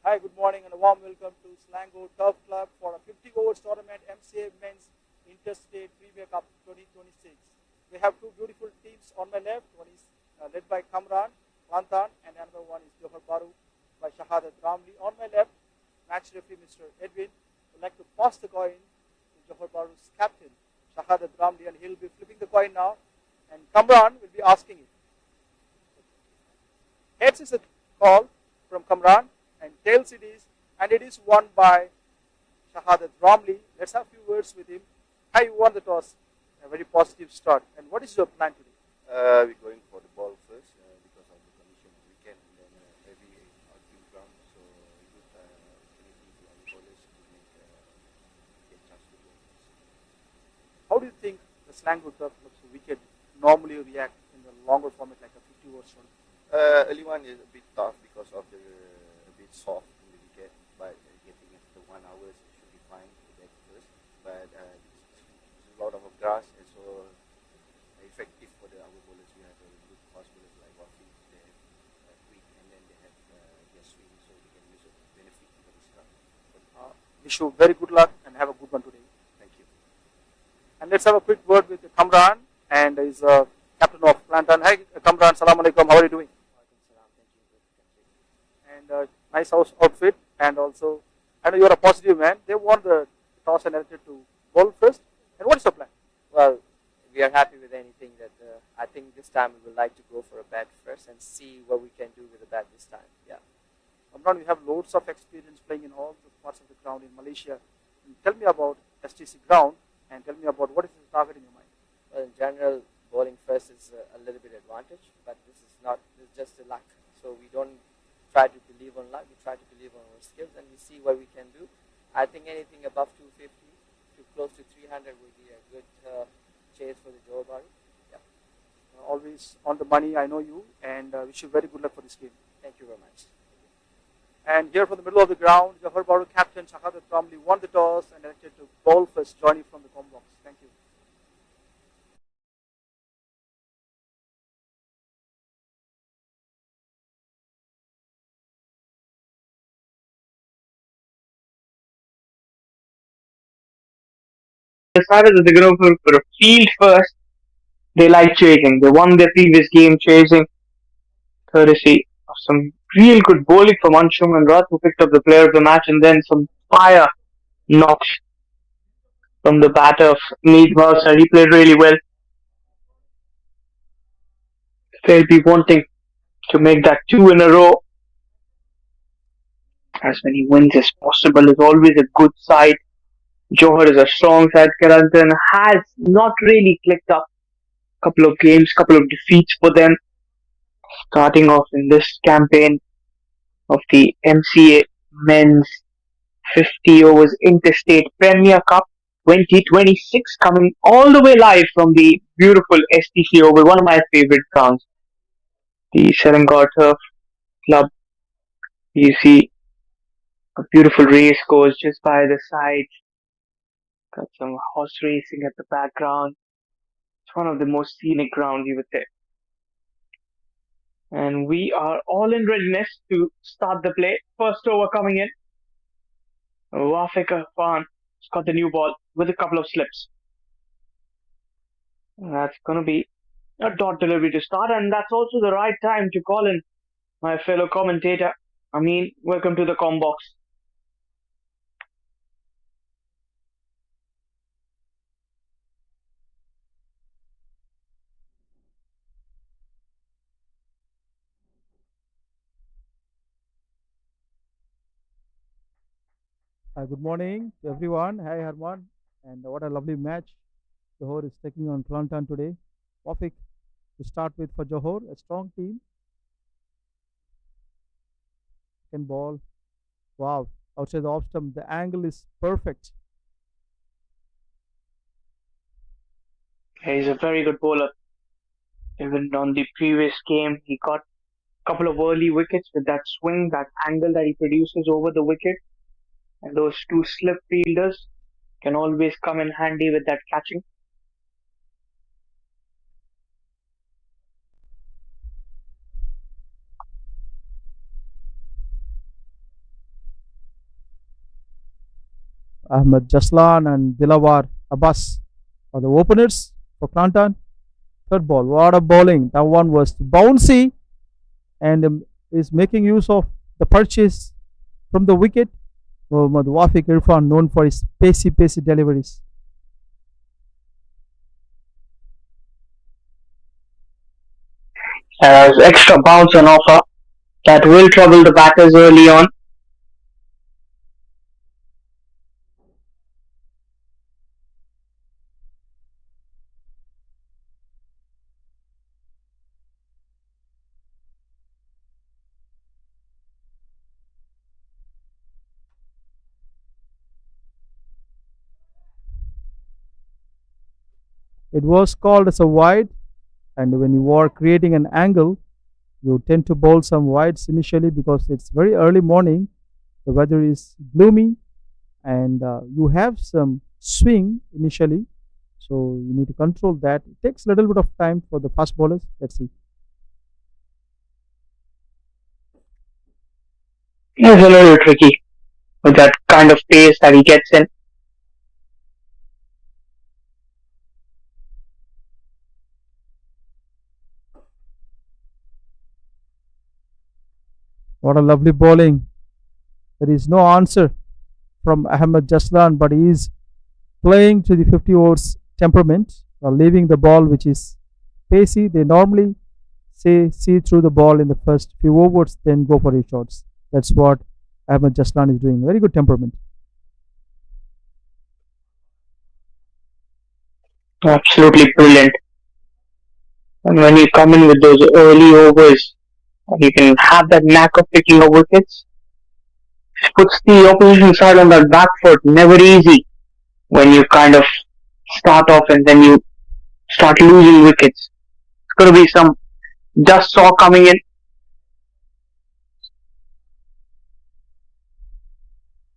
Hi, good morning and a warm welcome to Slango Turf Club for a 50 overs tournament MCA Men's Interstate Premier Cup 2026. We have two beautiful teams on my left. One is led by Kamran, Kelantan, and another one is Johor Baru by Shahadat Ramli. On my left, match referee Mr. Edwin would like to pass the coin to Johor Baru's captain, Shahadat Ramli, and he'll be flipping the coin now. And Kamran will be asking it. Heads is a call from Kamran, and tails it is won by Shahadat Ramli. Let's have a few words with him. How you won the toss? A very positive start. And what is your plan today? We're going for the ball first because of the condition of the weekend and then heavy outfield ground. So good opportunity to our bowlers to get chance to go. How do you think the Slango turf looks wicket normally react in the longer format like a 50 overs shot? Early one is a bit tough because of the a bit soft in the wicket, but getting it to 1 hour should be fine to that first. But it's a lot of grass and so effective for our bowlers. We have good fast bowlers like Wafi, they have quick and then they have their swing, so we can use it benefit for this ground. Wish you very good luck and have a good one today. Thank you. And let's have a quick word with Kamran and he's captain of Kelantan. Hi Kamran, salam alaikum. How are you doing? And nice house outfit, and also I know you're a positive man. They won the toss and elected to bowl first. And what is your plan? Well, we are happy with anything that I think this time we would like to go for a bat first and see what we can do with the bat this time. Yeah. Kamran, you have loads of experience playing in all the parts of the ground in Malaysia. Tell me about STC ground and tell me about what is the target in your mind. Well, in general, bowling first is a little bit advantage, but this is not. This is just a luck. So we don't try to believe on luck. We try to believe on our skills, and we see what we can do. I think anything above 250 to close to 300 will be a good chase for the Johor Baru. Yeah. Always on the money, I know you, and wish you very good luck for this game. Thank you very much. And here from the middle of the ground, Johor Baru captain Shahadat Ramli won the toss and elected to bowl first, joining from the com box. Thank you. Decided that they're going to go for a field first. They like chasing. They won their previous game chasing, courtesy of some real good bowling from Anshum and Rath, who picked up the player of the match, and then some fire knocks from the batter of Mead Mouser. He played really well. They'll be wanting to make that 2 in a row. As many wins as possible is always a good side. Johor is a strong side. Kelantan has not really clicked up. Couple of games, couple of defeats for them. Starting off in this campaign of the MCA Men's 50 Overs Interstate Premier Cup 2026, coming all the way live from the beautiful STC Oval, one of my favorite grounds, the Selangor Turf Club. You see a beautiful race course just by the side. Got some horse racing at the background. It's one of the most scenic grounds you would say. And we are all in readiness to start the play. First over coming in. Wafiq Khan has got the new ball with a couple of slips. That's going to be a dot delivery to start, and that's also the right time to call in my fellow commentator. Amin, welcome to the com box. Good morning to everyone. Hi Harman. And what a lovely match. Johor is taking on Kelantan today. Wafiq to start with for Johor, a strong team. Can ball. Wow. Outside the off stump, the angle is perfect. He's a very good bowler. Even on the previous game, he got a couple of early wickets with that swing, that angle that he produces over the wicket. And those two slip fielders can always come in handy with that catching. Ahmed Jaslan and Dilawar Abbas are the openers for Kelantan. Third ball, what a bowling! That one was bouncy and is making use of the purchase from the wicket. Mohammad Wafiq Irfan, known for his pacey deliveries. As extra bounce on offer that will trouble the batters early on. It was called as a wide, and when you are creating an angle, you tend to bowl some wides initially because it's very early morning. The weather is gloomy, and you have some swing initially, so you need to control that. It takes a little bit of time for the fast bowlers. Let's see. It's a little tricky with that kind of pace that he gets in. What a lovely bowling. There is no answer from Ahmed Jaslan, but he is playing to the 50 overs temperament, or leaving the ball which is pacey. They normally say see through the ball in the first few overs, then go for his shots. That's what Ahmed Jaslan is doing. Very good temperament. Absolutely brilliant. And when you come in with those early overs, you can have that knack of picking up wickets. It puts the opposition side on that back foot. Never easy when you kind of start off and then you start losing wickets. It's going to be some just saw coming in.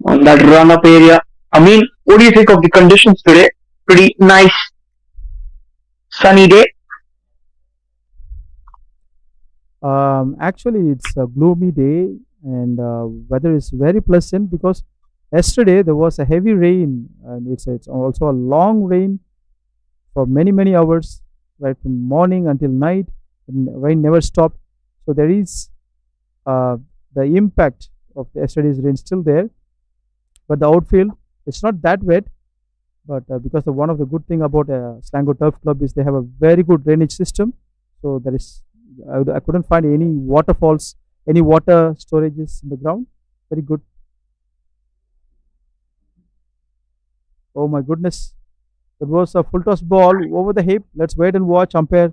On that run up area. I mean, what do you think of the conditions today? Pretty nice sunny day. Actually, it's a gloomy day, and weather is very pleasant because yesterday there was a heavy rain, and it's also a long rain for many hours, right from morning until night, and rain never stopped. So there is uh, the impact of yesterday's rain still there, but the outfield it's not that wet. But because one of the good thing about Slango Turf Club is they have a very good drainage system, so there is I couldn't find any waterfalls, any water storages in the ground. Very good. Oh my goodness, it was a full toss ball over the hip. Let's wait and watch. Umpire,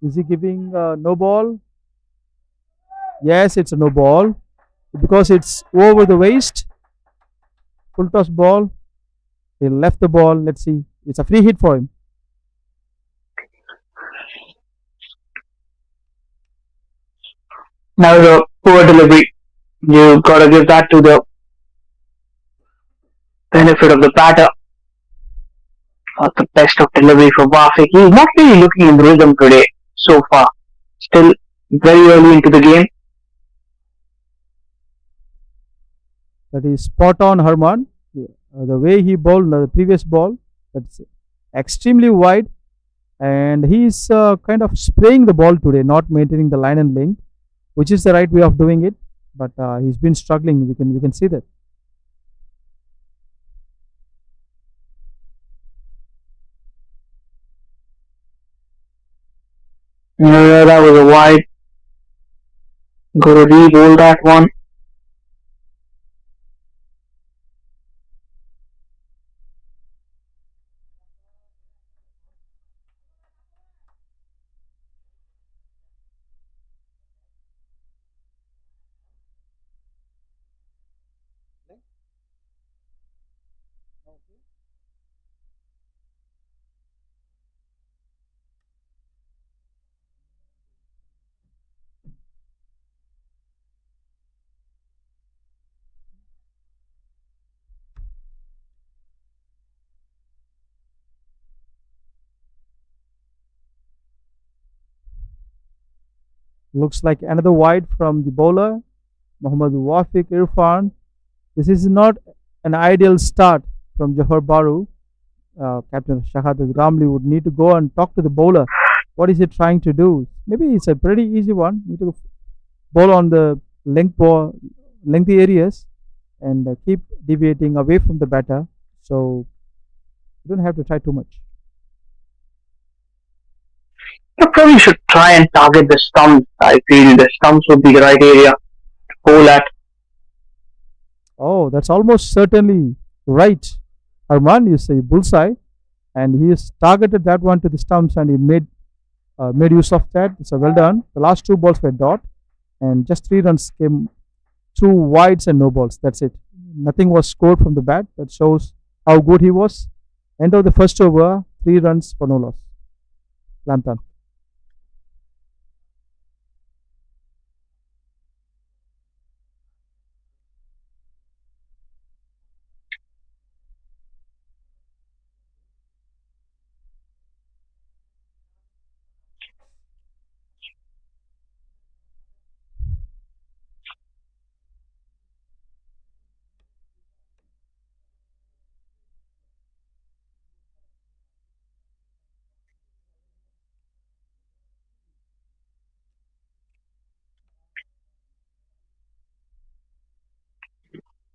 is he giving no ball? Yes, it's a no ball because it's over the waist. Full toss ball. He left the ball. Let's see. It's a free hit for him. Now the poor delivery. You gotta give that to the benefit of the batter. Not the best of delivery for Wafik. He's not really looking in rhythm today so far. Still very early into the game. That is spot on, Herman. The way he bowled the previous ball, that's extremely wide, and he's kind of spraying the ball today, not maintaining the line and length, which is the right way of doing it. But he's been struggling. We can see that. That was a wide. Gotta re-roll that one. Looks like another wide from the bowler, Muhammad Wafiq Irfan. This is not an ideal start from Johor Baru. Captain Shahadat Ramli would need to go and talk to the bowler. What is he trying to do? Maybe it's a pretty easy one. Need to bowl on the lengthy areas and keep deviating away from the batter. So you don't have to try too much. You probably should try and target the stumps. I feel the stumps would be the right area to bowl at. Oh, that's almost certainly right. Arman, you say bullseye, and he has targeted that one to the stumps, and he made use of that. So well done. The last two balls were dot, and just 3 runs came through wides and no balls. That's it. Nothing was scored from the bat. That shows how good he was. End of the first over, 3 runs for no loss. Kelantan.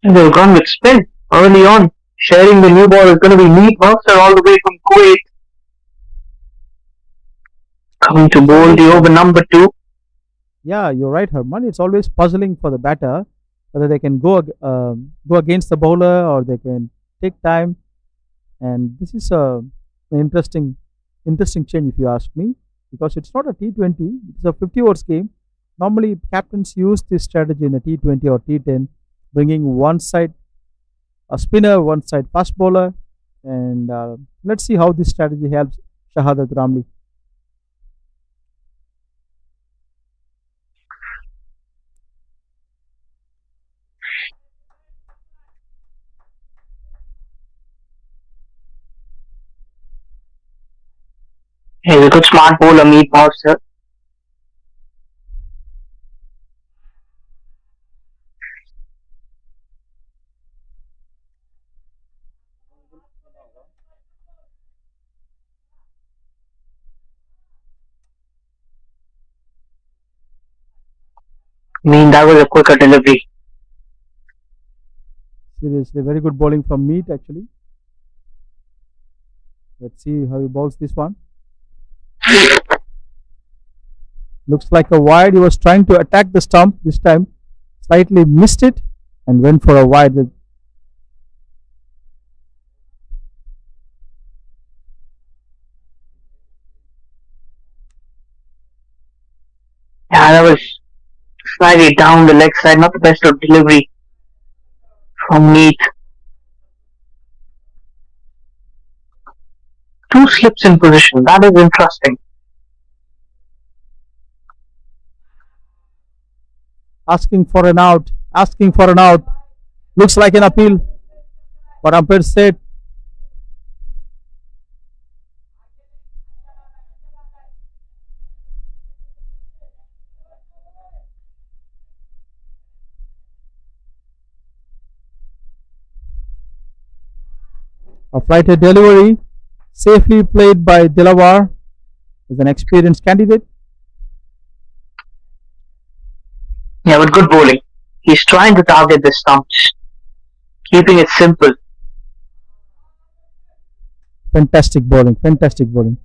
And they've gone with spin early on. Sharing the new ball is going to be Meet Monster all the way from Kuwait. Coming to It's bowl always the over number 2. Yeah, you're right, Herman. It's always puzzling for the batter whether they can go against the bowler or they can take time. And this is an interesting change if you ask me, because it's not a T20. It's a 50 overs game. Normally, captains use this strategy in a T20 or T10, bringing one side a spinner, one side fast bowler, and let's see how this strategy helps Shahadat Ramli. He's a good smart bowler, Meet Monster. I mean, that was a quicker delivery. Seriously, very good bowling from Meet actually. Let's see how he bowls this one. Looks like a wide. He was trying to attack the stump this time, slightly missed it and went for a wide. Yeah, that was slightly down the leg side. Not the best of delivery from Meet. 2 slips in position. That is interesting. Asking for an out, asking for an out. Looks like an appeal. But umpire said a flighted delivery, safely played by Dilawar, is an experienced candidate. Yeah, but good bowling. He's trying to target the stumps, keeping it simple. Fantastic bowling, fantastic bowling.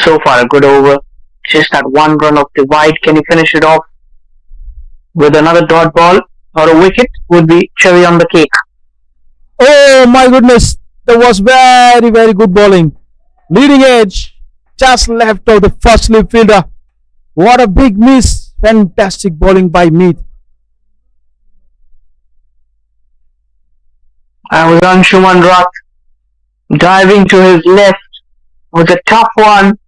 So far, a good over. Just that 1 run of the wide. Can he finish it off with another dot ball or a wicket? Would be cherry on the cake. Oh my goodness, that was very good bowling. Leading edge, just left of the first slip fielder. What a big miss. Fantastic bowling by Meet. I was Anshuman Rath diving to his left. Was a tough one,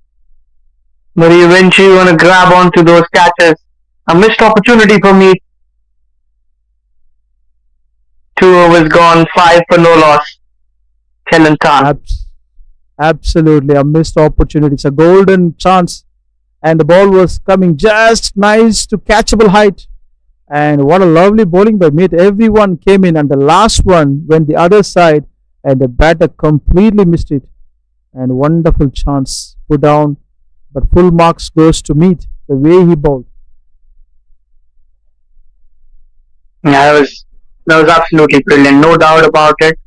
but he eventually want to grab onto those catches. A missed opportunity for me. 2 overs gone, 5 for no loss. Kelantan. Absolutely a missed opportunity. It's a golden chance and the ball was coming just nice to catchable height. And what a lovely bowling by Meet. Everyone came in, and the last one went the other side, and the batter completely missed it. And wonderful chance put down, but full marks goes to Meet the way he bowled. Yeah, that was absolutely brilliant, no doubt about it.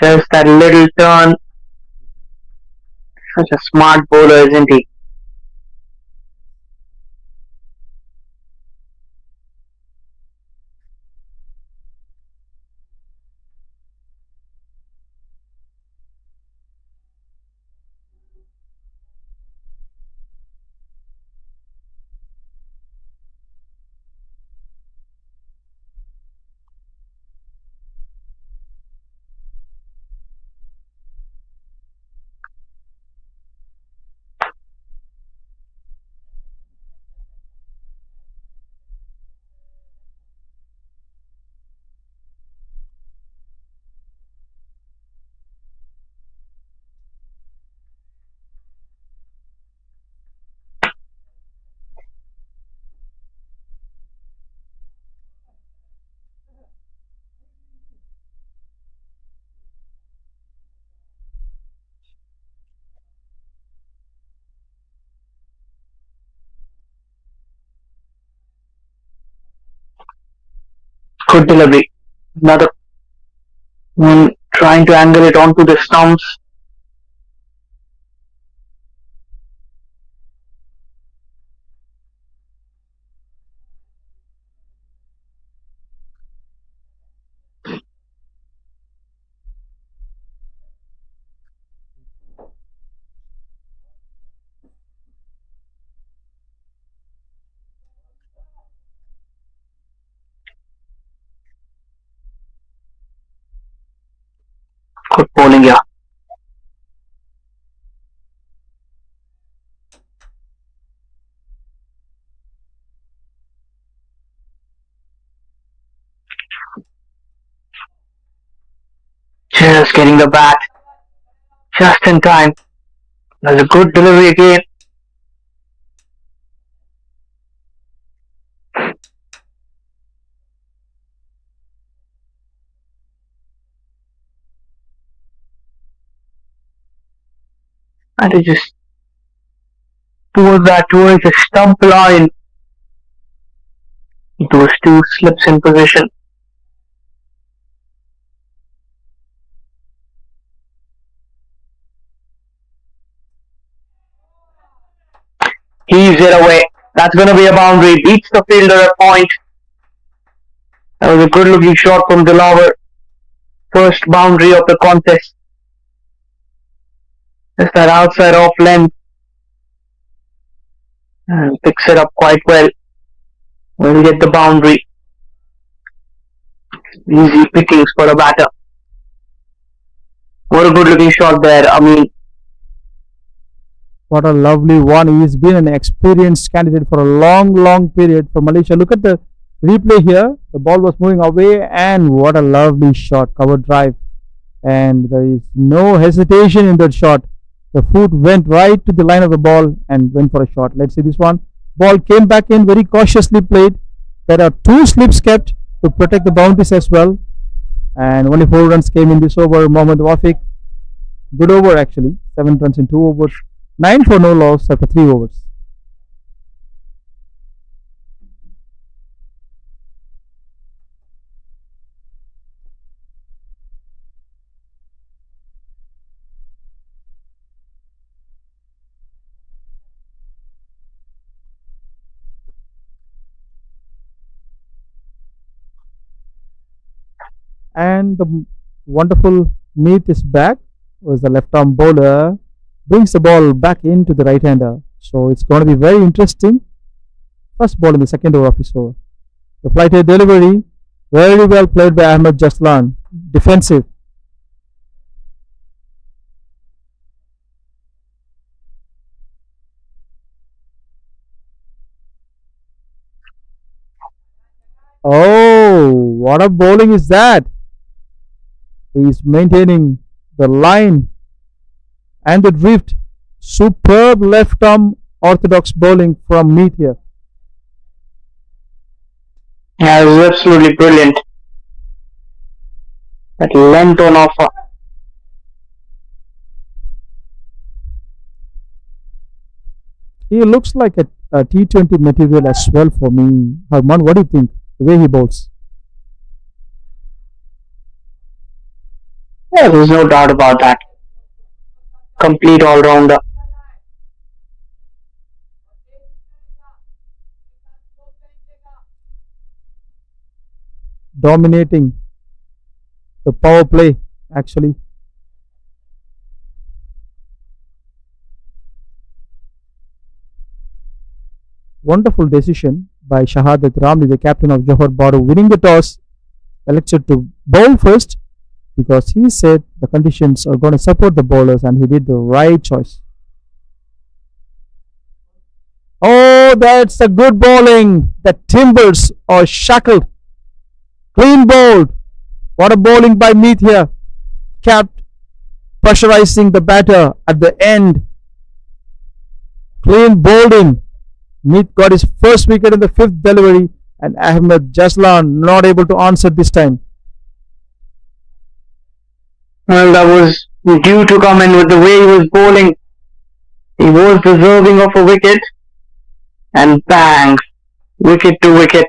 Just that little turn. Such a smart bowler, isn't he? Good delivery. Another trying to angle it onto the stumps. Good bowling, yeah. Just getting the bat just in time. That's a good delivery again. And to just pull that towards the stump line. Those two slips in position. Heaves it away. That's going to be a boundary. Beats the fielder a point. That was a good looking shot from Dilaver. First boundary of the contest. Just that outside off length. And picks it up quite well. We'll get the boundary. Easy pickings for a batter. What a good looking shot there. I mean, What a lovely one. He's been an experienced candidate for a long, long period for Malaysia. Look at the replay here. The ball was moving away, and what a lovely shot. Cover drive. And there is no hesitation in that shot. The foot went right to the line of the ball and went for a shot. Let's see this one. Ball came back in, very cautiously played. There are two slips kept to protect the boundaries as well. And only 4 runs came in this over. Mohammad Wafiq. Good over actually. 7 runs in 2 overs. 9 for no loss after 3 overs. And the wonderful Meet is back. Was the left arm bowler, brings the ball back into the right hander. So it's going to be very interesting. First ball in the second over of his over. The flighted delivery, very well played by Ahmed Jaslan. Defensive. Oh, what a bowling is that! He's maintaining the line and the drift. Superb left arm orthodox bowling from Meet here. Yeah, it was absolutely brilliant. That length on offer. He looks like a T20 material as well for me. Harman, what do you think? The way he bowls. Yeah, there's no doubt about that. Complete all rounder. Dominating the power play, actually. Wonderful decision by Shahadat Ramli, the captain of Johor Baru, winning the toss, elected to bowl first because he said the conditions are going to support the bowlers and he did the right choice. Oh, that's a good bowling. The timbers are shackled. Clean bowled. What a bowling by Meet here. Kept pressurizing the batter at the end. Clean bowled in. Meet got his first wicket in the fifth delivery and Ahmed Jaslan not able to answer this time. Well, that was due to come in with the way he was bowling. He was deserving of a wicket. And bang, wicket to wicket,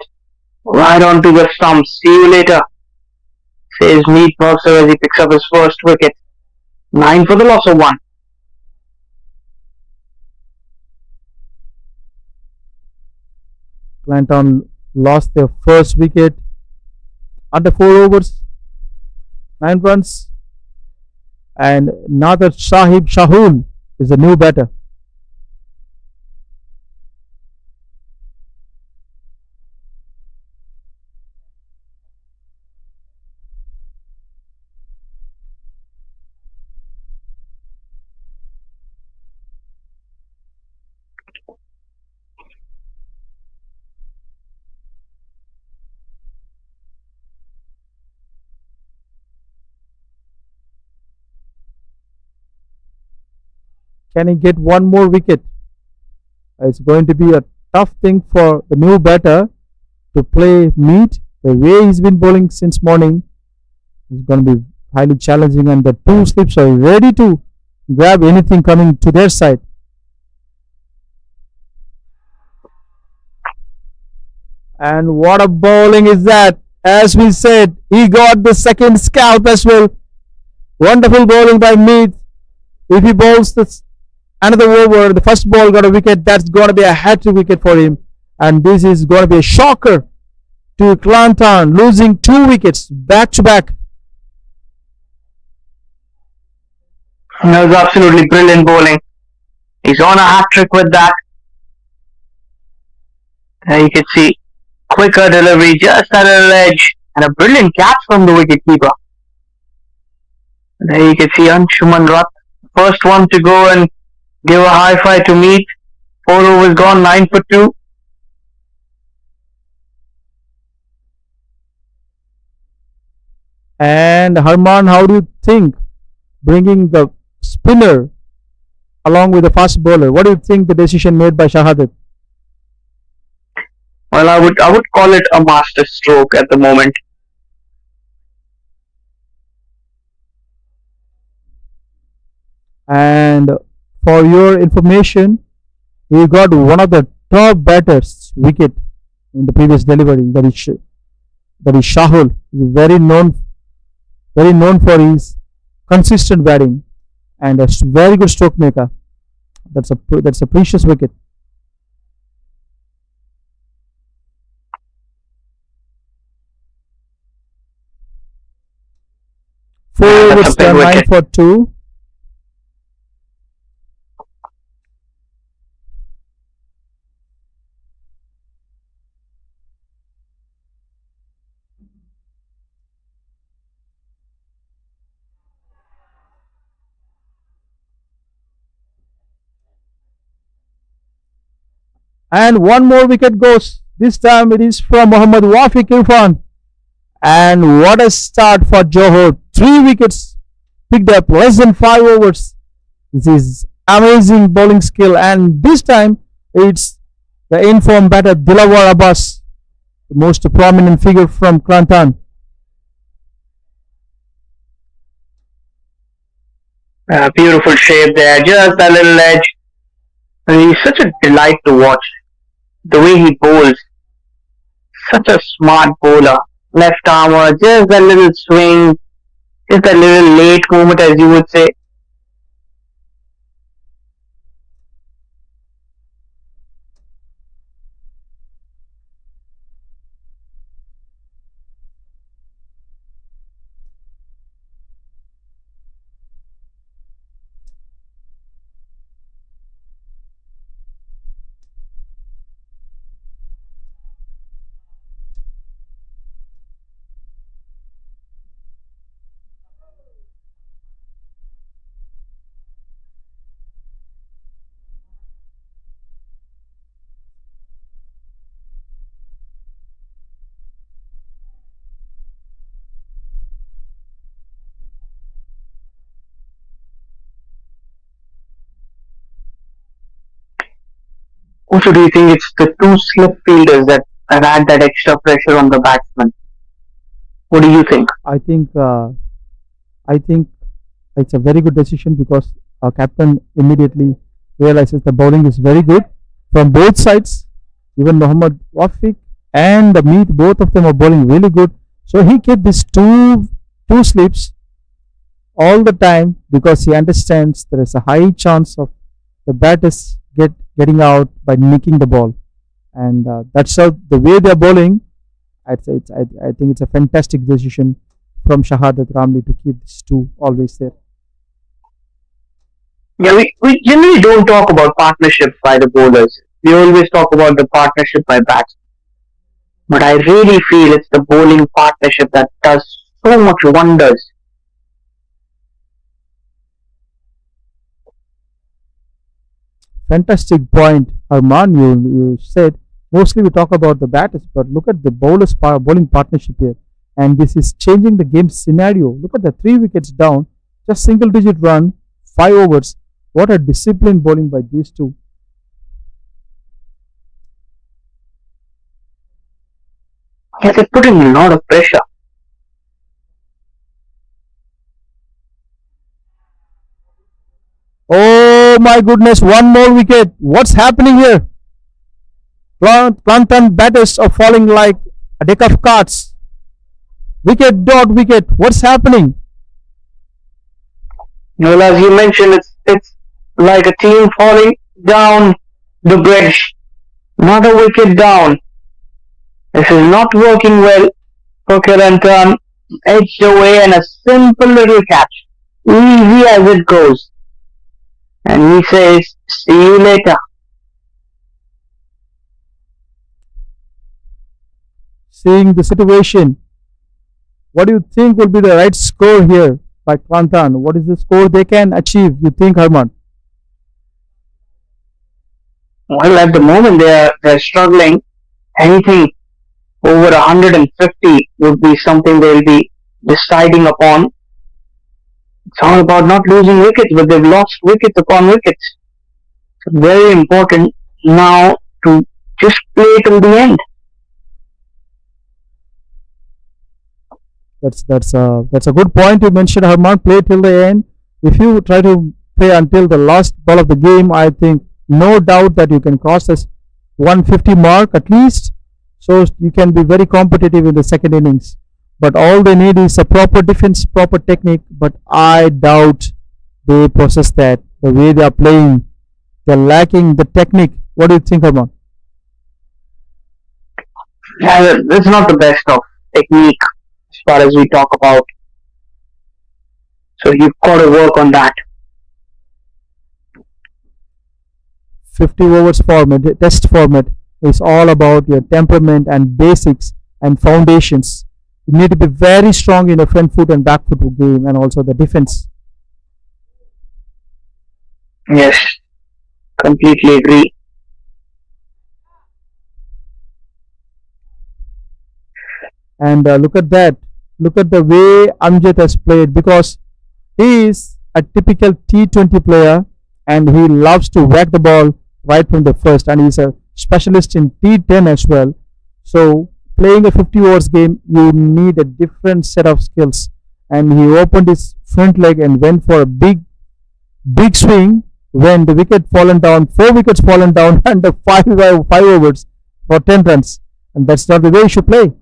right onto the stump. See you later, says Meet Boxer as he picks up his first wicket. 9 for the loss of 1. Kelantan lost their first wicket under 4 overs, 9 runs, and Nader Sahib Shahul is the new batter. Can he get one more wicket? It's going to be a tough thing for the new batter to play Meet. The way he's been bowling since morning is going to be highly challenging, and the two slips are ready to grab anything coming to their side. And what a bowling is that! As we said, he got the second scalp as well. Wonderful bowling by Meet. If he bowls another over, the first ball got a wicket, that's going to be a hat-trick wicket for him. And this is going to be a shocker to Kelantan, losing 2 wickets back to back. That was absolutely brilliant bowling. He's on a hat-trick with that. There you can see quicker delivery just at a edge and a brilliant catch from the wicketkeeper. There you can see Anshuman Rath, first one to go and give a high five to Meet. 4 overs gone, 9 for 2. And Harman, how do you think bringing the spinner along with the fast bowler? What do you think the decision made by Shahadat? Well, I would call it a master stroke at the moment. And for your information, he got one of the top batters wicket in the previous delivery. That is Shahul. He's very known for his consistent batting and a very good stroke maker. That's a precious wicket. Four overs, 9 for 2. And one more wicket goes. This time it is from Mohammad Wafiq Irfan. And what a start for Johor. 3 wickets picked up, less than 5 overs. This is amazing bowling skill. And this time It's the in-form batter Dilawar Abbas, the most prominent figure from Kelantan. Beautiful shape there, just a little edge. He's such a delight to watch. The way he bowls, such a smart bowler. Left armer, just a little swing, just a little late movement, as you would say. Also, do you think it's the two slip fielders that have had that extra pressure on the batsman? What do you think? I think it's a very good decision because our captain immediately realizes the bowling is very good from both sides. Even Mohammad Wafiq and Meet, both of them are bowling really good. So he kept these two slips all the time because he understands there is a high chance of the batters getting out by nicking the ball, and that's how the way they are bowling. I'd say I think it's a fantastic decision from Shahadat Ramli to keep these two always there. Yeah, we generally don't talk about partnership by the bowlers. We always talk about the partnership by batsmen. But I really feel it's the bowling partnership that does so much wonders. Fantastic point, Arman. You said mostly we talk about the batters, but look at the bowling partnership here, and this is changing the game scenario. Look at the 3 wickets down, just single digit run, 5 overs. What a disciplined bowling by these two. Yeah, they're putting a lot of pressure. Oh my goodness, one more wicket. What's happening here? Kelantan batters are falling like a deck of cards. Wicket, dot, wicket. What's happening? Well, as you mentioned, it's like a team falling down the bridge. Not a wicket down. This is not working well for Kelantan. Edged away and a simple little catch. Easy as it goes. And he says, see you later. Seeing the situation, what do you think will be the right score here by Kelantan? What is the score they can achieve, you think, Harman? Well, at the moment they're struggling. Anything over 150 would be something they'll be deciding upon. It's all about not losing wickets, but they've lost wickets upon wickets. So very important now to just play till the end. That's a good point you mentioned, Harman. Play till the end. If you try to play until the last ball of the game, I think no doubt that you can cross this 150 mark at least. So you can be very competitive in the second innings. But all they need is a proper defense, proper technique. But I doubt they possess that. The way they are playing, they're lacking the technique. What do you think, Harman? Yeah, that's not the best of technique as far as we talk about. So you've got to work on that. 50 overs format, test format is all about your temperament and basics and foundations. You need to be very strong in the front foot and back foot game and also the defense. Yes, completely agree. And look at that. Look at the way Amjad has played because he is a typical T20 player and he loves to whack the ball right from the first, and he's a specialist in T10 as well. So playing a 50 overs game, you need a different set of skills. And he opened his front leg and went for a big swing when the wicket fallen down, 4 wickets fallen down, and the five overs for 10 runs. And that's not the way you should play.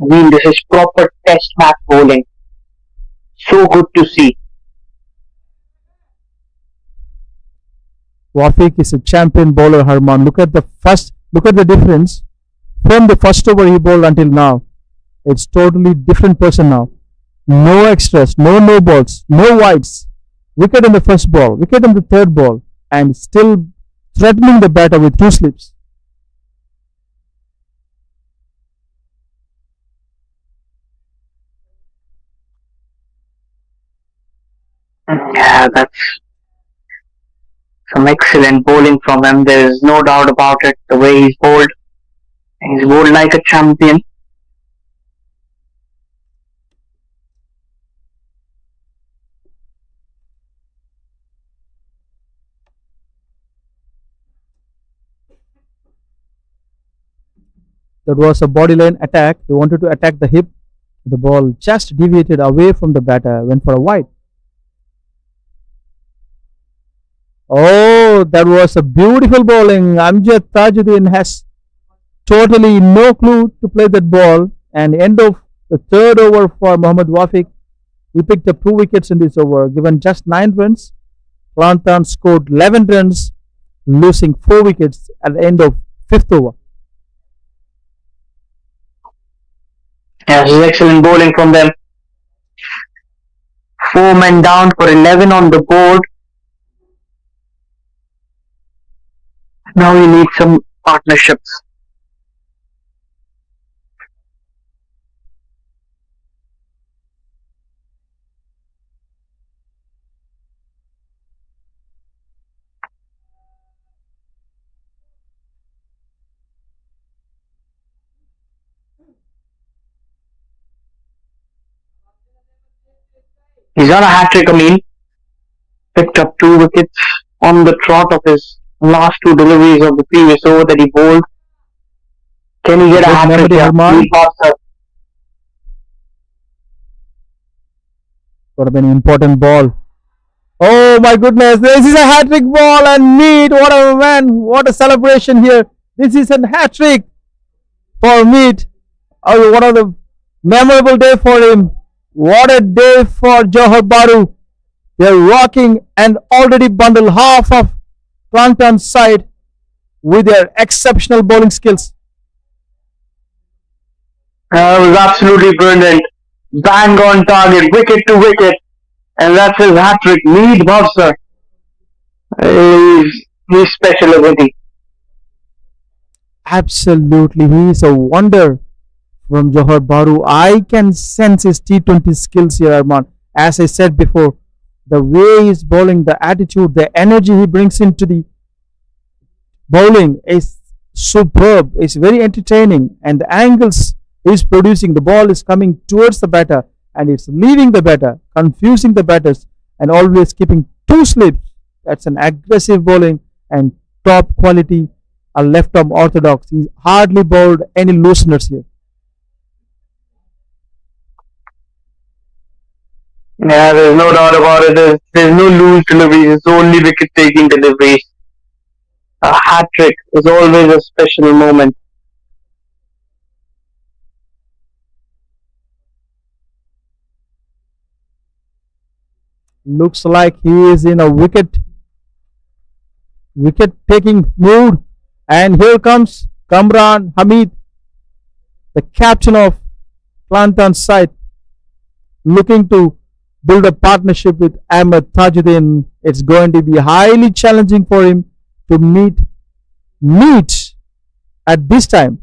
I mean, this is proper test match bowling. So good to see. Wafiq is a champion bowler, Harman. Look at the difference from the first over he bowled until now. It's totally different person now. No extras, no balls, no wides. Wicket in the first ball, wicket in the third ball, and still threatening the batter with two slips. Yeah, that's some excellent bowling from him. There is no doubt about it. The way he's bowled like a champion. That was a bodyline attack. He wanted to attack the hip. The ball just deviated away from the batter, went for a wide. Oh, that was a beautiful bowling. Amjad Tajuddin has totally no clue to play that ball. And end of the third over for Mohammad Wafiq, he picked up 2 wickets in this over, given just 9 runs. Kelantan scored 11 runs, losing 4 wickets at the end of fifth over. Yeah, this is excellent bowling from them. 4 men down for 11 on the board. Now we need some partnerships. He's on a hat trick, Amin. Picked up 2 wickets on the trot of his last 2 deliveries of the previous over that he bowled. Can he get a Good hat trick memory, here? Harman. He got that. Got to be an important ball. Oh my goodness, this is a hat trick ball and Mead. What a man, what a celebration here. This is a hat trick for Mead. Oh, one of the memorable day for him. What a day for Johor Bahru. They're rocking and already bundled half of Kelantan's side with their exceptional bowling skills. It was absolutely brilliant. Bang on target, wicket to wicket. And that's his hat trick. Lead Bhavsar. He's special, isn't he? Absolutely, he is a wonder from Johor Bahru. I can sense his T20 skills here, Arman. As I said before, the way he's bowling, the attitude, the energy he brings into the bowling is superb. It's very entertaining, and the angles he's producing, the ball is coming towards the batter and it's leaving the batter, confusing the batters, and always keeping two slips. That's an aggressive bowling and top quality. A left arm orthodox. He's hardly bowled any looseners here. Yeah, there's no doubt about it. There's no loose deliveries. It's only wicket taking deliveries. A hat trick is always a special moment. Looks like he is in a wicket taking mood. And here comes Kamran Hamid, the captain of Kelantan's side, looking to build a partnership with Ahmed Tajuddin. It's going to be highly challenging for him to meet at this time.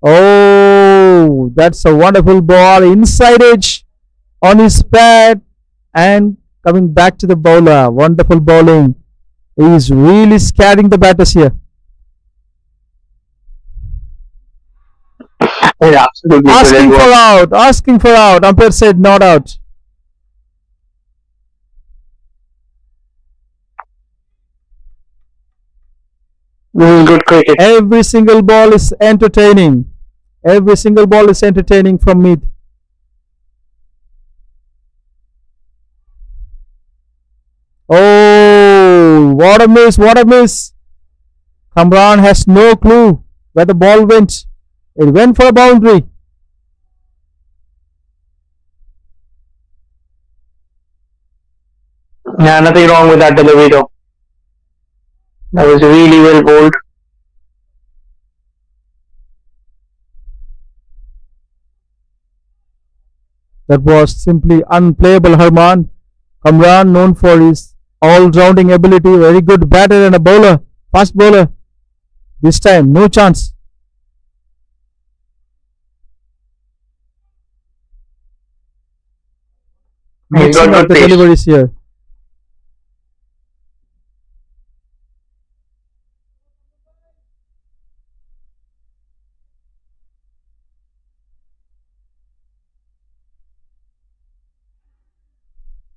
Oh, that's a wonderful ball. Inside edge on his pad. And coming back to the bowler. Wonderful bowling. He is really scaring the batters here. Yeah, absolutely Asking brilliant for work. out. Asking for out. Umpire said not out. Good cricket. Every single ball is entertaining. Every single ball is entertaining from mid. Oh, what a miss, what a miss. Kamran has no clue where the ball went. It went for a boundary. Yeah, nothing wrong with that delivery though. That was really well bowled. That was simply unplayable, Harman. Kamran, known for his all-rounding ability, very good batter and a bowler, fast bowler. This time, no chance. He's got Mixing up good the pace. deliveries here.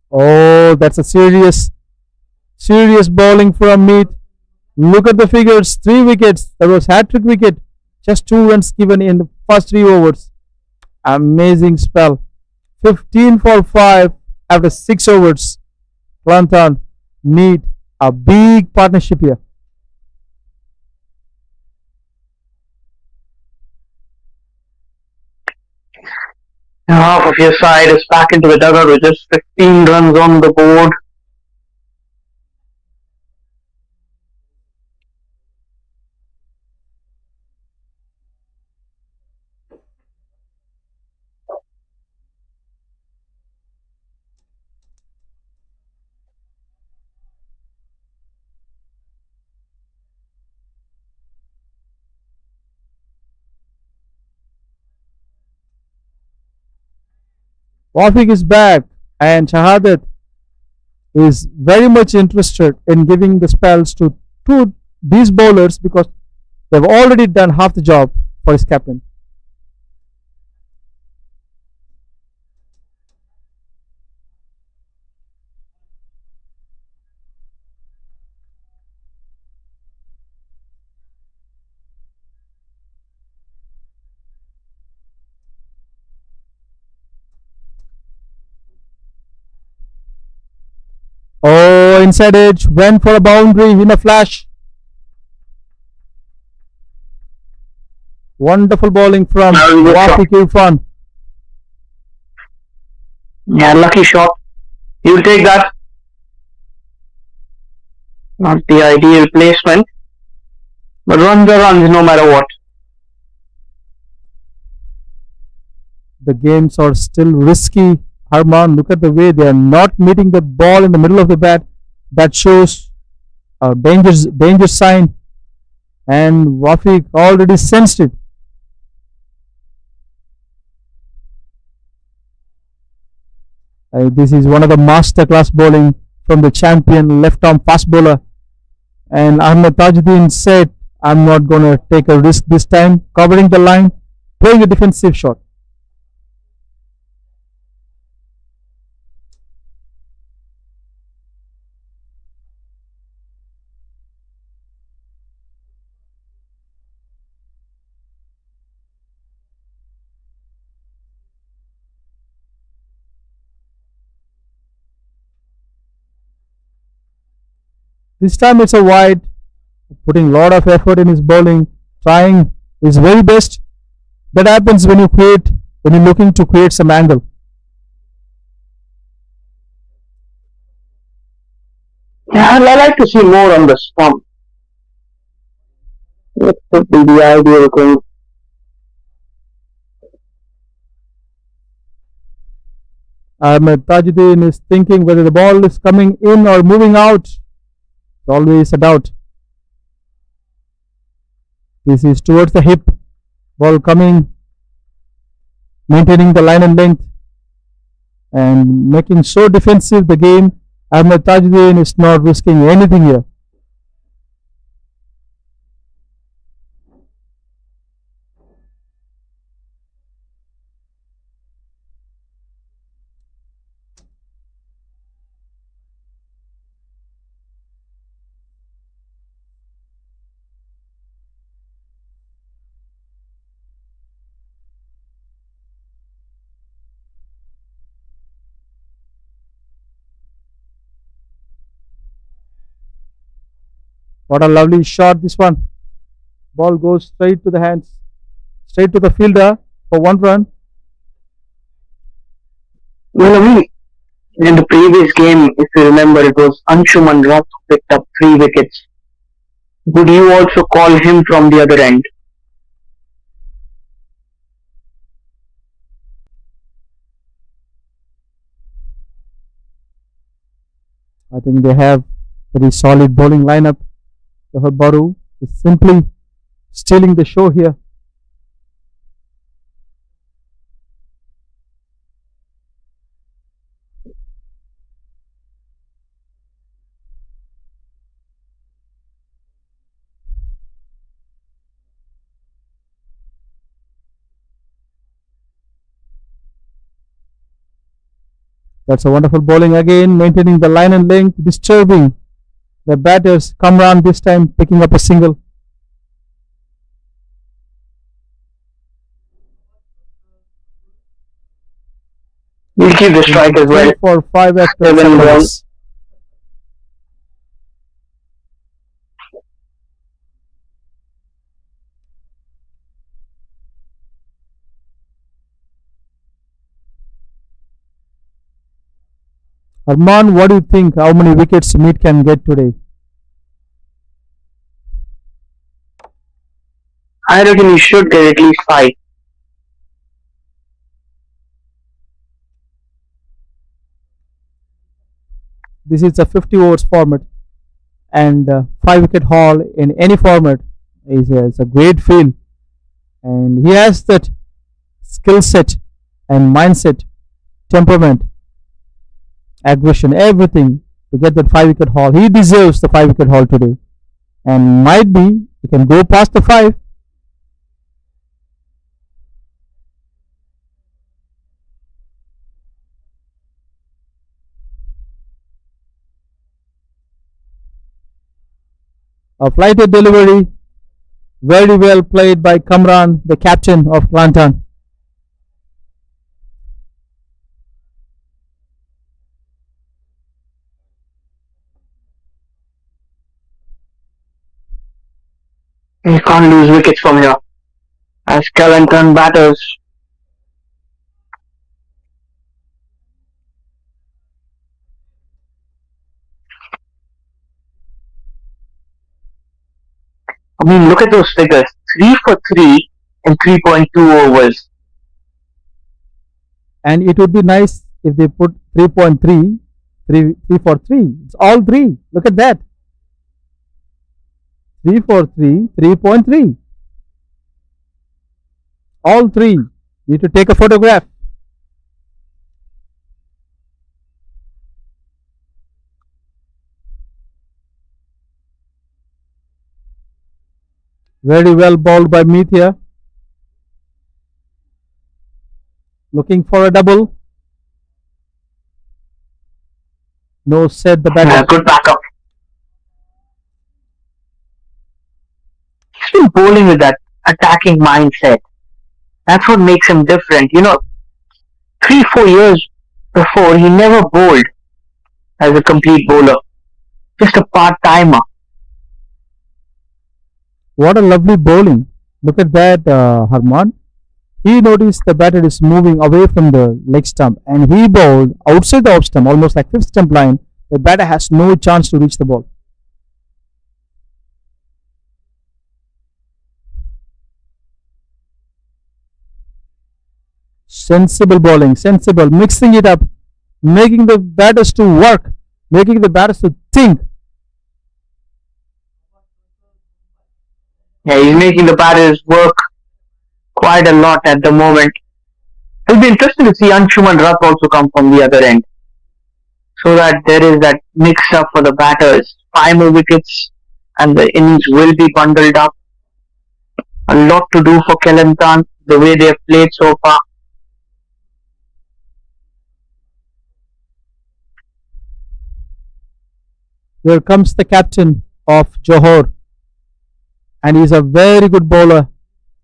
Oh, that's a serious bowling from Mead. Look at the figures, 3 wickets. That was hat-trick wicket. Just 2 runs given in the first 3 overs. Amazing spell. 15 for 5 after 6 overs. Kelantan need a big partnership here. Half of your side is back into the dugout with just 15 runs on the board. Wafik is back and Shahadat is very much interested in giving the spells to these bowlers because they've already done half the job for his captain. Oh, inside edge, went for a boundary in a flash. Wonderful bowling from Wafik Irfan. Yeah, lucky shot. You'll take that. Not the ideal placement. But runs are runs no matter what. The games are still risky. Harman, look at the way they are not meeting the ball in the middle of the bat. That shows a danger sign. And Wafik already sensed it. This is one of the masterclass bowling from the champion left arm fast bowler. And Ahmed Tajuddin said, I'm not going to take a risk this time, covering the line, playing a defensive shot. This time it's a wide, putting a lot of effort in his bowling, trying his very best. That happens when you're looking to create some angle. Yeah, I'd like to see more on the stump. What would be the ideal thing? Ahmed Tajuddin is thinking whether the ball is coming in or moving out. It's always a doubt. This is towards the hip. Ball coming, maintaining the line and length. and making so defensive the game. Ahmed Tajuddin is not risking anything here. What a lovely shot this one. Ball goes straight to the hands, straight to the fielder for 1 run. Well, I mean, in the previous game, if you remember, it was Anshuman Roth who picked up 3 wickets. Would you also call him from the other end? I think they have very solid bowling lineup. Johor Baru is simply stealing the show here. That's a wonderful bowling again, maintaining the line and length, disturbing the batters. Kamran this time picking up a single. We'll keep the strike as well. 3 for 5 after 7 7 runs. overs. Arman, what do you think? How many wickets Meet can get today? I reckon he should get at least 5. This is a 50 overs format, and 5 wicket haul in any format is a great feel. And he has that skill set and mindset, temperament, aggression, everything to get that 5 wicket haul. He deserves the 5 wicket haul today, and might be he can go past the 5. A flighted delivery, very well played by Kamran, the captain of Kelantan. You can't lose wickets from here. As Kelantan batters, I mean, look at those figures. 3 for 3 in 3.2 overs. And it would be nice if they put 3.3, 3 for 3. It's all 3. Look at that. 3 for 3, 3.3. All 3. Need to take a photograph. Very well bowled by Meet here. Looking for a double. No, said the Yeah, batter. good backup. He's been bowling with that attacking mindset. That's what makes him different. 3-4 years before, he never bowled as a complete bowler. Just a part-timer. What a lovely bowling. Look at that, Harman. He noticed the batter is moving away from the leg stump, and he bowled outside the off stump, almost like fifth stump line. The batter has no chance to reach the ball. Sensible bowling, sensible, mixing it up, making the batters to work, making the batters to think. Yeah, he's making the batters work quite a lot at the moment. It'll be interesting to see Anshuman Ruck also come from the other end, so that there is that mix up for the batters. 5 more wickets, and the innings will be bundled up. A lot to do for Kelantan, the way they have played so far. Here comes the captain of Johor, and he's a very good bowler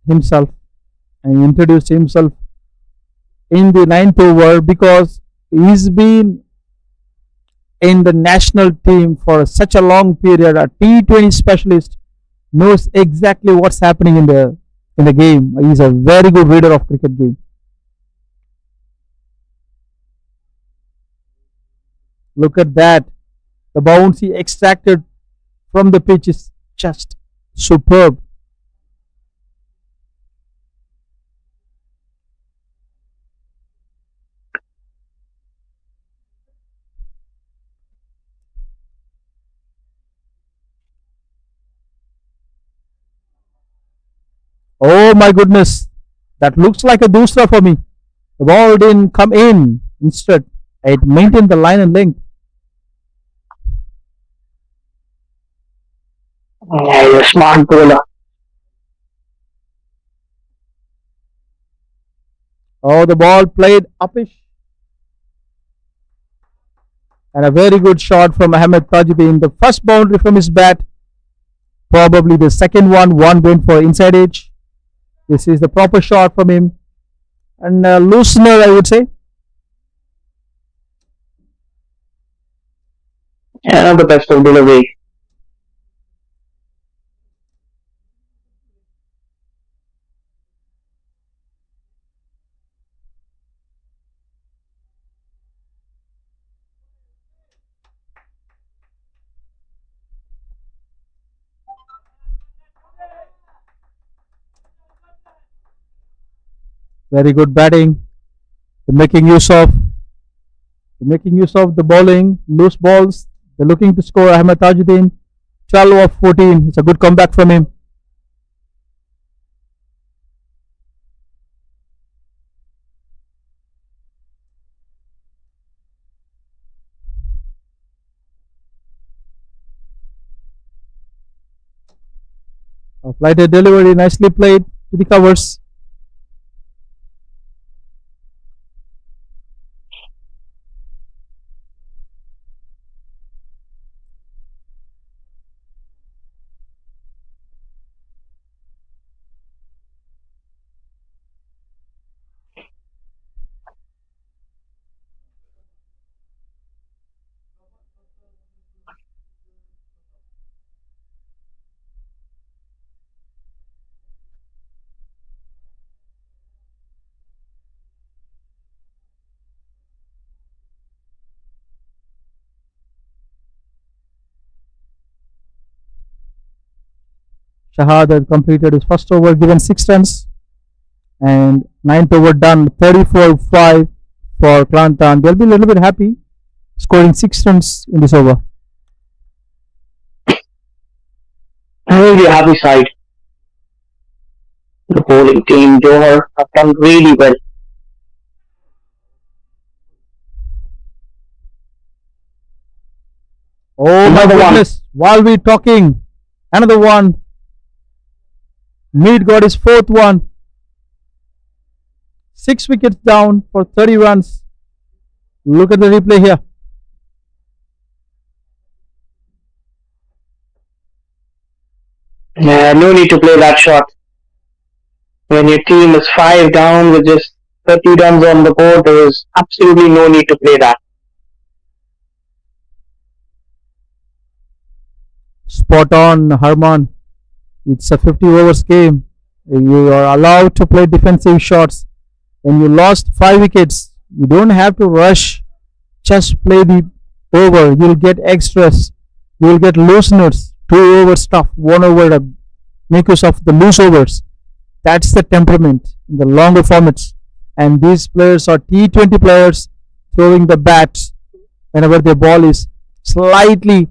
himself. And he introduced himself in the ninth over because he's been in the national team for such a long period. A T20 specialist knows exactly what's happening in the game. He's a very good reader of cricket game. Look at that. The bounce he extracted from the pitch is just superb. Oh my goodness. That looks like a doosra for me. The ball didn't come in. Instead, it maintained the line and length. Yeah, he's a smart bowler. Oh, the ball played uppish. And a very good shot from Ahmed Tajuddin. The first boundary from his bat. Probably the second one went for inside edge. This is the proper shot from him. And a loosener, I would say. Yeah, not the best of delivery. Very good batting. They're making use of the bowling, loose balls. They're looking to score. Ahmed Tajuddin, 12 of 14. It's a good comeback from him. A flighted delivery, nicely played to the covers. Shahad had completed his first over, given 6 runs, and ninth over done, 34-5 for Kelantan. They'll be a little bit happy scoring 6 runs in this over. I will be happy side. The bowling team, Johor, have done really well. Oh my Another one. goodness, while we're talking, another one. Mead got his 4th one. 6 wickets down for 30 runs. Look at the replay here. No need to play that shot. When your team is 5 down with just 30 runs on the board, there is absolutely no need to play that. Spot on, Harman. It's a 50 overs game. You are allowed to play defensive shots. When you lost 5 wickets, you don't have to rush. Just play the over. You'll get extras. You'll get looseners. 2 over stuff. 1 over. Make use of the loose overs. That's the temperament in the longer formats. And these players are T20 players throwing the bats whenever their ball is slightly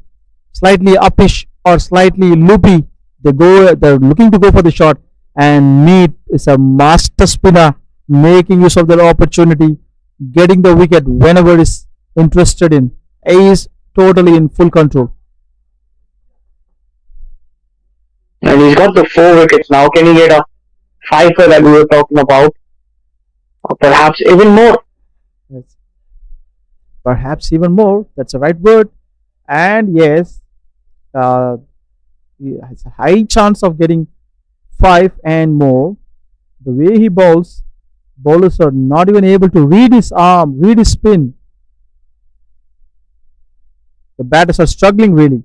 uppish or slightly loopy. They're looking to go for the shot, and Mead is a master spinner, making use of that opportunity, getting the wicket whenever is interested in. He is totally in full control. And he's got the 4 wickets now. Can he get a fifer that we were talking about? Or perhaps even more? Yes. Perhaps even more. That's the right word. And yes, uh, he has a high chance of getting five and more. The way he bowls, bowlers are not even able to read his arm, read his spin. The batters are struggling really.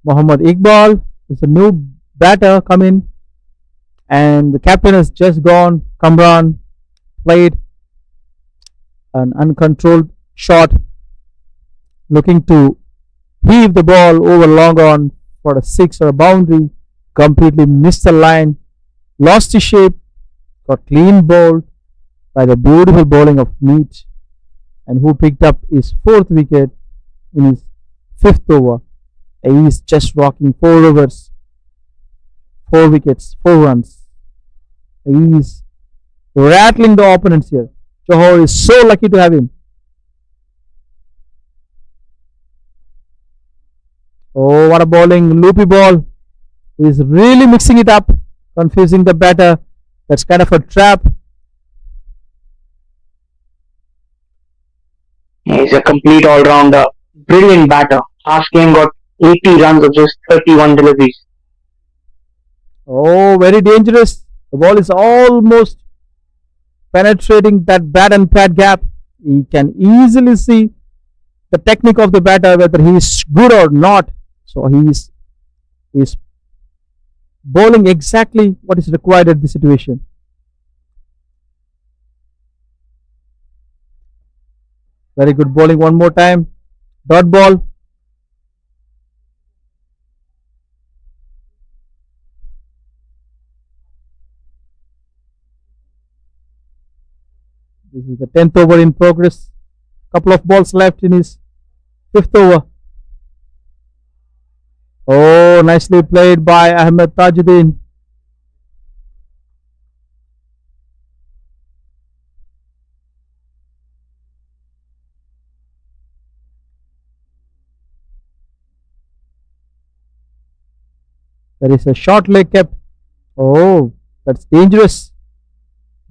Muhammad Iqbal is a new batter coming, and the captain has just gone. Kamran played an uncontrolled shot, looking to heave the ball over long on for a six or a boundary. Completely missed the line, lost his shape, got clean bowled by the beautiful bowling of Meet, and who picked up his fourth wicket in his fifth over. He is just rocking 4 overs, 4 wickets, 4 runs. He is rattling the opponents here. Johor is so lucky to have him. Oh, what a bowling, loopy ball. He is really mixing it up, confusing the batter. That's kind of a trap. He's a complete all-rounder. Brilliant batter. Last game got 80 runs of just 31 deliveries. Oh, very dangerous. The ball is almost penetrating that bat and pad gap. He can easily see the technique of the batter, whether he is good or not. So he is bowling exactly what is required at this situation. Very good bowling one more time. Dot ball. This is the 10th over in progress. Couple of balls left in his fifth over. Oh, nicely played by Ahmed Tajuddin. There is a short leg kept. Oh, that's dangerous.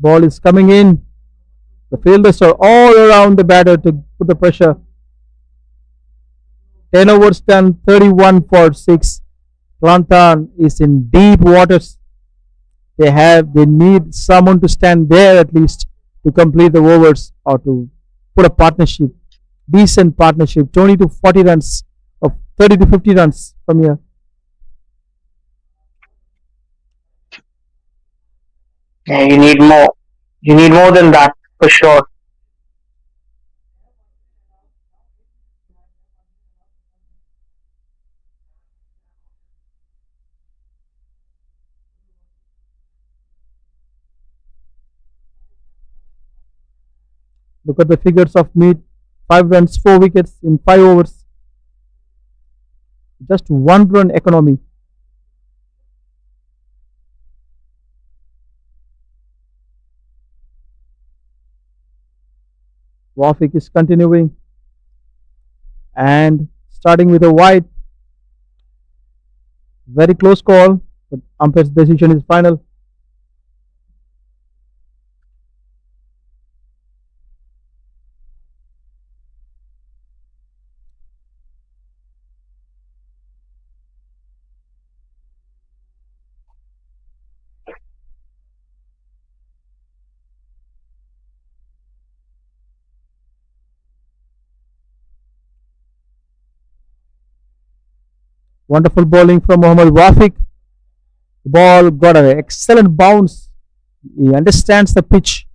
Ball is coming in. The fielders are all around the batter to put the pressure. 10 overs done, 31 for 6. Kelantan is in deep waters. They need someone to stand there at least to complete the overs or to put a partnership, decent partnership, 20 to 40 runs or 30 to 50 runs from here. Yeah, you need more. You need more than that for sure. Look at the figures of Meet. 5 runs, 4 wickets in 5 overs. Just 1 run economy. Wafik is continuing and starting with a wide. Very close call, but umpire's decision is final. Wonderful bowling from Mohammad Wafik. The ball got an excellent bounce. He understands the pitch,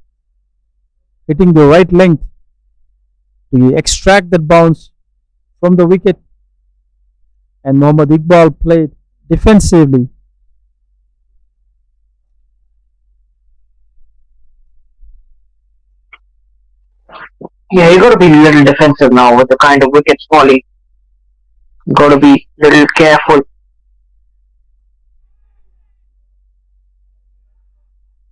hitting the right length to extract that bounce from the wicket. And Mohammad Iqbal played defensively. Yeah, you gotta be a little defensive now with the kind of wickets falling. Gotta be a little careful.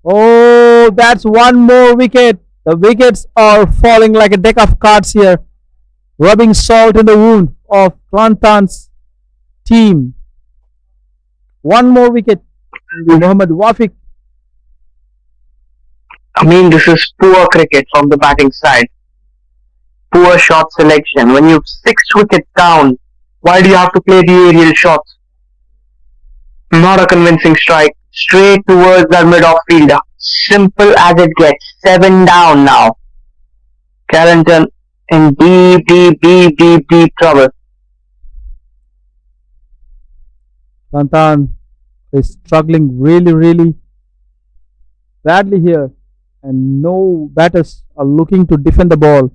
Oh, that's one more wicket. The wickets are falling like a deck of cards here, rubbing salt in the wound of Kelantan's team. One more wicket. Mohammad Wafiq. I mean, this is poor cricket from the batting side. Poor shot selection. When you've 6 wickets down, why do you have to play the aerial shots? Not a convincing strike. Straight towards that mid-off fielder. Simple as it gets. 7 down now. Kelantan in deep, deep, deep, deep, deep trouble. Kelantan is struggling really, really badly here, and no batters are looking to defend the ball.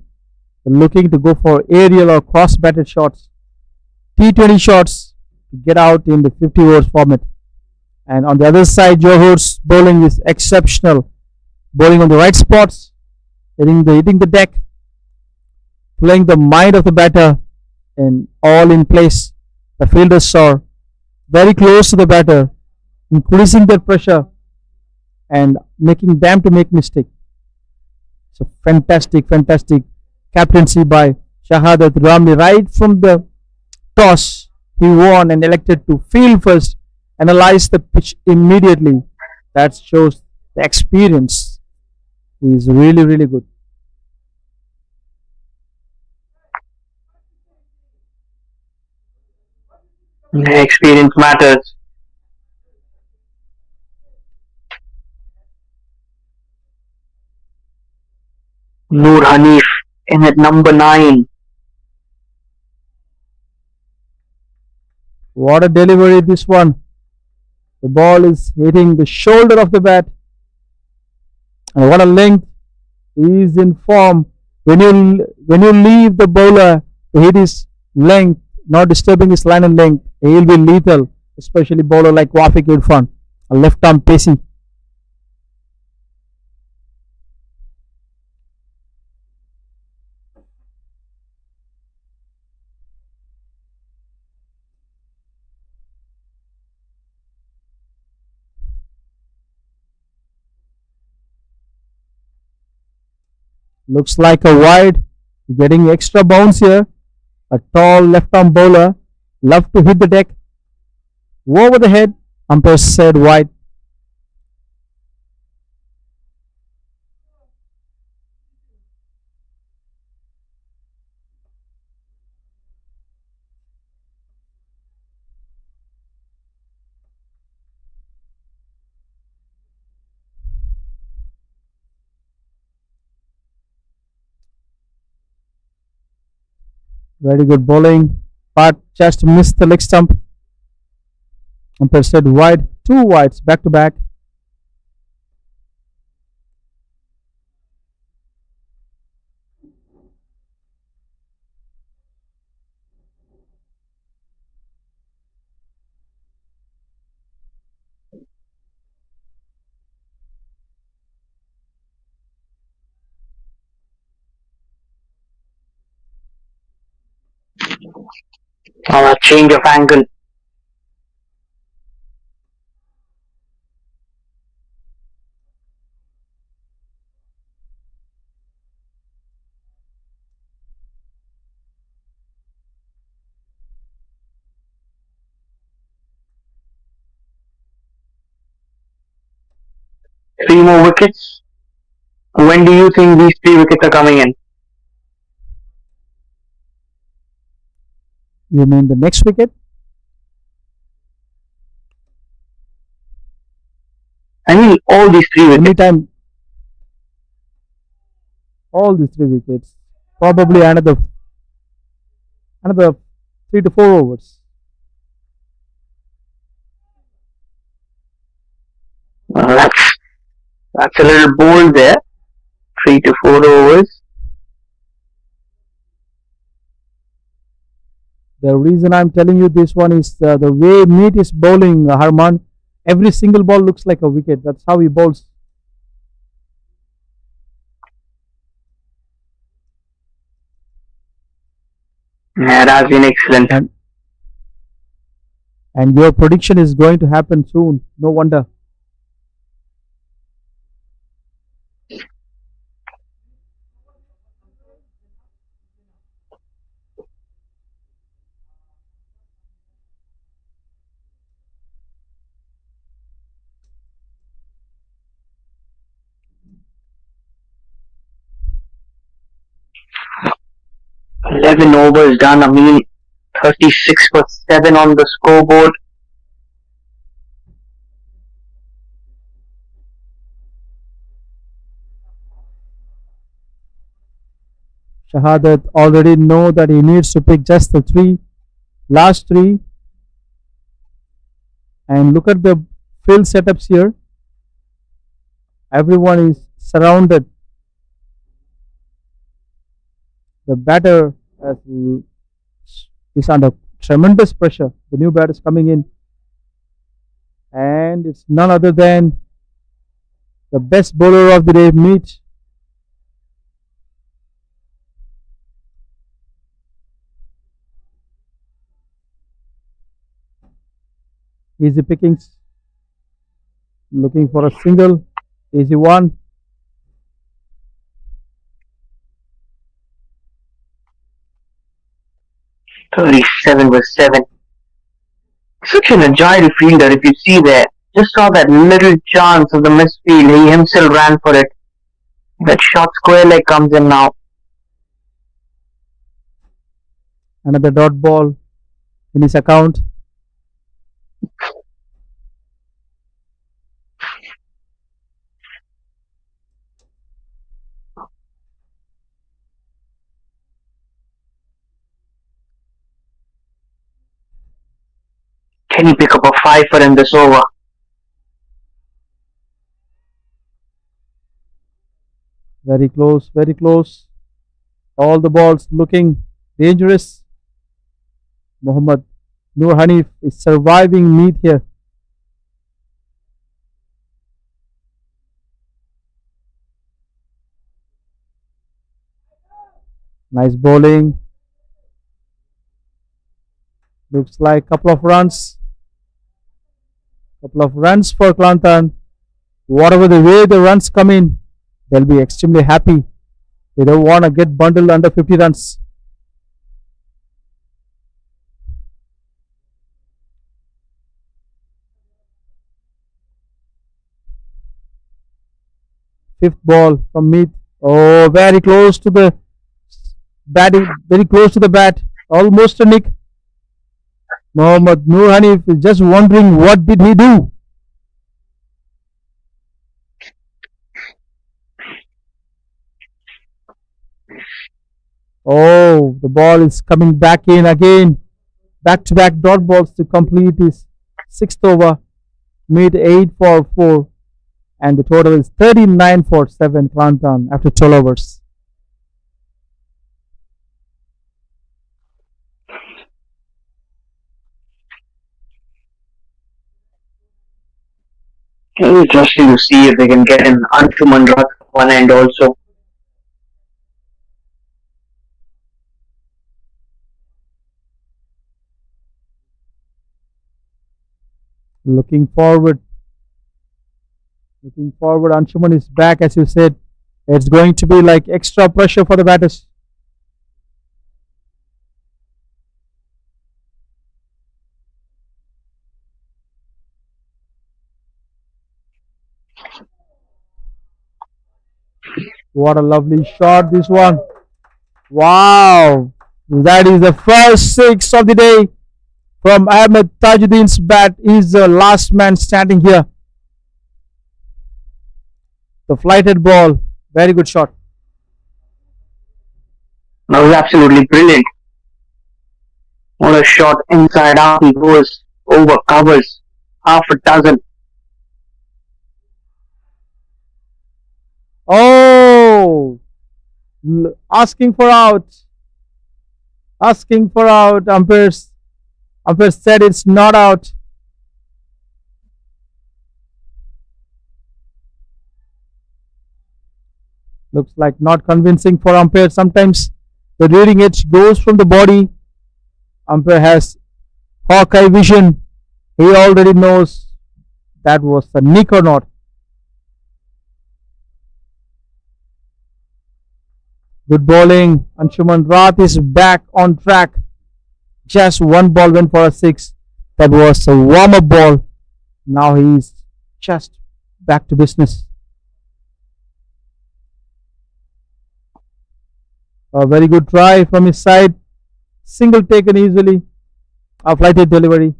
They're looking to go for aerial or cross-batted shots, T20 shots to get out in the 50 overs format. And on the other side, Johor's bowling is exceptional, bowling on the right spots, hitting the deck, playing the mind of the batter, and all in place. The fielders are very close to the batter, increasing their pressure and making them to make mistake. So fantastic, fantastic captaincy by Shahadat Ramli. Right from the toss, he won and elected to field first, analyze the pitch immediately. That shows the experience. He is really, really good. Experience matters. Noor Hanif in at number 9. What a delivery this one. The ball is hitting the shoulder of the bat. And what a length. He is in form. When you leave the bowler to hit his length, not disturbing his line and length, he will be lethal, especially bowler like Wafiq Irfan, a left arm pacey. Looks like a wide, getting extra bounce here. A tall left arm bowler, love to hit the deck. Over the head, umpire said wide. Very good bowling, but just missed the leg stump. Umpire said wide, 2 wides back to back. A change of angle. Three more wickets. When do you think these 3 wickets are coming in? You mean the next wicket? I mean, all these 3 wickets. Anytime. All these 3 wickets. Probably another 3 to 4 overs. That's a little bold there. 3 to 4 overs. The reason I'm telling you this one is the way Meat is bowling, Harman. Every single ball looks like a wicket. That's how he bowls. Yeah, that's been excellent. And your prediction is going to happen soon. No wonder. Eleven overs done. I mean, 36 for 7 on the scoreboard. Shahadat already know that he needs to pick just the last three. And look at the field setups here. Everyone is surrounded. The batter is under tremendous pressure. The new batter is coming in. And it's none other than the best bowler of the day, Meet. Easy pickings. Looking for a single. Easy one. $37 for 7. Such an agile fielder, if you see there. Just saw that little chance of the misfield. He himself ran for it. That shot square leg comes in now. Another dot ball in his account. Can he pick up a 5 in this over? Very close, very close. All the balls looking dangerous. Mohammad Noor Hanif is surviving Meet here. Nice bowling. Looks like couple of runs. Couple of runs for Kelantan. Whatever the way the runs come in, they'll be extremely happy. They don't want to get bundled under 50 runs. Fifth ball from Meet. Oh, very close to the batting, very close to the bat. Almost a nick. Mohammad Noor Hanif is just wondering what did he do. Oh, the ball is coming back in again. Back-to-back dot balls to complete his sixth over. Made 8 for 4. And the total is 39 for 7 Kelantan after 12 overs. It's interesting to see if they can get an Anshuman Rath one end also. Looking forward. Anshuman is back, as you said. It's going to be like extra pressure for the batters. What a lovely shot, this one. Wow. That is the first 6 of the day from Ahmed Tajuddin's bat. He's the last man standing here. The flighted ball. Very good shot. That was absolutely brilliant. What a shot inside out. He goes over covers half a dozen. Oh, asking for out. Umpires said it's not out. Looks like not convincing for umpires. Sometimes the reading edge goes from the body Umpire has Hawkeye vision. He already knows that was a nick or not. Good bowling. Anshuman Rath is back on track. Just one ball went for a six. That was a warm-up ball. Now he's just back to business. A very good try from his side. Single taken easily. A flighted delivery.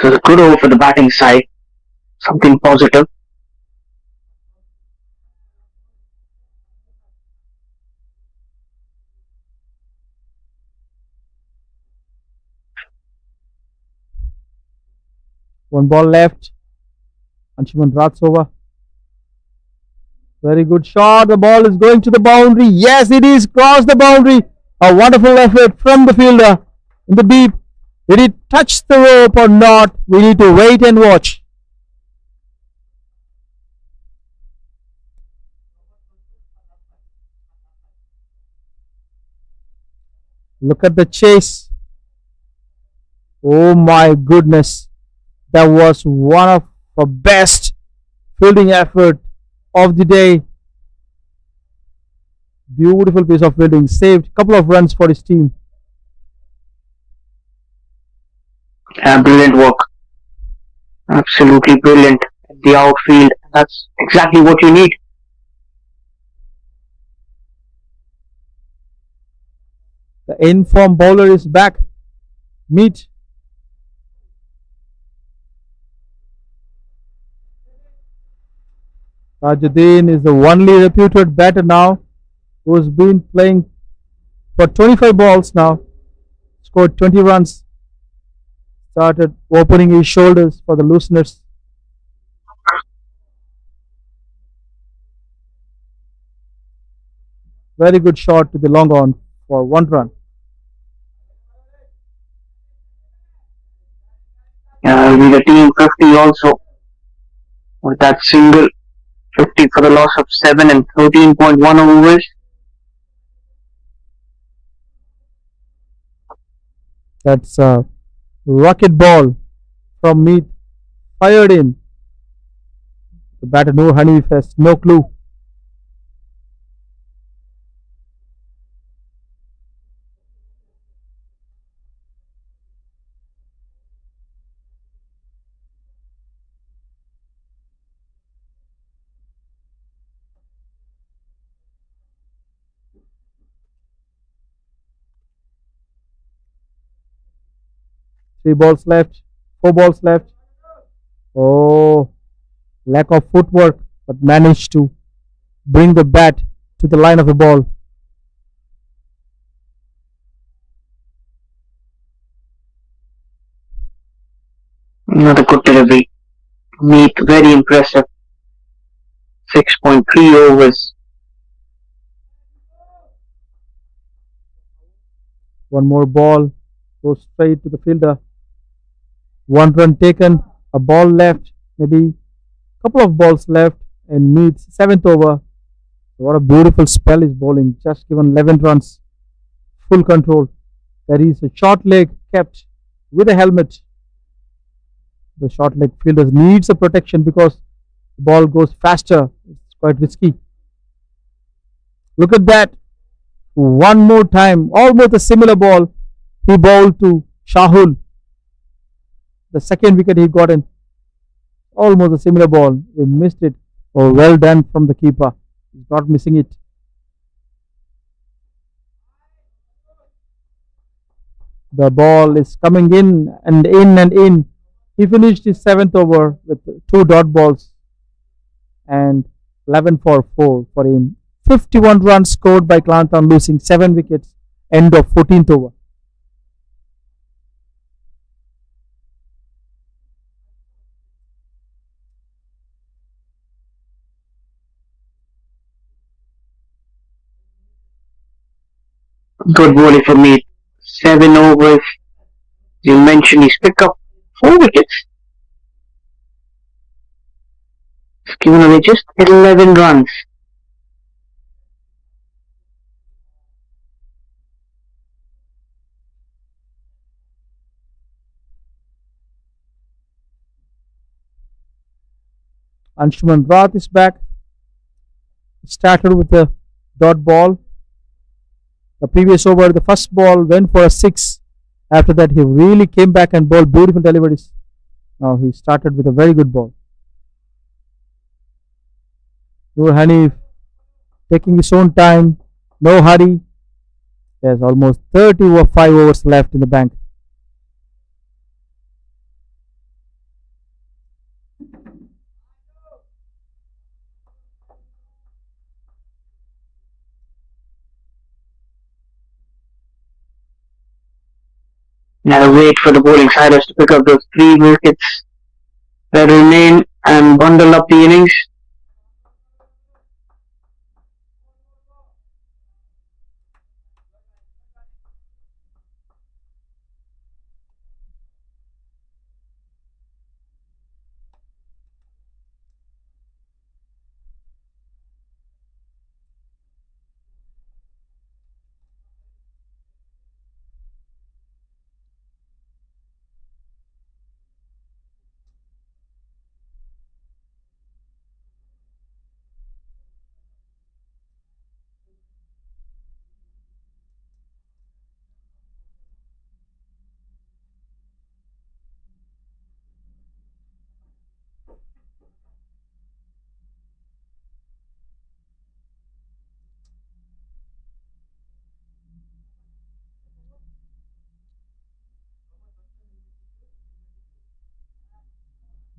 So the good over for the batting side. Something positive. One ball left. Anshuman Rath's over. Very good shot. The ball is going to the boundary. Yes, it is. Crossed the boundary. A wonderful effort from the fielder in the deep. Did it touch the rope or not? We need to wait and watch. Look at the chase. Oh my goodness. That was one of the best fielding effort of the day. Beautiful piece of fielding. Saved a couple of runs for his team. Brilliant work. Absolutely brilliant. The outfield. That's exactly what you need. The in-form bowler is back. Meet. Tajuddin is the only reputed batter now who's been playing for 25 balls now. Scored 20 runs. Started opening his shoulders for the looseness. Very good shot to the long on for 1 run. Will be the team 50 also. With that single 50 for the loss of 7 and 13.1 overs. That's a rocket ball from Mead. Fired in. The batter no honey fest, no clue. Three balls left, 4 balls left. Oh, lack of footwork, but managed to bring the bat to the line of the ball. Another good delivery. Meet very impressive. 6.3 overs. One more ball goes straight to the fielder. 1 run taken, a ball left, maybe a couple of balls left, and Mead's 7th over. What a beautiful spell is bowling. Just given 11 runs, full control. There is a short leg kept with a helmet. The short leg fielder needs a protection because the ball goes faster. It's quite risky. Look at that. One more time, almost a similar ball. He bowled to Shahul. The second wicket he got in. Almost a similar ball. He missed it. Oh, well done from the keeper. He's not missing it. The ball is coming in and in and in. He finished his 7th over with 2 dot balls and 11 for 4 for him. 51 runs scored by Kelantan, losing 7 wickets. End of 14th over. Good bowling for me. 7 overs. You mentioned he's picked up 4 wickets. He's given away just 11 runs. Anshuman Rath is back. Started with a dot ball. The previous over, the first ball went for a six. After that, he really came back and bowled beautiful deliveries. Now he started with a very good ball. Nur Hanif taking his own time, no hurry. There's almost 35 overs left in the bank. Now wait for the bowling siders to pick up those 3 wickets that remain and bundle up the innings.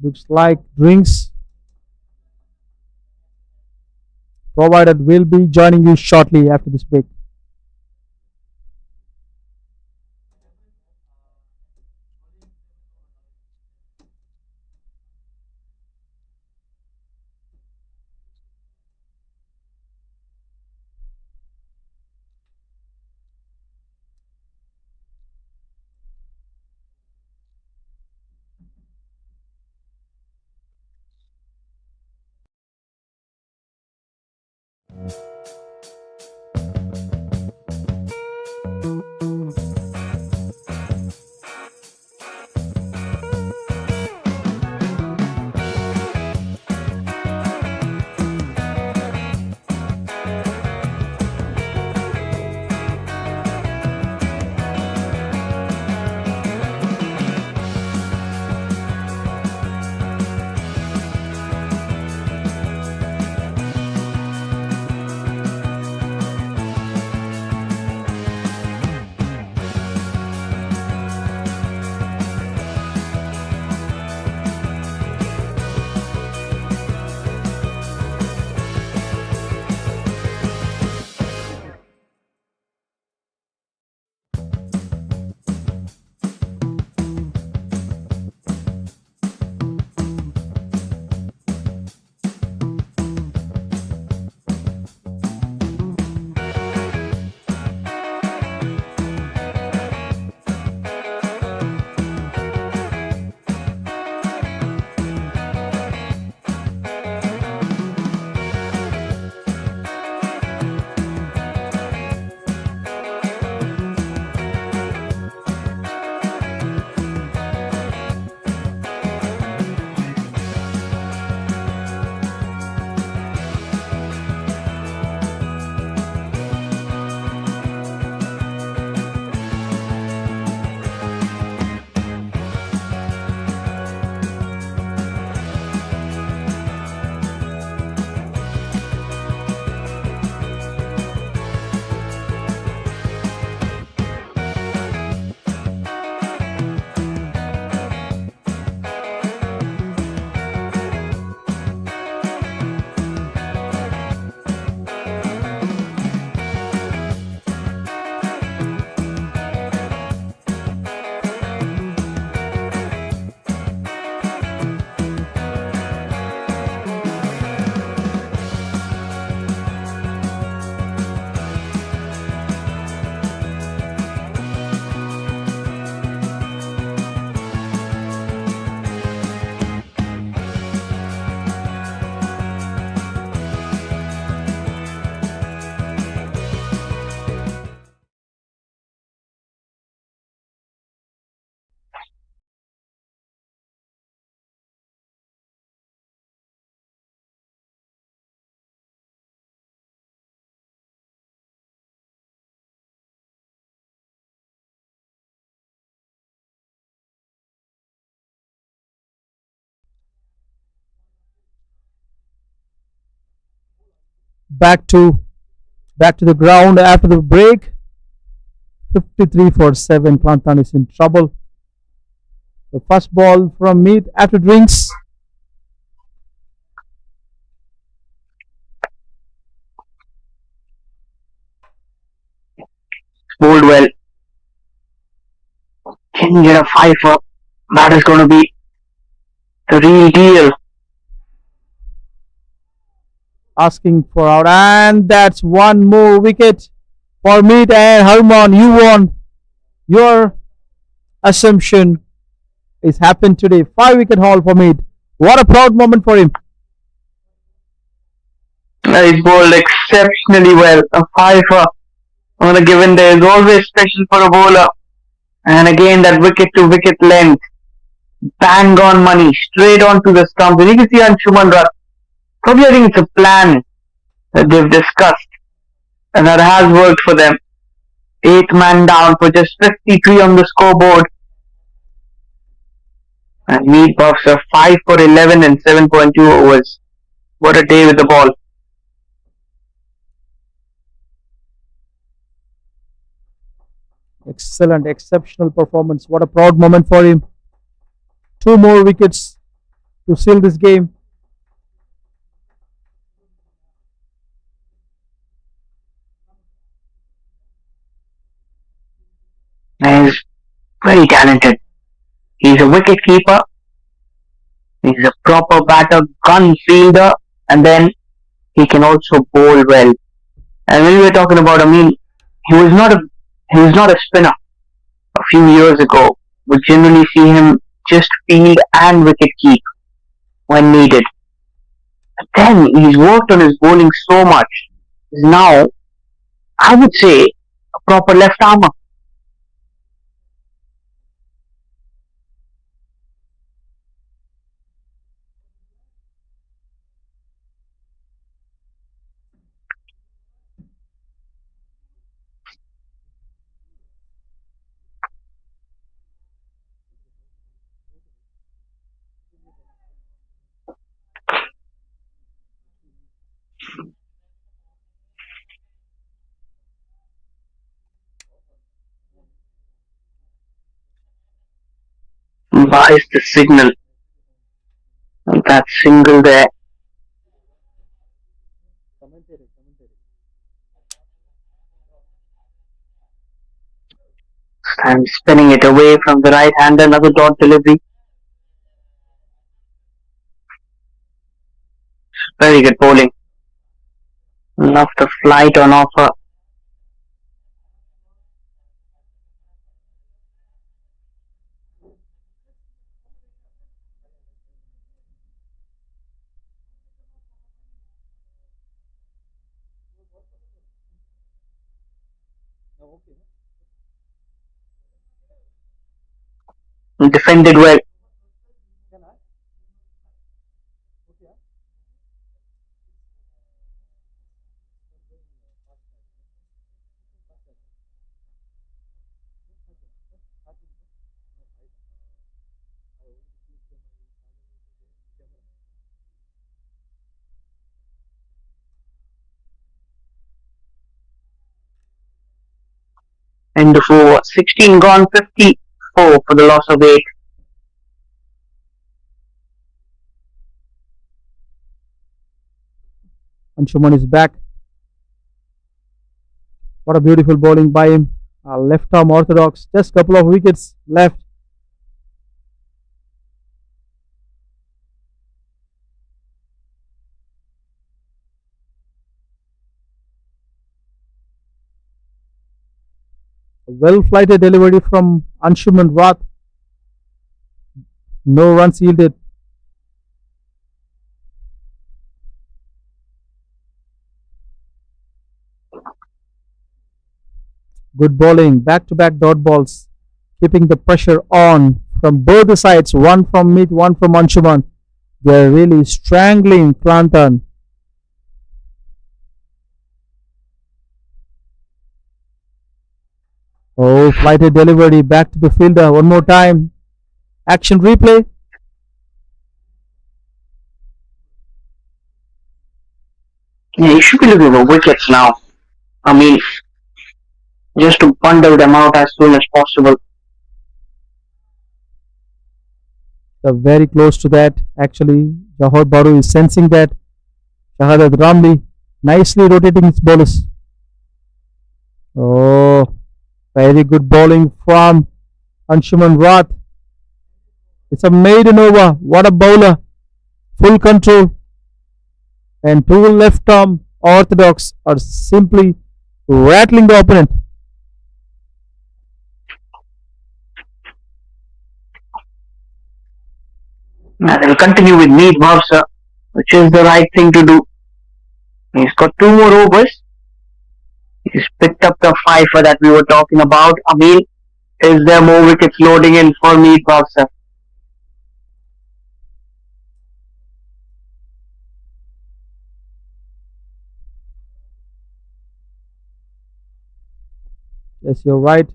Looks like drinks provided will be joining you shortly after this break. back to the ground after the break. 53 for 7. Kelantan is in trouble. The first ball from Mead after drinks. Bowled well. Can you get a 5 up? That is going to be the real deal. Asking for out, and that's one more wicket for Mead and Harman. You won. Your assumption is happened today. 5-wicket haul for Mead. What a proud moment for him. He bowled exceptionally well. A 5 on a given day is always special for a bowler. And again, that wicket to wicket length. Bang on money. Straight onto the stumps. And you can see Anshuman Rath. Probably I think it's a plan that they've discussed. And that has worked for them. 8th man down for just 53 on the scoreboard. And Mead buffs are 5 for 11 and 7.2 overs. What a day with the ball. Excellent, exceptional performance. What a proud moment for him. 2 more wickets to seal this game. And he's very talented. He's a wicket keeper. He's a proper batter, gun fielder, and then he can also bowl well. And when we were talking about him, he was not a spinner a few years ago. We generally see him just field and wicket keep when needed. But then he's worked on his bowling so much. He's now, I would say, a proper left armer. Buys the signal. And that single there. I'm spinning it away from the right hander. Another dot delivery. Very good bowling. Enough the flight on offer. Defended well. End of over. 16 gone, 54 for the loss of 8. Anshuman is back. What a beautiful bowling by him. Left arm orthodox. Just couple of wickets left. A well-flighted delivery from Anshuman Rath. No runs yielded. Good bowling, back-to-back dot balls, keeping the pressure on from both the sides. One from Mead, one from Anshuman. They are really strangling Kelantan. Oh, flighted delivery back to the fielder. One more time. Action replay. Yeah, you should be looking for wickets now. I mean, just to bundle them out as soon as possible. They're very close to that. Actually, Johor Baru is sensing that. Shahadat Ramli nicely rotating his bowlers. Oh, very good bowling from Anshuman Rath. It's a maiden over. What a bowler. Full control. And two left arm orthodox are simply rattling the opponent. And they'll continue with Meet Bhavsa, which is the right thing to do. He's got two more overs. He's picked up the fifer that we were talking about. Amil, is there more wickets loading in for Meet Bhavsa? Yes, you're right.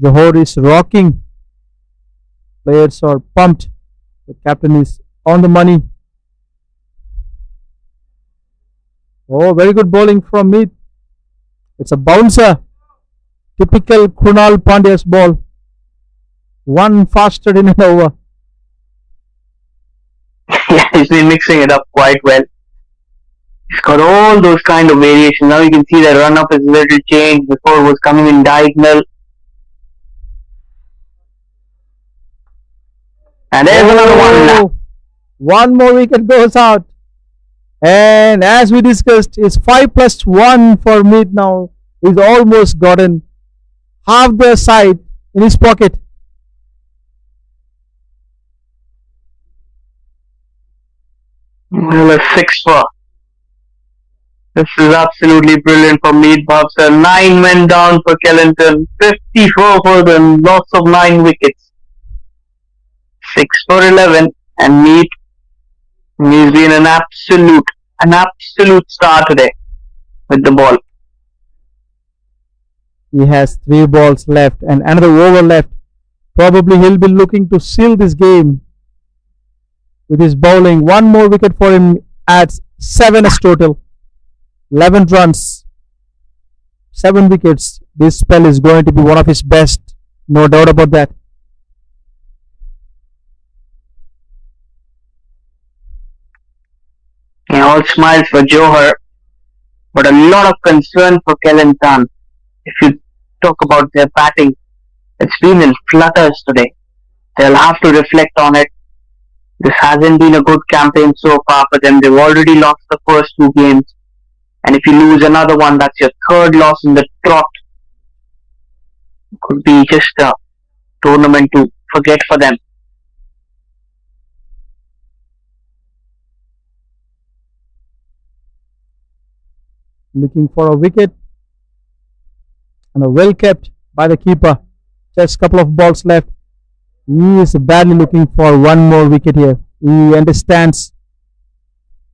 Johor is rocking. Players are pumped. The captain is on the money. Oh, very good bowling from Meet. It's a bouncer. Typical Krunal Pandya's ball. One faster in an over. Yeah, he's been mixing it up quite well. He's got all those kind of variations. Now you can see the run up is a little changed. Before it was coming in diagonal. And there's another one. Oh, one more wicket goes out. And as we discussed, it's 5 plus 1 for Meet now. He's almost gotten half the side in his pocket. Well, a 6 for. This is absolutely brilliant for Meet Bhavsa. 9 men down for Kelantan. 54 for them. Loss of 9 wickets. 6 for 11. And Meet, he's been an absolute star today with the ball. He has 3 balls left and another over left. Probably he'll be looking to seal this game with his bowling. One more wicket for him adds 7 as total. 11 runs, 7 wickets. This spell is going to be one of his best. No doubt about that. All smiles for Johor, but a lot of concern for Kelantan. If you talk about their batting, it's been in flutters today. They'll have to reflect on it. This hasn't been a good campaign so far for them. They've already lost the first 2 games. And if you lose another one, that's your 3rd loss in the trot. It could be just a tournament to forget for them. Looking for a wicket and a well kept by the keeper. Just a couple of balls left. He is badly looking for one more wicket here. He understands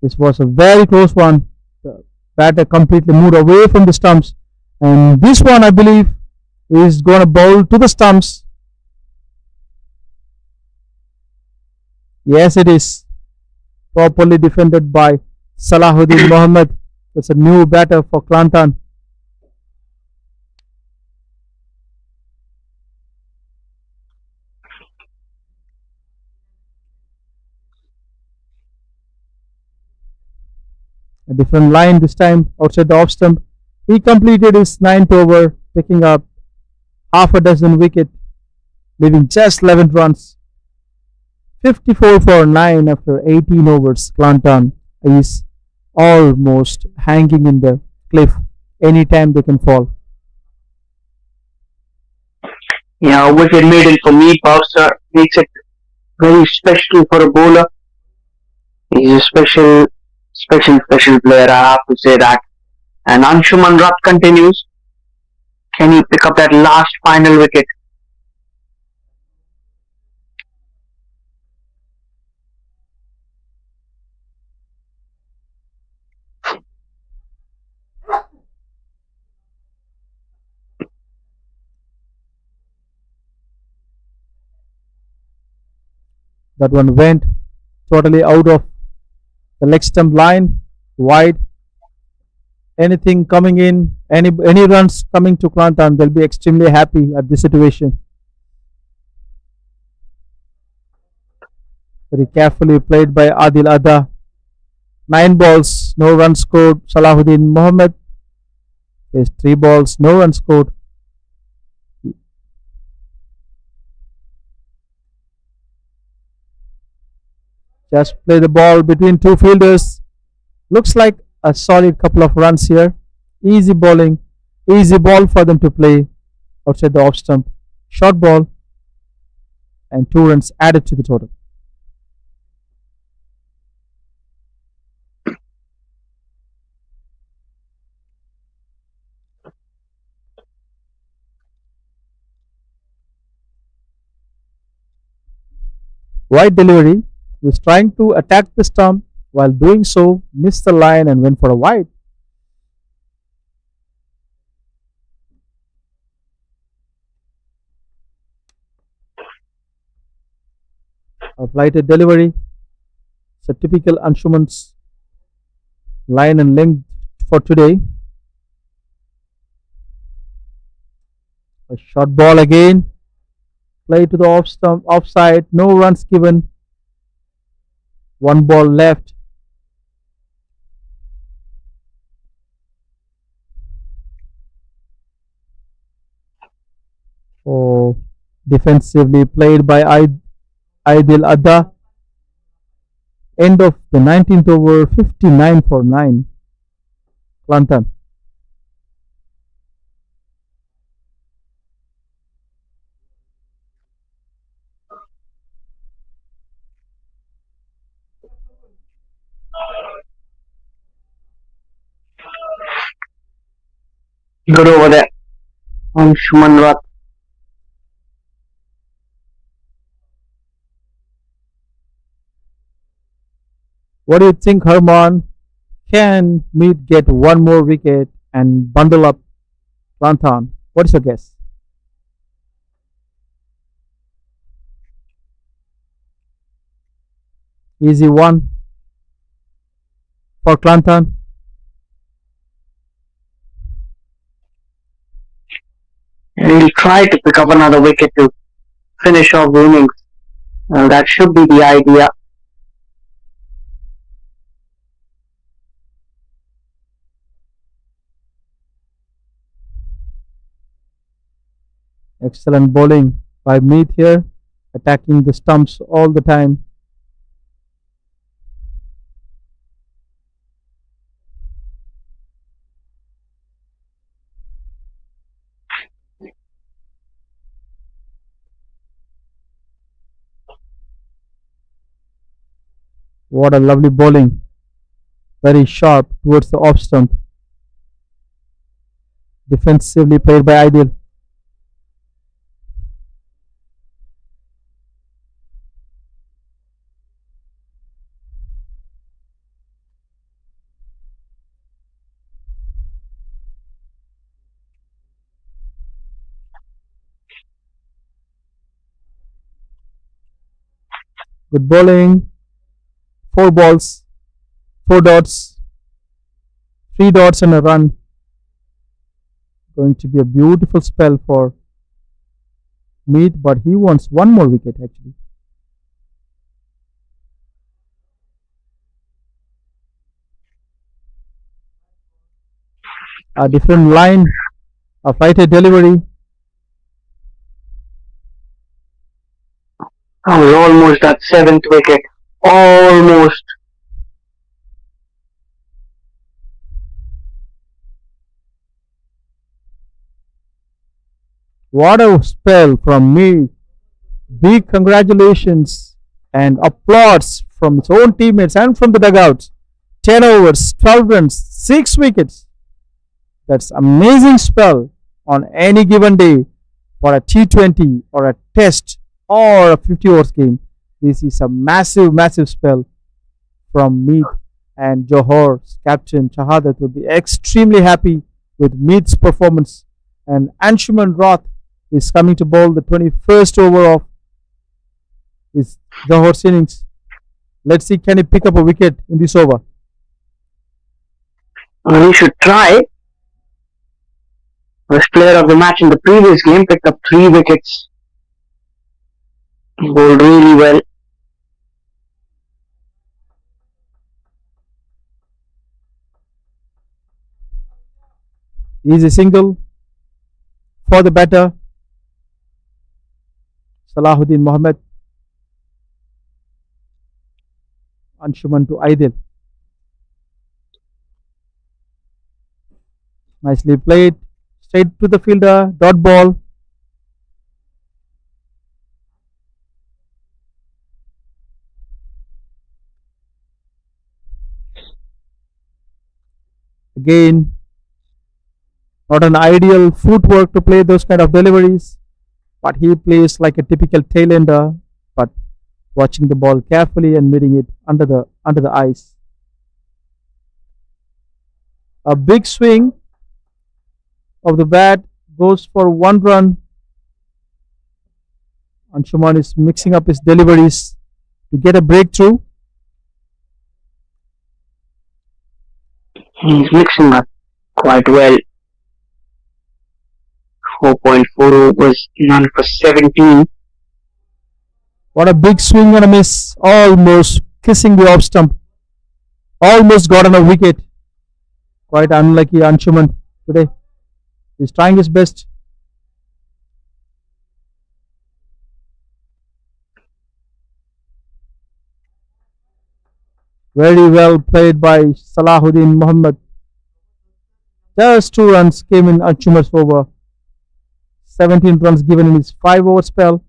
this was a very close one. The batter completely moved away from the stumps. And this one, I believe, is going to bowl to the stumps. Yes, it is. Properly defended by Salahuddin Mohammed. It's a new batter for Kelantan. A different line this time outside the off stump. He completed his 9th over, picking up half a dozen wicket, leaving just 11 runs. 54 for 9 after 18 overs. Kelantan is almost hanging in the cliff. Anytime they can fall. Yeah, a wicket maiden for Meet Bhavsa makes it very special for a bowler. He's a special player, I have to say that. And Anshuman Rath continues. Can he pick up that last final wicket? That one went totally out of the leg stump line, wide. anything coming in, any runs coming to Kelantan, they'll be extremely happy at this situation. Very carefully played by Adil Adha. 9 balls, no runs scored. Salahuddin Mohammed. There's 3 balls, no runs scored. Just play the ball between two fielders. Looks like a solid couple of runs here. Easy bowling, easy ball for them to play outside the off stump. Short ball and 2 runs added to the total. Wide delivery. He was trying to attack the stump. While doing so, missed the line and went for a wide. A flighted delivery. It's a typical Anshuman's line and length for today. A short ball again. Play to the off stump, offside. No runs given. 1 ball left. Oh, defensively played by Aidil Adha. End of the 19th over, 59 for 9. Kelantan. Good over there. Shuman Rat. What do you think, Herman? Can Mead get 1 more wicket and bundle up Kelantan? What is your guess? Easy one for Kelantan. And he'll try to pick up another wicket to finish off the innings. That should be the idea. Excellent bowling by Mead here, attacking the stumps all the time. What a lovely bowling. Very sharp towards the off stump. Defensively played by Aidil. Good bowling. 4 balls, 4 dots, 3 dots and a run. Going to be a beautiful spell for Mead, but he wants 1 more wicket actually. A different line, a flighted delivery. We're almost at 7th wicket. Almost. What a spell from Mead. Big congratulations and applause from his own teammates and from the dugouts. 10 overs, 12 runs, 6 wickets. That's amazing spell on any given day for a T20 or a test or a 50 overs game. This is a massive, massive spell from Mead, and Johor's captain Shahadat will be extremely happy with Mead's performance. And Anshuman Roth is coming to bowl the 21st over of his Johor's innings. Let's see, can he pick up a wicket in this over? He should try. Best player of the match in the previous game picked up 3 wickets. Bowled really well. Easy single for the batter, Salahuddin Mohammed. Anshuman to Aidil. Nicely played. Straight to the fielder. Dot ball. Again, not an ideal footwork to play those kind of deliveries, but he plays like a typical tailender, but watching the ball carefully and meeting it under the eyes. A big swing of the bat goes for 1 run. Anshuman is mixing up his deliveries to get a breakthrough. He's mixing up quite well. 4.4 overs, none for 17. What a big swing and a miss. Almost kissing the off stump. Almost got on a wicket. Quite unlucky Anshuman today. He's trying his best. Very well played by Salahuddin Mohammed. Just 2 runs came in Anshuman's over. 17 runs given in his 5 over spell.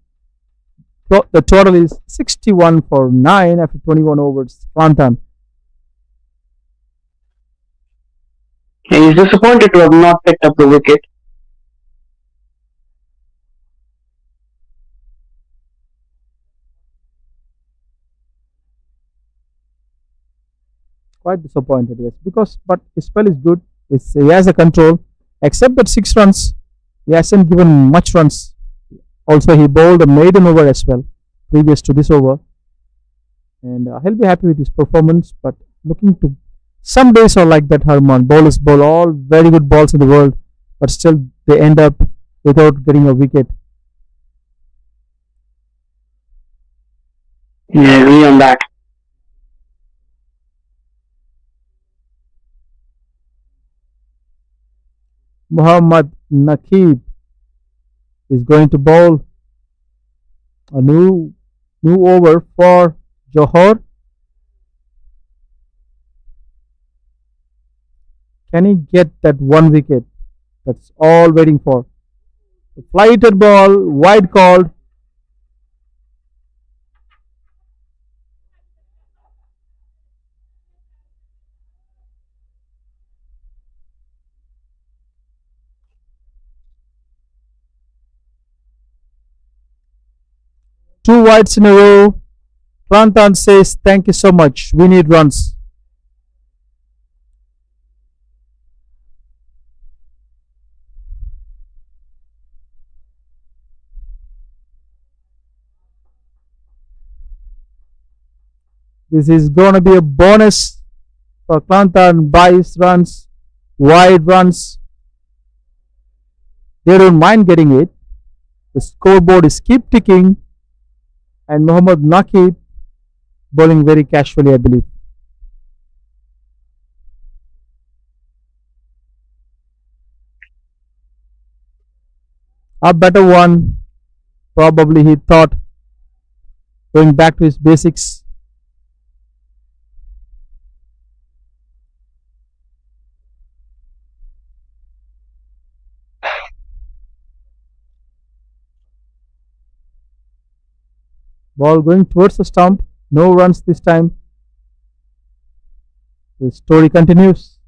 The total is 61 for 9 after 21 overs. Kelantan. He's disappointed to have not picked up the wicket. Quite disappointed, yes. But his spell is good. He has a control. Except that 6 runs, he hasn't given much runs. Also, he bowled a maiden over as well, previous to this over. And he'll be happy with his performance. But looking to some days are like that, Harman. Bowlers bowl all very good balls in the world, but still they end up without getting a wicket. Yeah, agree on that. Muhammad Nakib is going to bowl a new over for Johor. Can he get that 1 wicket? That's all waiting for. The flighted ball, wide called. Two wides in a row. Kelantan says, thank you so much. We need runs. This is going to be a bonus for Kelantan. Buys runs, wide runs. They don't mind getting it. The scoreboard is keep ticking. And Muhammad Nakib bowling very casually, I believe. A better one. Probably he thought going back to his basics. Ball going towards the stump. No runs this time. The story continues.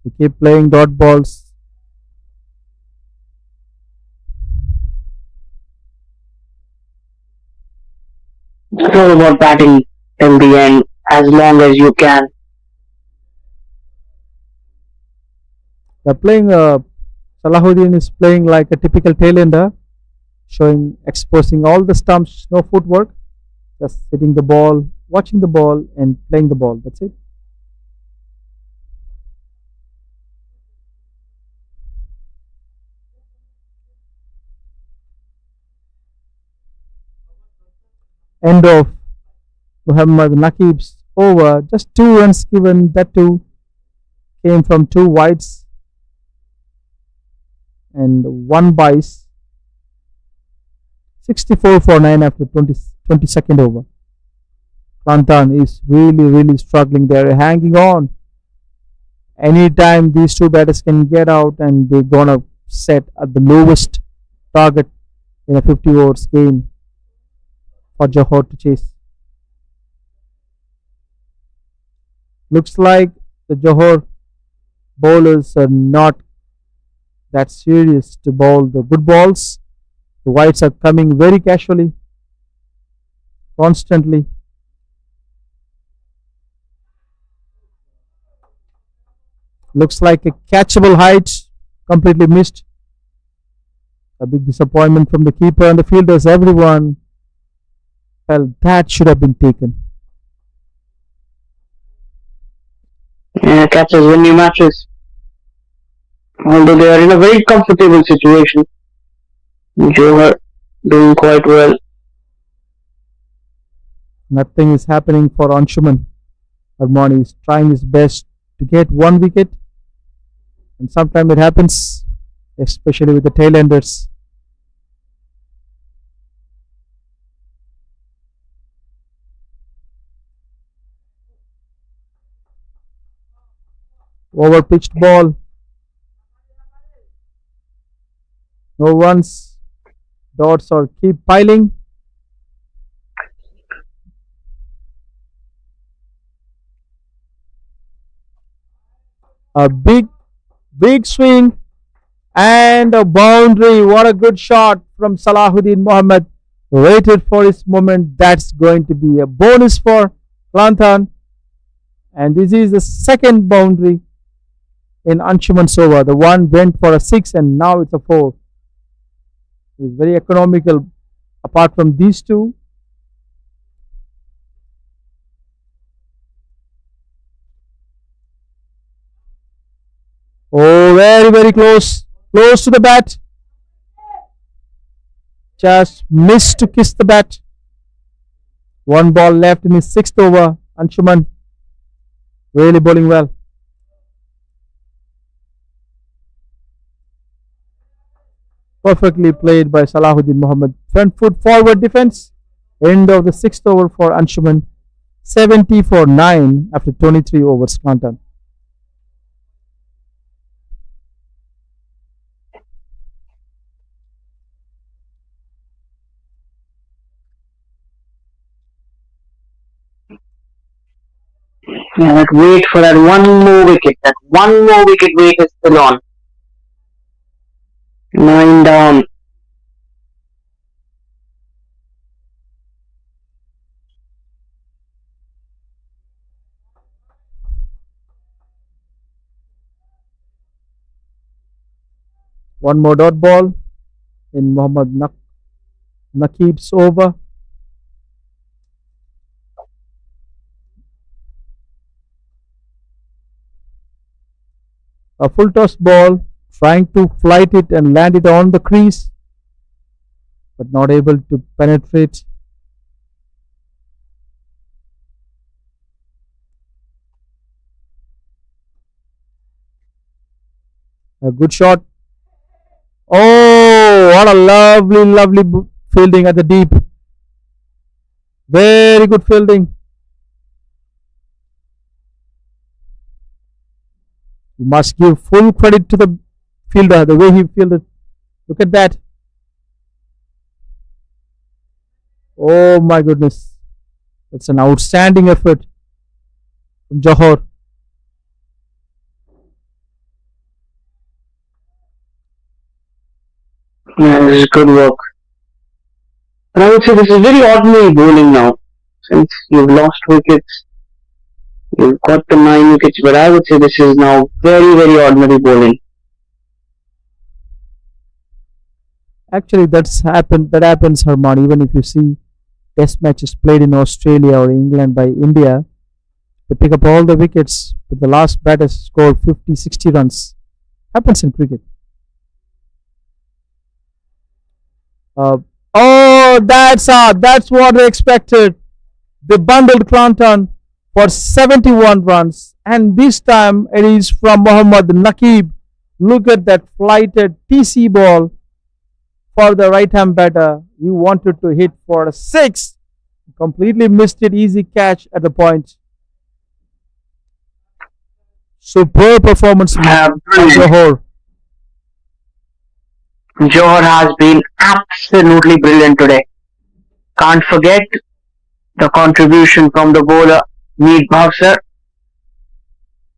We keep playing dot balls. It's all about batting till the end, as long as you can. They're playing a Salahuddin is playing like a typical tailender, exposing all the stumps, no footwork, just hitting the ball, watching the ball, and playing the ball. That's it. End of Muhammad Nakib's over. Just 2 runs given. That too came from 2 wides and 1 base. 64 for 9 after 22nd over. Kelantan is really struggling. They're hanging on. Anytime these two batters can get out and they're gonna set at the lowest target in a 50 overs game for Johor to chase. Looks like the Johor bowlers are not that serious to bowl the good balls. The wides are coming very casually, constantly. Looks like a catchable height, completely missed. A big disappointment from the keeper and the fielders. Everyone felt that should have been taken. Yeah, catches win new matches. Although they are in a very comfortable situation. Johor doing quite well. Nothing is happening for Anshuman. Armani is trying his best to get 1 wicket, and sometimes it happens, especially with the tailenders. Over pitched ball. No runs. Dots or keep piling. A big swing and a boundary. What a good shot from Salahuddin Mohammed. Waited for his moment. That's going to be a bonus for Kelantan. And this is the second boundary in Anshuman's over. The one went for a 6 and now it's a 4. It's very economical apart from these two. Oh, very close. Close to the bat. Just missed to kiss the bat. 1 ball left in his 6th over. Anshuman really bowling well. Perfectly played by Salahuddin Mohammed. Front foot forward defense. End of the 6th over for Anshuman. 70 for 9 after 23 overs. Kelantan. Yeah, that wait for that one more wicket. That one more wicket wait is still on. 9 down. One more dot ball in Muhammad Nakib's over. A full toss ball, trying to flight it and land it on the crease, but not able to penetrate. A good shot. Oh, what a lovely fielding at the deep. Very good fielding. You must give full credit to the fielder, the way he fielded. Look at that. Oh my goodness. That's an outstanding effort from Johor. Yeah, this is good work. And I would say this is very ordinary bowling now. Since you've lost wickets, you've got the 9 wickets, but I would say this is now very ordinary bowling. Actually, That happens, Herman. Even if you see Test matches played in Australia or England by India, they pick up all the wickets, but the last batter scored 50, 60 runs. Happens in cricket. Uh, oh, that's what they expected. They bundled Kelantan for 71 runs, and this time it is from Mohammad Nakib. Look at that flighted TC ball for the right hand batter. He wanted to hit for a six, completely missed it. Easy catch at the point. Superb performance from Brilliant. Johor. Johor has been absolutely brilliant today. Can't forget the contribution from the bowler Meet Bhavsar.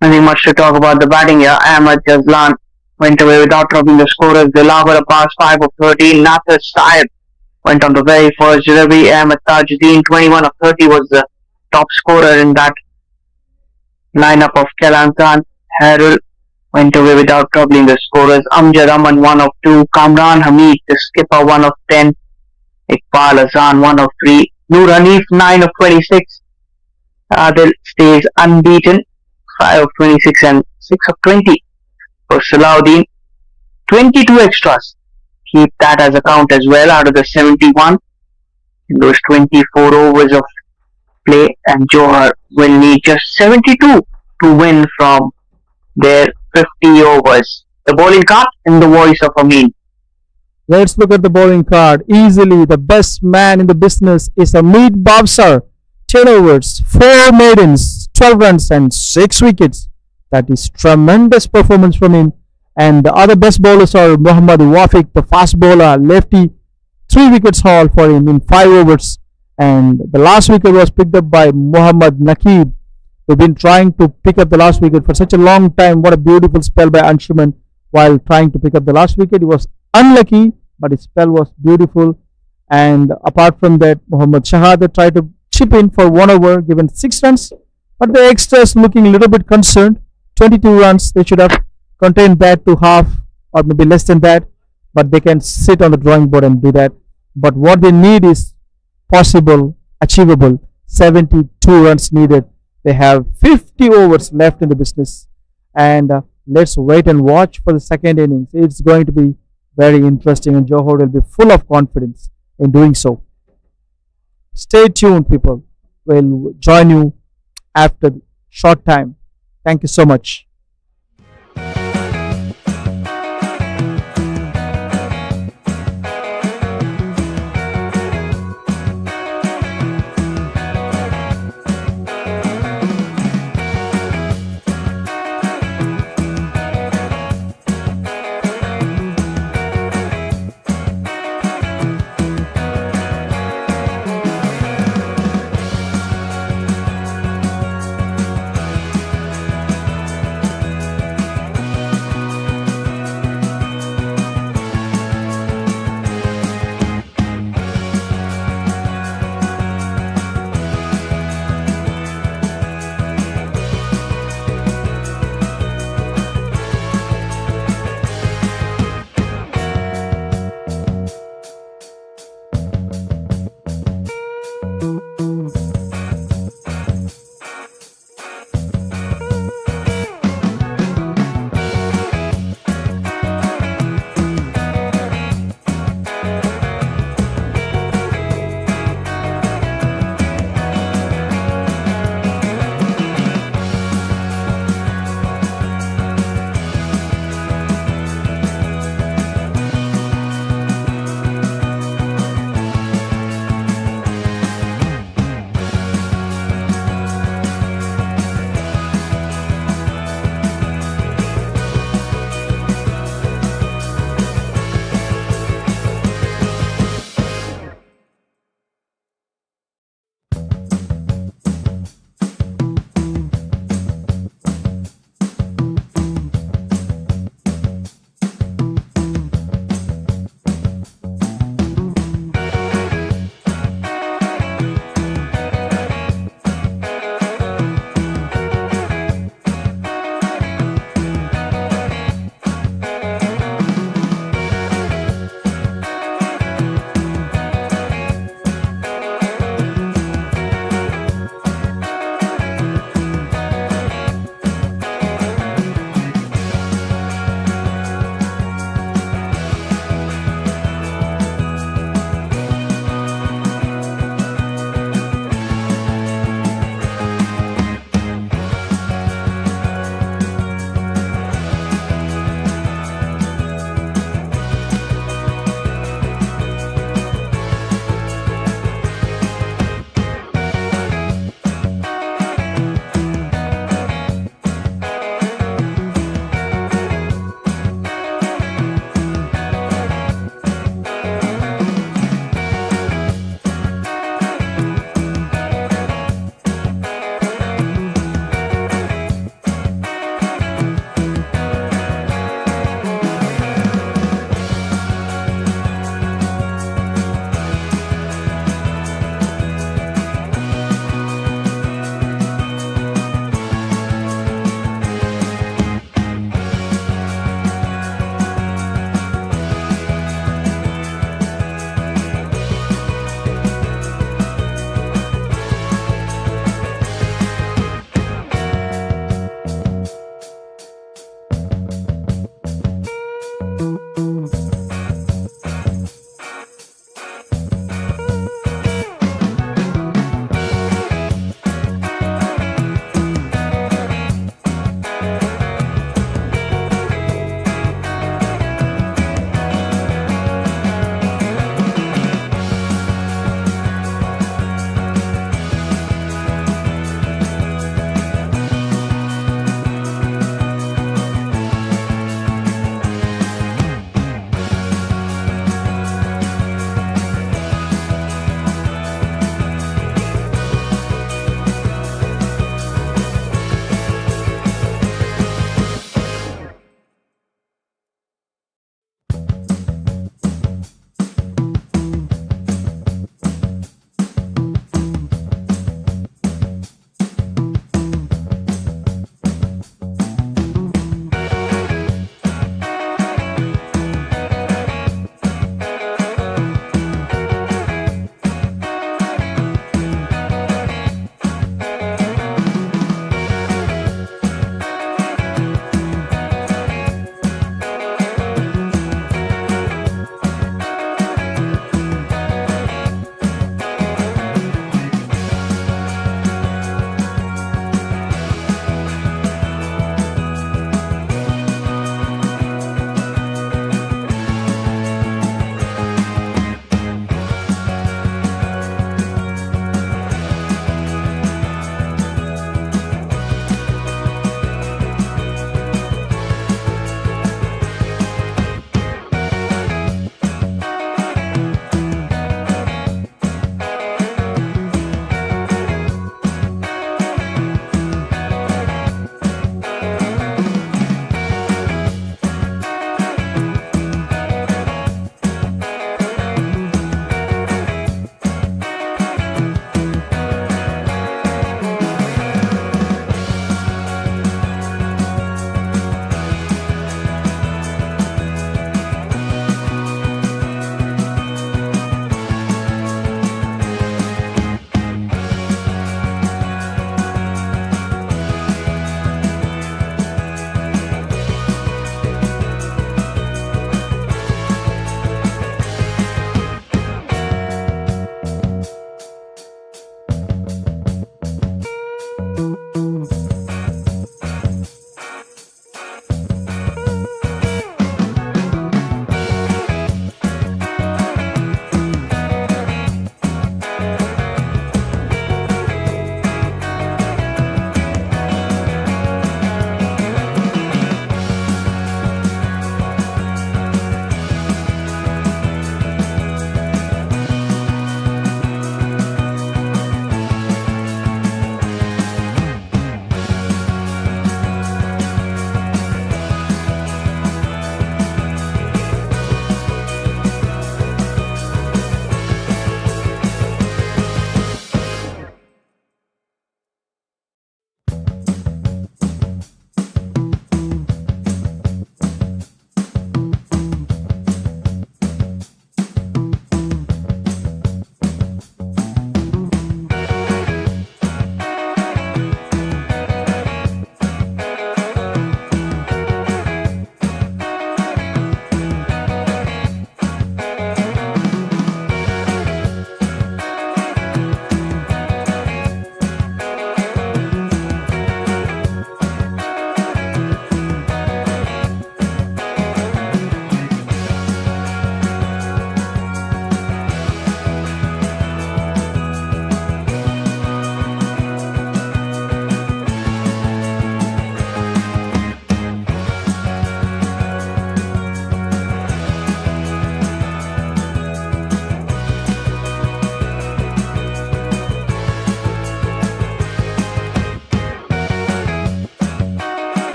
Nothing much to talk about the batting here. Ahmad Jazlan went away without dropping the scorers. Dilawar passed 5 of 13. Nasser Saib went on the very first delivery. Ahmad Tajuddin, 21 of 30, was the top scorer in that lineup of Kelantan. Harul went away without troubling the scorers. Amjad Aman, 1 of 2. Kamran Hamid, the skipper, 1 of 10. Iqbal Azan, 1 of 3. Noor Hanif, 9 of 26. Adil stays unbeaten, 5 of 26 and 6 of 20. For Salahuddin, 22 extras. Keep that as a count as well out of the 71 in those 24 overs of play, and Johor will need just 72 to win from their 50 overs. The bowling card in the voice of Amin. Let's look at the bowling card. Easily the best man in the business is Meet Bhavsar. 10 overs, 4 maidens, 12 runs and 6 wickets. That is tremendous performance from him. And the other best bowlers are Muhammad Wafiq, the fast bowler, lefty, 3 wickets haul for him in 5 overs. And the last wicket was picked up by Muhammad Nakib. They've been trying to pick up the last wicket for such a long time. What a beautiful spell by Anshuman while trying to pick up the last wicket. He was unlucky, but his spell was beautiful. And apart from that, Muhammad Shahada tried to chip in for 1 over, given 6 runs. But the extras looking a little bit concerned. 22 runs, they should have contained that to half or maybe less than that. But they can sit on the drawing board and do that. But what they need is possible, achievable. 72 runs needed. They have 50 overs left in the business. And let's wait and watch for the second innings. It's going to be very interesting, and Johor will be full of confidence in doing so. Stay tuned, people. We'll join you after short time. Thank you so much.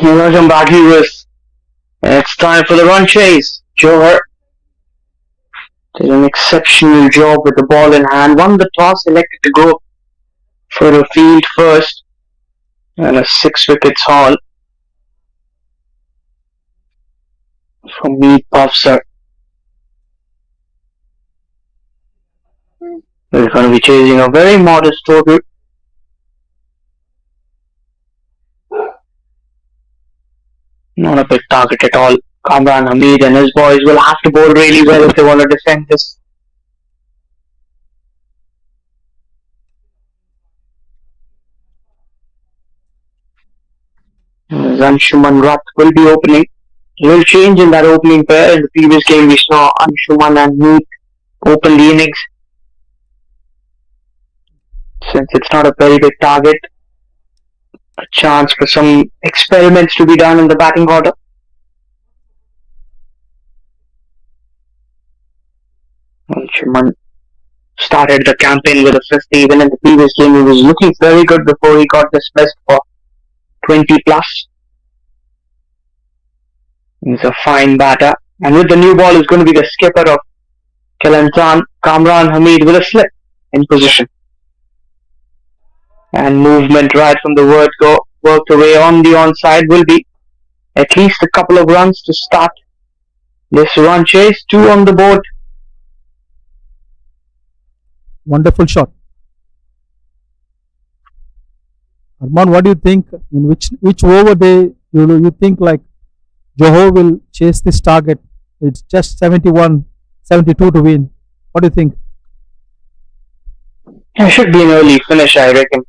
Welcome back, viewers. It's time for the run chase. Johor did an exceptional job with the ball in hand, won the toss, elected to go for a field first, and a 6 wickets haul from Meet Pafsar. We're going to be chasing a very modest total. Not a big target at all. Kamran Hamid and his boys will have to bowl really well if they want to defend this. Anshuman Rath will be opening. A little change in that opening pair. In the previous game, we saw Anshuman and Meet open the innings. Since it's not a very big target, a chance for some experiments to be done in the batting order. Anshuman started the campaign with a 50. Even in the previous game, he was looking very good before he got dismissed for 20 plus. He's a fine batter. And with the new ball, he's going to be the skipper of Kelantan, Kamran Hamid, with a slip in position. And movement right from the word go, worked away on the onside will be at least a couple of runs to start this run chase. 2 on the board. Wonderful shot. Arman, what do you think? In which over you think like Johor will chase this target? It's just 71, 72 to win. What do you think? It should be an early finish, I reckon.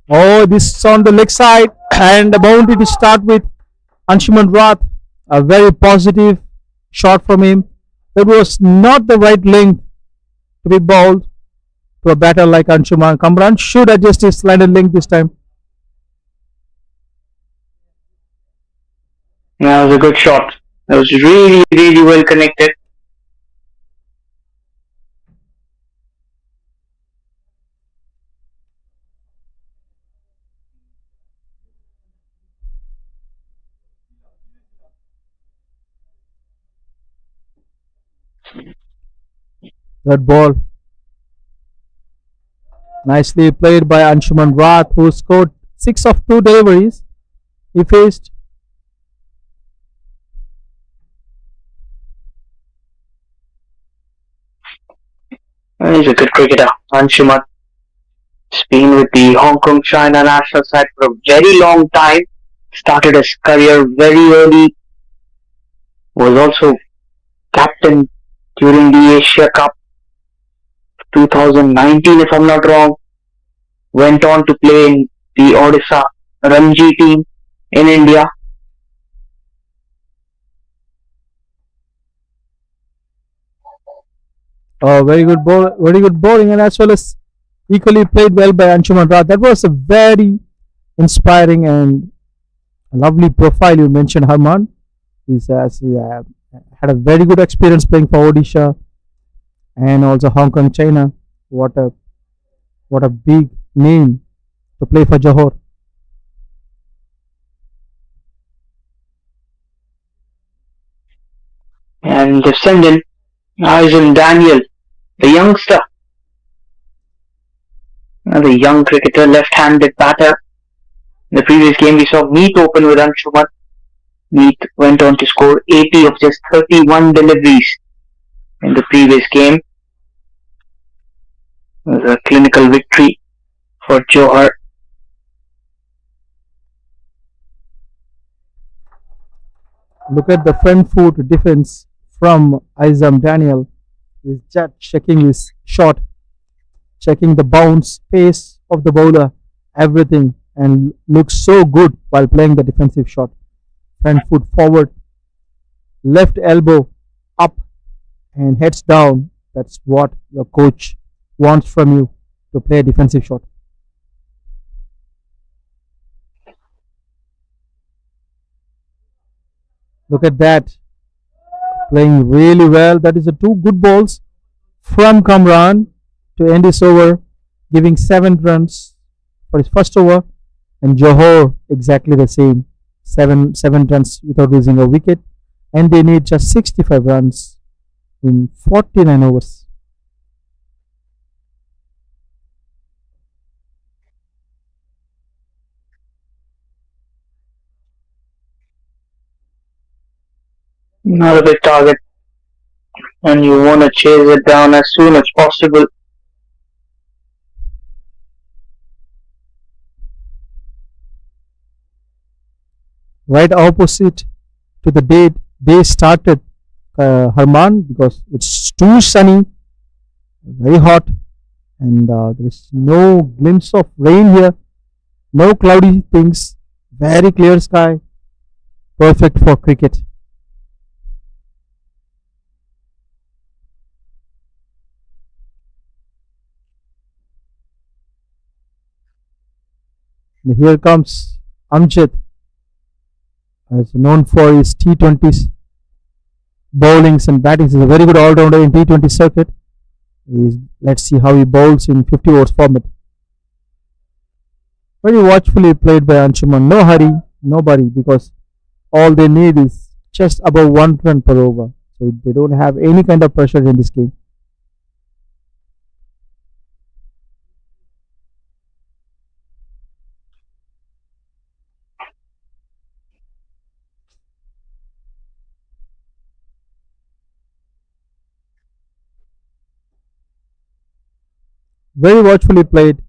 Oh, this is on the leg side and the boundary to start with. Anshuman Rath, a very positive shot from him. That was not the right length to be bowled to a batter like Anshuman. Kamran should adjust his slanted length this time. That was a good shot. That was really, really well connected. That ball. Nicely played by Anshuman Rath, who scored 6 of 2 deliveries. He faced He's a good cricketer, Anshuman. He's been with the Hong Kong China national side for a very long time. Started his career very early. Was also captain during the Asia Cup 2019, if I'm not wrong. Went on to play in the Odisha Ranji team in India. very good bowling, and as well as equally played well by Anshuman Rath. That was a very inspiring and lovely profile you mentioned, Harman. He had a very good experience playing for Odisha and also Hong Kong, China. What a big name to play for Johor. And descendant Aizen Daniel, the youngster. The young cricketer, left-handed batter. In the previous game, we saw Meet open with Anshuman. Meet went on to score 80 of just 31 deliveries in the previous game. It was a clinical victory for Johor. Look at the front foot defense from Aizam Daniel. He's just checking his shot, checking the bounce, pace of the bowler, everything, and looks so good while playing the defensive shot. Front foot forward, left elbow up, and heads down. That's what your coach wants from you, to play a defensive shot. Look at that. Playing really well. That is the 2 good balls from Kamran to end this over, giving 7 runs for his first over, and Johor exactly the same, seven runs without losing a wicket, and they need just 65 runs in 49 overs. Not a big target, and you want to chase it down as soon as possible. Right opposite to the day they started, Harman, because it's too sunny, very hot, and there is no glimpse of rain here, no cloudy things, very clear sky, perfect for cricket. And here comes Amjad, as known for his T20s bowlings and battings. He's a very good all-rounder in T20 circuit. Let's see how he bowls in 50 overs format. Very watchfully played by Anshuman. No hurry, nobody, because all they need is just above 1 run per over. So they don't have any kind of pressure in this game. Very watchfully played,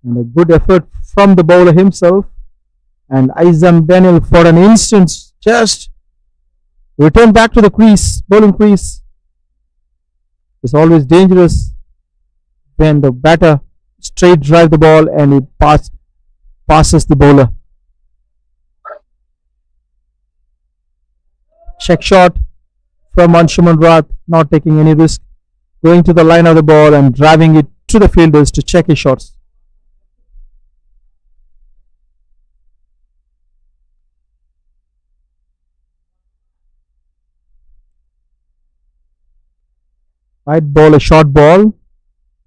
and a good effort from the bowler himself. And Izam Daniel, for an instant, just returned back to the crease, bowling crease. It's always dangerous when the batter straight drive the ball and it passes the bowler. Check shot from Anshuman Rath, not taking any risk, going to the line of the ball and driving it to the fielders to check his shots. Might bowl a short ball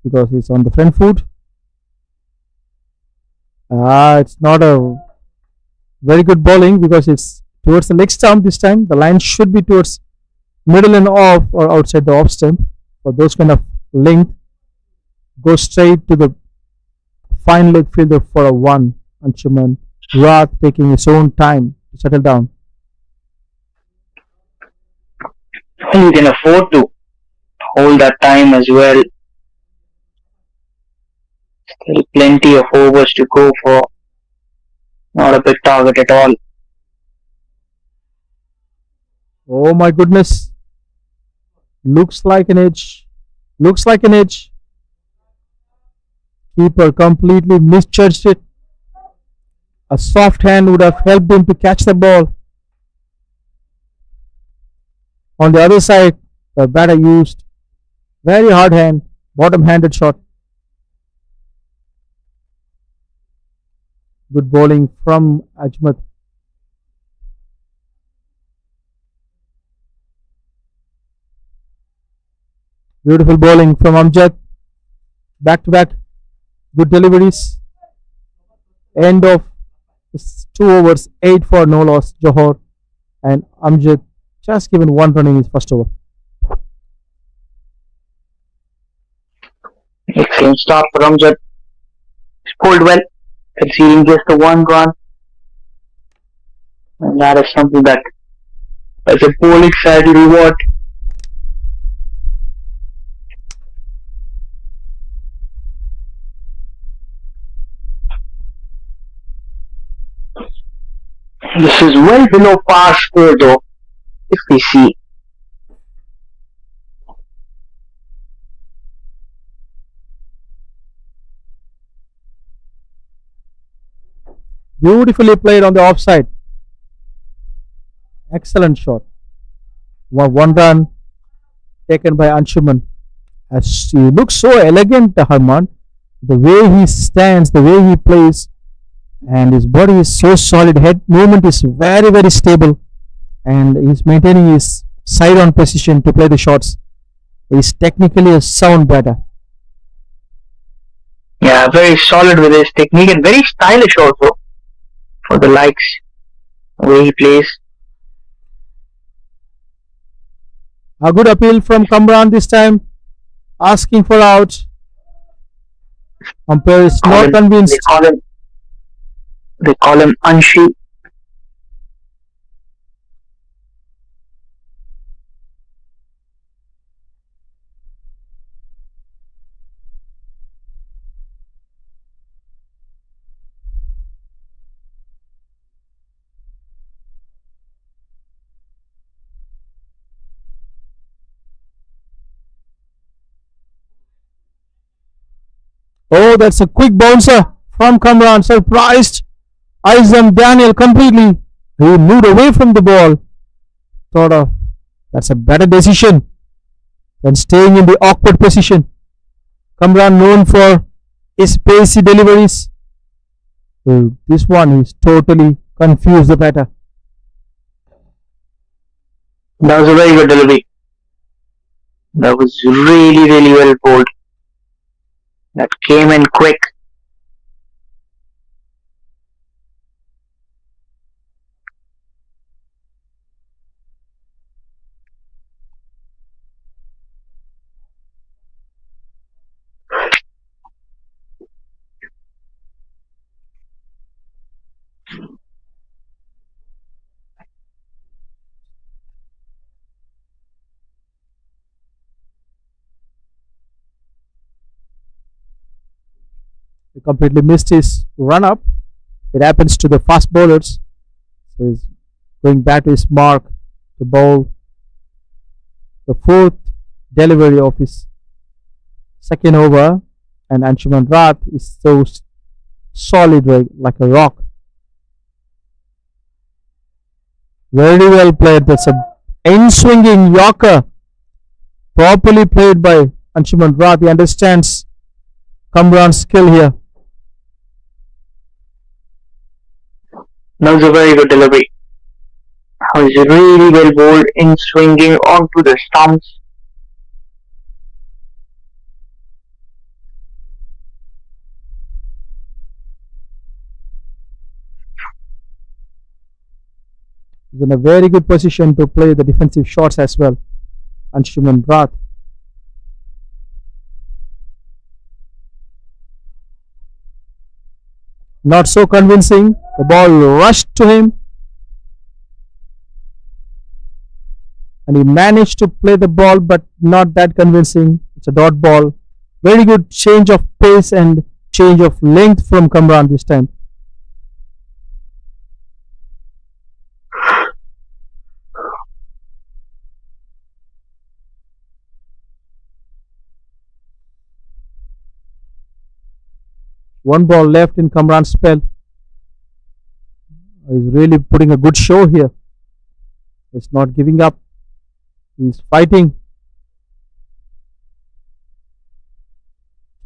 because he's on the front foot. It's not a very good bowling because it's towards the leg stump this time. The line should be towards middle and off or outside the off stump. For those kind of length, go straight to the fine leg fielder for a 1. Anshuman Rath taking his own time to settle down. You can afford to hold that time as well. Still plenty of overs to go for. Not a big target at all. Oh my goodness. Looks like an edge. Looks like an edge. Keeper completely misjudged it. A soft hand would have helped him to catch the ball. On the other side, the batter used very hard hand, bottom-handed shot. Good bowling from Ajmat. Beautiful bowling from Amjad. Back to back. Good deliveries. End of 2 overs, 8 for no loss. Johor and Amjad just given 1 run in his first over. Excellent start for Amjad. He's pulled well, conceding just the 1 run. And that is something that, as a bowling side, you reward. This is well below par score though, if we see. Beautifully played on the offside. Excellent shot. 1 run taken by Anshuman. As he looks so elegant, Harman. The way he stands, the way he plays, and his body is so solid. Head movement is very, very stable, and he's maintaining his side on position to play the shots. He's technically a sound batter. Yeah, very solid with his technique and very stylish also for the likes, the way he plays. A good appeal from Kamran this time, asking for out. Umpire is Call not him, they convinced. call him, they call him Anshi. Oh, that's a quick bouncer from Kamran. Surprised Isam Daniel completely. He moved away from the ball. Thought of that's a better decision than staying in the awkward position. Kamran known for his pacey deliveries. This one is totally confused the batter. That was a very good delivery. That was really, really well bowled. That came in quick. He completely missed his run up. It happens to the fast bowlers. So he's going back to his mark to bowl the fourth delivery of his second over, and Anshuman Rath is so solid like a rock. Very well played. That's a in-swinging Yorker, properly played by Anshuman Rath. He understands Kamran's skill here. That was a very good delivery. That was really well bowled in swinging onto the stumps. He's in a very good position to play the defensive shots as well. Anshuman Rath. Not so convincing. The ball rushed to him. And he managed to play the ball, but not that convincing. It's a dot ball. Very good change of pace and change of length from Kamran this time. One ball left in Kamran's spell. He's really putting a good show here. He's not giving up. He's fighting.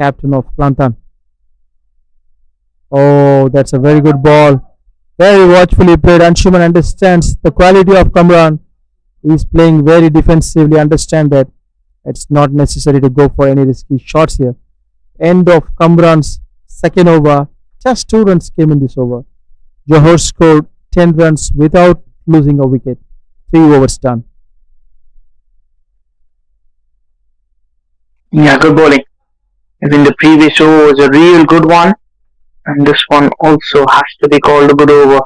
Captain of Kelantan. Oh, that's a very good ball. Very watchfully played. Anshuman understands the quality of Kamran. He's playing very defensively. Understand that it's not necessary to go for any risky shots here. End of Kamran's second over. Just 2 runs came in this over. Johor scored 10 runs without losing a wicket. 3 overs done. Yeah, good bowling. I think the previous over was a real good one, and this one also has to be called a good over.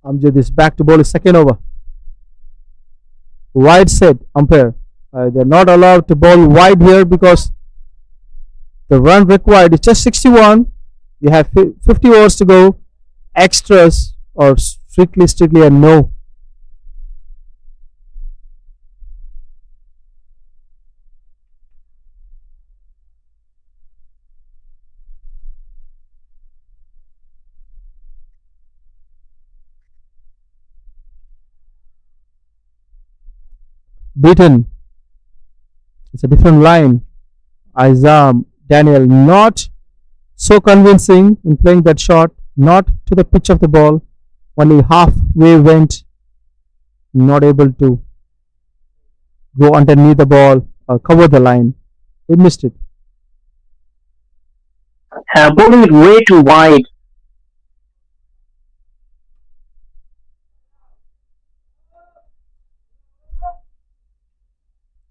Amjad is back to bowl his second over. Wide said umpire. They're not allowed to bowl wide here because the run required is just 61. You have 50 overs to go. Extras or strictly a no. Beaten It's a different line. Izam Daniel not so convincing in playing that shot, not to the pitch of the ball, only halfway went, not able to go underneath the ball or cover the line. He missed it. Bowling it way too wide.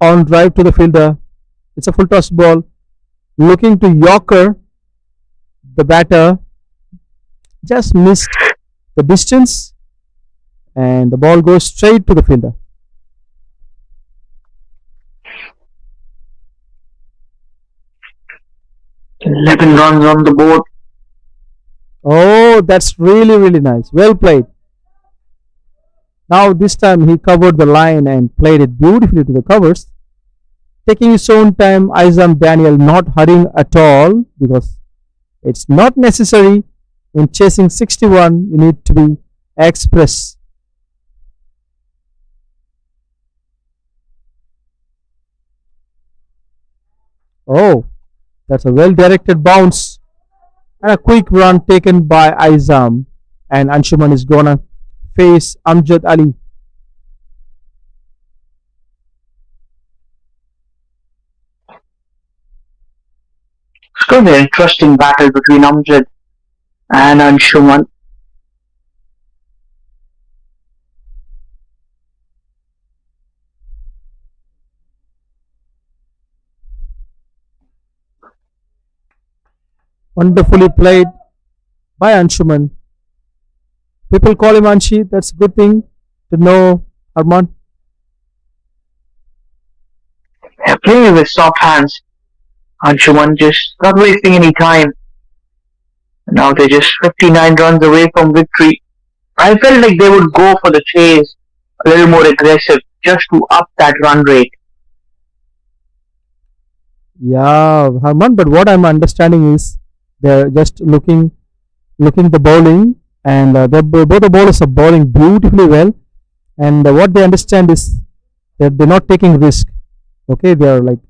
On drive to the fielder. It's a full toss ball. Looking to Yorker. The batter just missed the distance and the ball goes straight to the fielder. Eleven runs on the board. Oh, that's really nice. Well played. Now this time he covered the line and played it beautifully to the covers. Taking his own time, Izam Daniel not hurrying at all because it's not necessary in chasing 61. You need to be express. Oh, that's a well directed bounce and a quick run taken by Izam. And Anshuman is gonna face Amjad Ali. It's going to be an interesting battle between Amjad and Anshuman. Wonderfully played by Anshuman. People call him Anshi. That's a good thing to know, Arman. They're playing with soft hands. Anshuman just not wasting any time. Now they're just 59 runs away from victory. I felt like they would go for the chase a little more aggressive just to up that run rate. Yeah, Harman. But what I'm understanding is they're just looking the bowling, and both the bowlers are bowling beautifully well. And what they understand is that they're not taking risk. Okay, they are like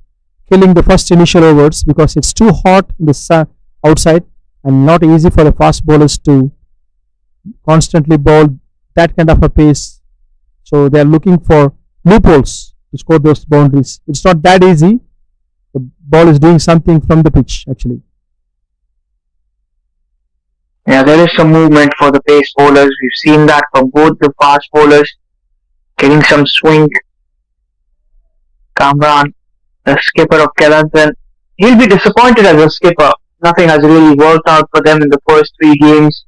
killing the first initial overs because it's too hot in the sun outside and not easy for the fast bowlers to constantly bowl that kind of a pace. So they are looking for loopholes to score those boundaries. It's not that easy. The ball is doing something from the pitch actually. Yeah, there is some movement for the pace bowlers. We've seen that from both the fast bowlers, getting some swing. Kamran, the skipper of Kelantan, he'll be disappointed as a skipper. Nothing has really worked out for them in the first three games.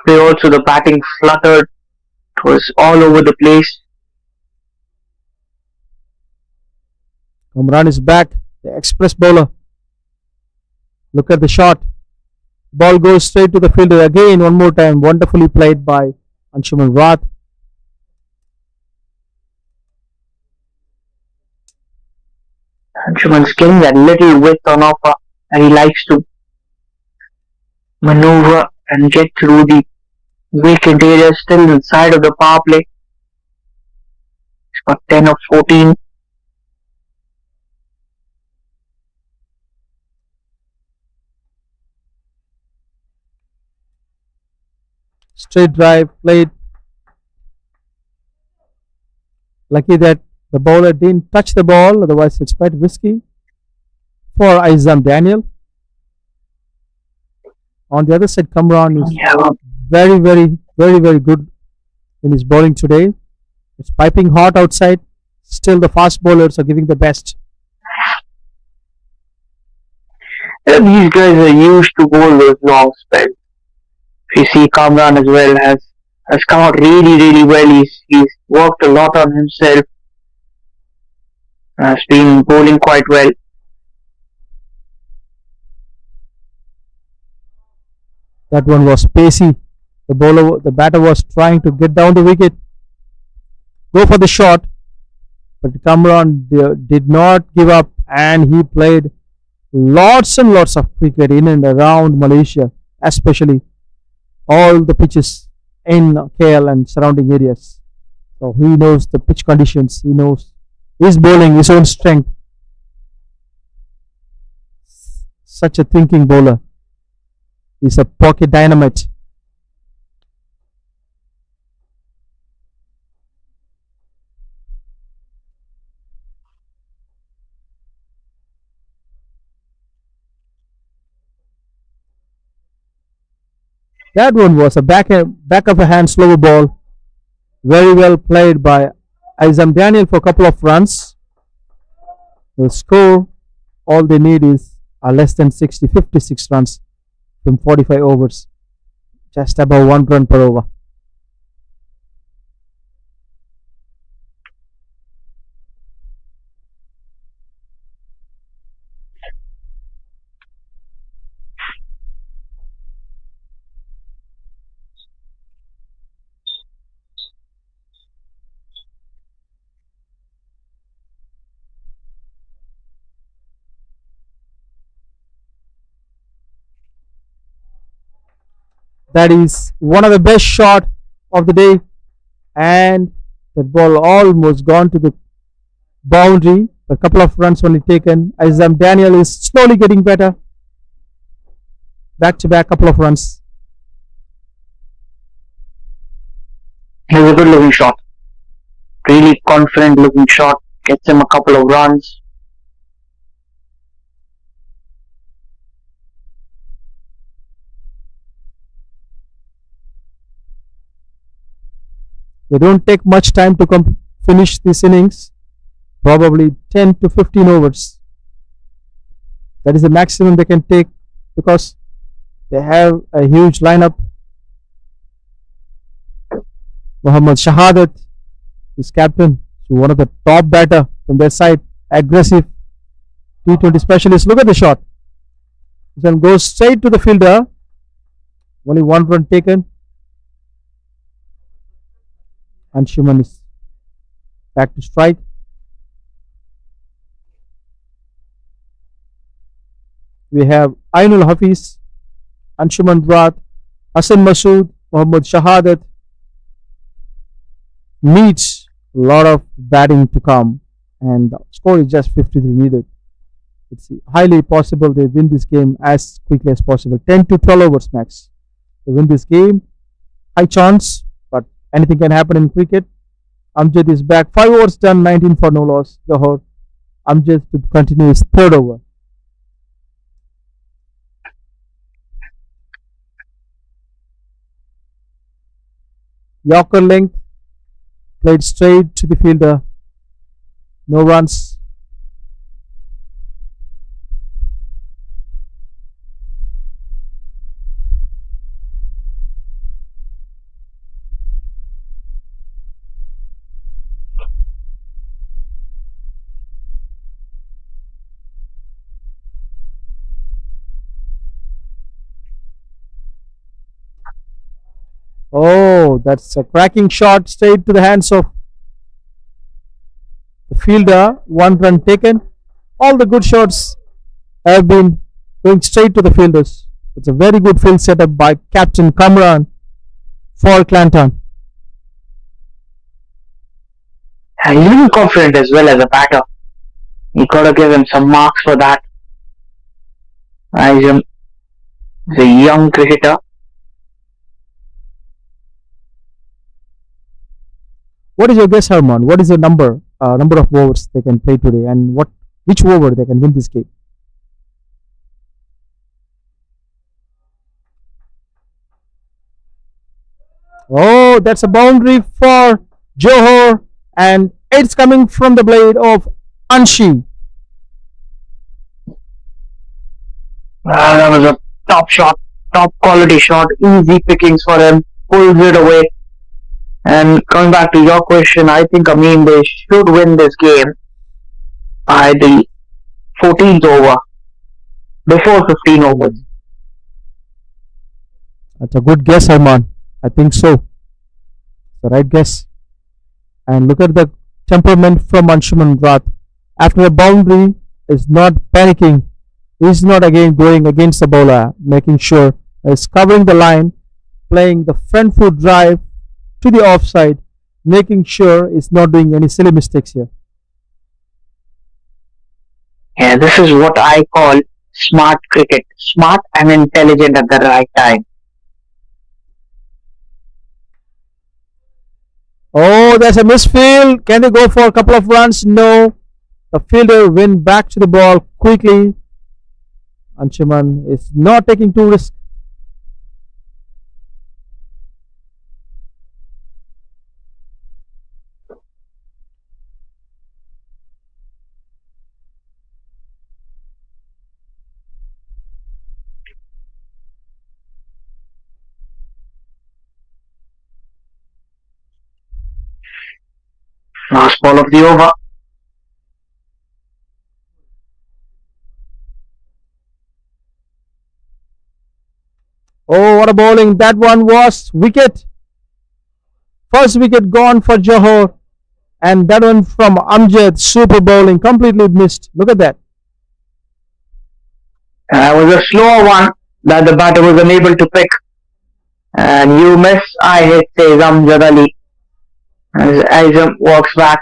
Today also the batting fluttered. It was all over the place. Kamran is back, the express bowler. Look at the shot. Ball goes straight to the fielder again, one more time. Wonderfully played by Anshuman Rath. Anshuman's getting that little width on offer and he likes to maneuver and get through the vacant area still inside of the power play. He's got 10 of 14. Straight drive played. Lucky that the bowler didn't touch the ball, otherwise it's quite risky for Izam Daniel. On the other side, Kamran is very good in his bowling today. It's piping hot outside. Still the fast bowlers are giving the best. These guys are used to bowl those long spells. If you see Kamran as well has come out really well. He's worked a lot on himself. Has been bowling quite well. That one was pacey. The batter was trying to get down the wicket, go for the shot, but Kamran did not give up, and he played lots and lots of cricket in and around Malaysia, especially all the pitches in KL and surrounding areas. So he knows the pitch conditions. He knows his bowling, his own strength. such a thinking bowler. He's a pocket dynamite. That one was a back of a hand slower ball. Very well played by Izam Daniel for a couple of runs. The score, all they need is less than 60, 56 runs from 45 overs. Just above 1 run per over. That is one of the best shot of the day, and that ball almost gone to the boundary. A couple of runs only taken. Izam Daniel is slowly getting better. Back to back couple of runs. It was a good looking shot. Really confident looking shot. Gets him a couple of runs. They don't take much time to finish this innings. Probably 10 to 15 overs. That is the maximum they can take because they have a huge lineup. Mohammad Shahadat is captain, so one of the top batter from their side, aggressive T20 specialist. Look at the shot. This one goes straight to the fielder. Only 1 run taken. And Shuman is back to strike. We have Ainul Hafiz, Anshuman Rat, Hassan Masood, Mohammad Shahadat. Needs a lot of batting to come, and the score is just 53 needed. It's highly possible they win this game as quickly as possible. 10 to 12 overs max. They win this game. High chance, but anything can happen in cricket. Amjad is back. 5 overs done, 19 for no loss. Johor. Amjad to continue his 3rd over. Yorker length, played straight to the fielder. No runs. Oh, that's a cracking shot straight to the hands of the fielder. 1 run taken. All the good shots have been going straight to the fielders. It's a very good field setup by Captain Kamran for Kelantan. And he's really confident as well as a batter. You gotta give him some marks for that. He's a young cricketer. What is your guess, Herman? What is the number of overs they can play today, and which over they can win this game? Oh, that's a boundary for Johor, and it's coming from the blade of Anshi. That was a top shot, top quality shot, easy pickings for him, pulls it away. And coming back to your question, I think they should win this game by the 14th over, before 15 overs. That's a good guess, Herman. I think so. The right guess. And look at the temperament from Anshuman Rat. After a boundary, is not panicking. He's not again going against the bowler, making sure he's covering the line, playing the front foot drive to the offside, making sure he's not doing any silly mistakes here. Yeah, this is what I call smart cricket. Smart and intelligent at the right time. Oh, there's a misfield. Can they go for a couple of runs? No. The fielder went back to the ball quickly. Anshuman is not taking too risk. Last ball of the over. Oh, what a bowling. That one was wicket. First wicket gone for Johor. And that one from Amjad. Super bowling. Completely missed. Look at that. It was a slower one that the batter was unable to pick. And you miss, I hit, says Amjad Ali. As Azam walks back.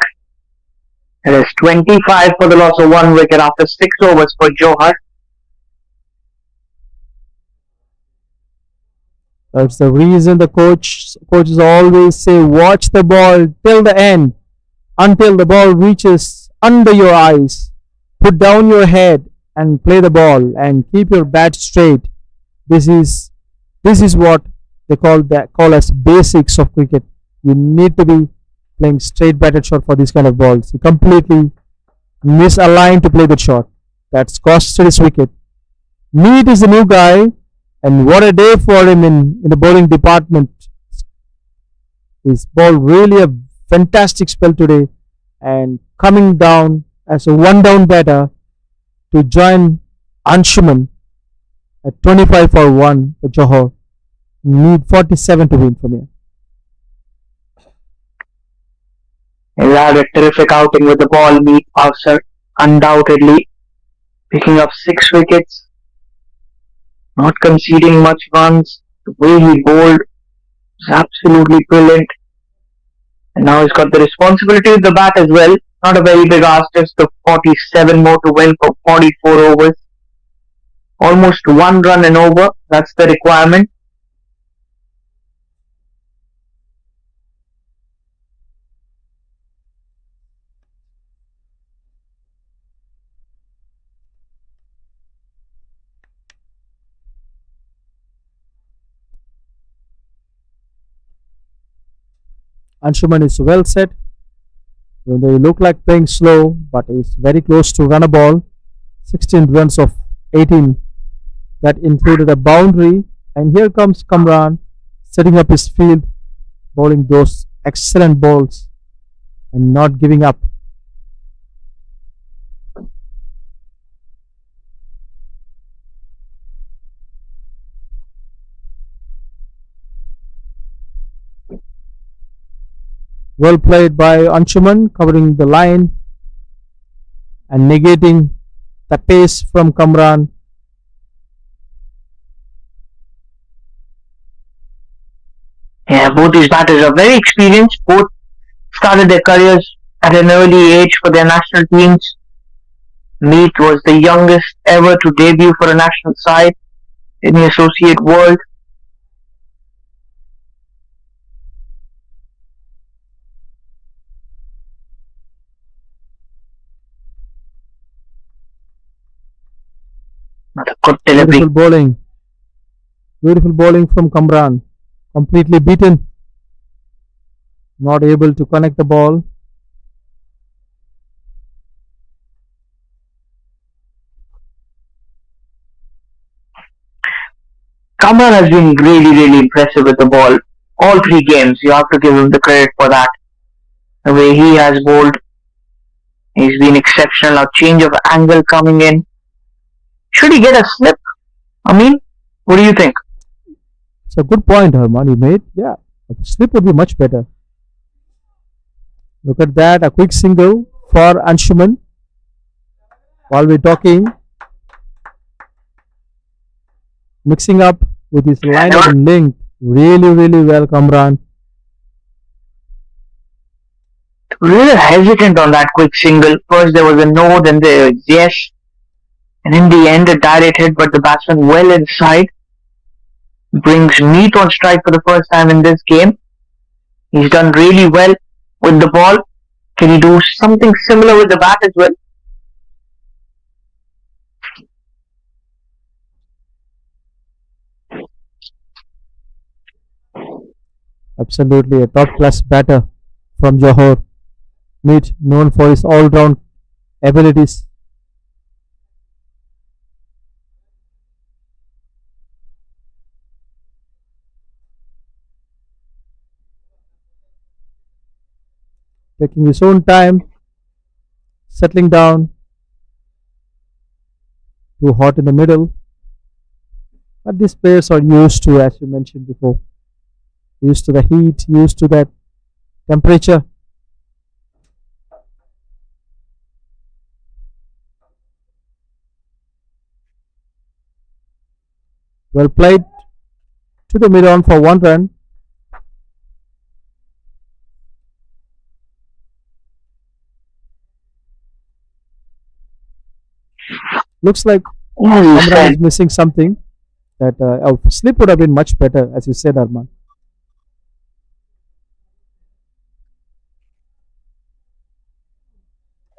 It is 25 for the loss of one wicket after 6 overs for Johor. That's the reason the coaches always say watch the ball till the end, until the ball reaches under your eyes. Put down your head and play the ball and keep your bat straight. This is what they call as basics of cricket. You need to be playing straight batted shot for these kind of balls. He completely misaligned to play the shot. That's costed his wicket. Mead is the new guy. And what a day for him in the bowling department. He's bowled really a fantastic spell today and coming down as a one down batter to join Anshuman at 25 for 1 for Johor. Need 47 to win from here. He had a terrific outing with the ball. Mead Powser undoubtedly picking up 6 wickets. Not conceding much runs. The way he bowled was absolutely brilliant. And now he's got the responsibility of the bat as well. Not a very big ask, just the 47 more to win for 44 overs. Almost 1 run and over. That's the requirement. Anshuman is well set. Even though he looked like playing slow, but he's very close to run a ball. 16 runs of 18. That included a boundary. And here comes Kamran setting up his field, bowling those excellent balls and not giving up. Well played by Anshuman, covering the line and negating the pace from Kamran. Yeah, both these batters are very experienced. Both started their careers at an early age for their national teams. Mead was the youngest ever to debut for a national side in the associate world. Not a good delivery. Beautiful bowling. Beautiful bowling from Kamran. Completely beaten. Not able to connect the ball. Kamran has been really impressive with the ball. All 3 games, you have to give him the credit for that. The way he has bowled, he's been exceptional. A change of angle coming in. Should he get a slip? I mean, what do you think? It's a good point, Herman, you made. Yeah, a slip would be much better. Look at that, a quick single for Anshuman. While we're talking, mixing up with his line and length. Really well, Kamran. Really hesitant on that quick single. First there was a no, then there was yes. And in the end, a direct hit, but the batsman well inside brings Meet on strike for the first time in this game. He's done really well with the ball. Can he do something similar with the bat as well? Absolutely a top class batter from Johor. Meet known for his all round abilities. Taking his own time, settling down, too hot in the middle. But these players are used to, as you mentioned before, used to the heat, used to that temperature. Well played to the mid on for 1 run. Looks like As you Amran said, is missing something. That a slip would have been much better, as you said, Arman.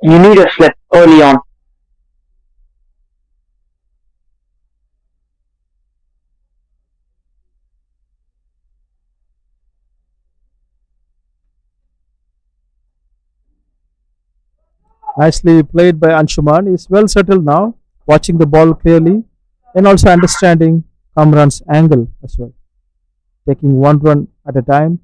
you need a slip early on. Nicely played by Anshuman. He's well settled now, watching the ball clearly and also understanding Kamran's angle as well. Taking 1 run at a time.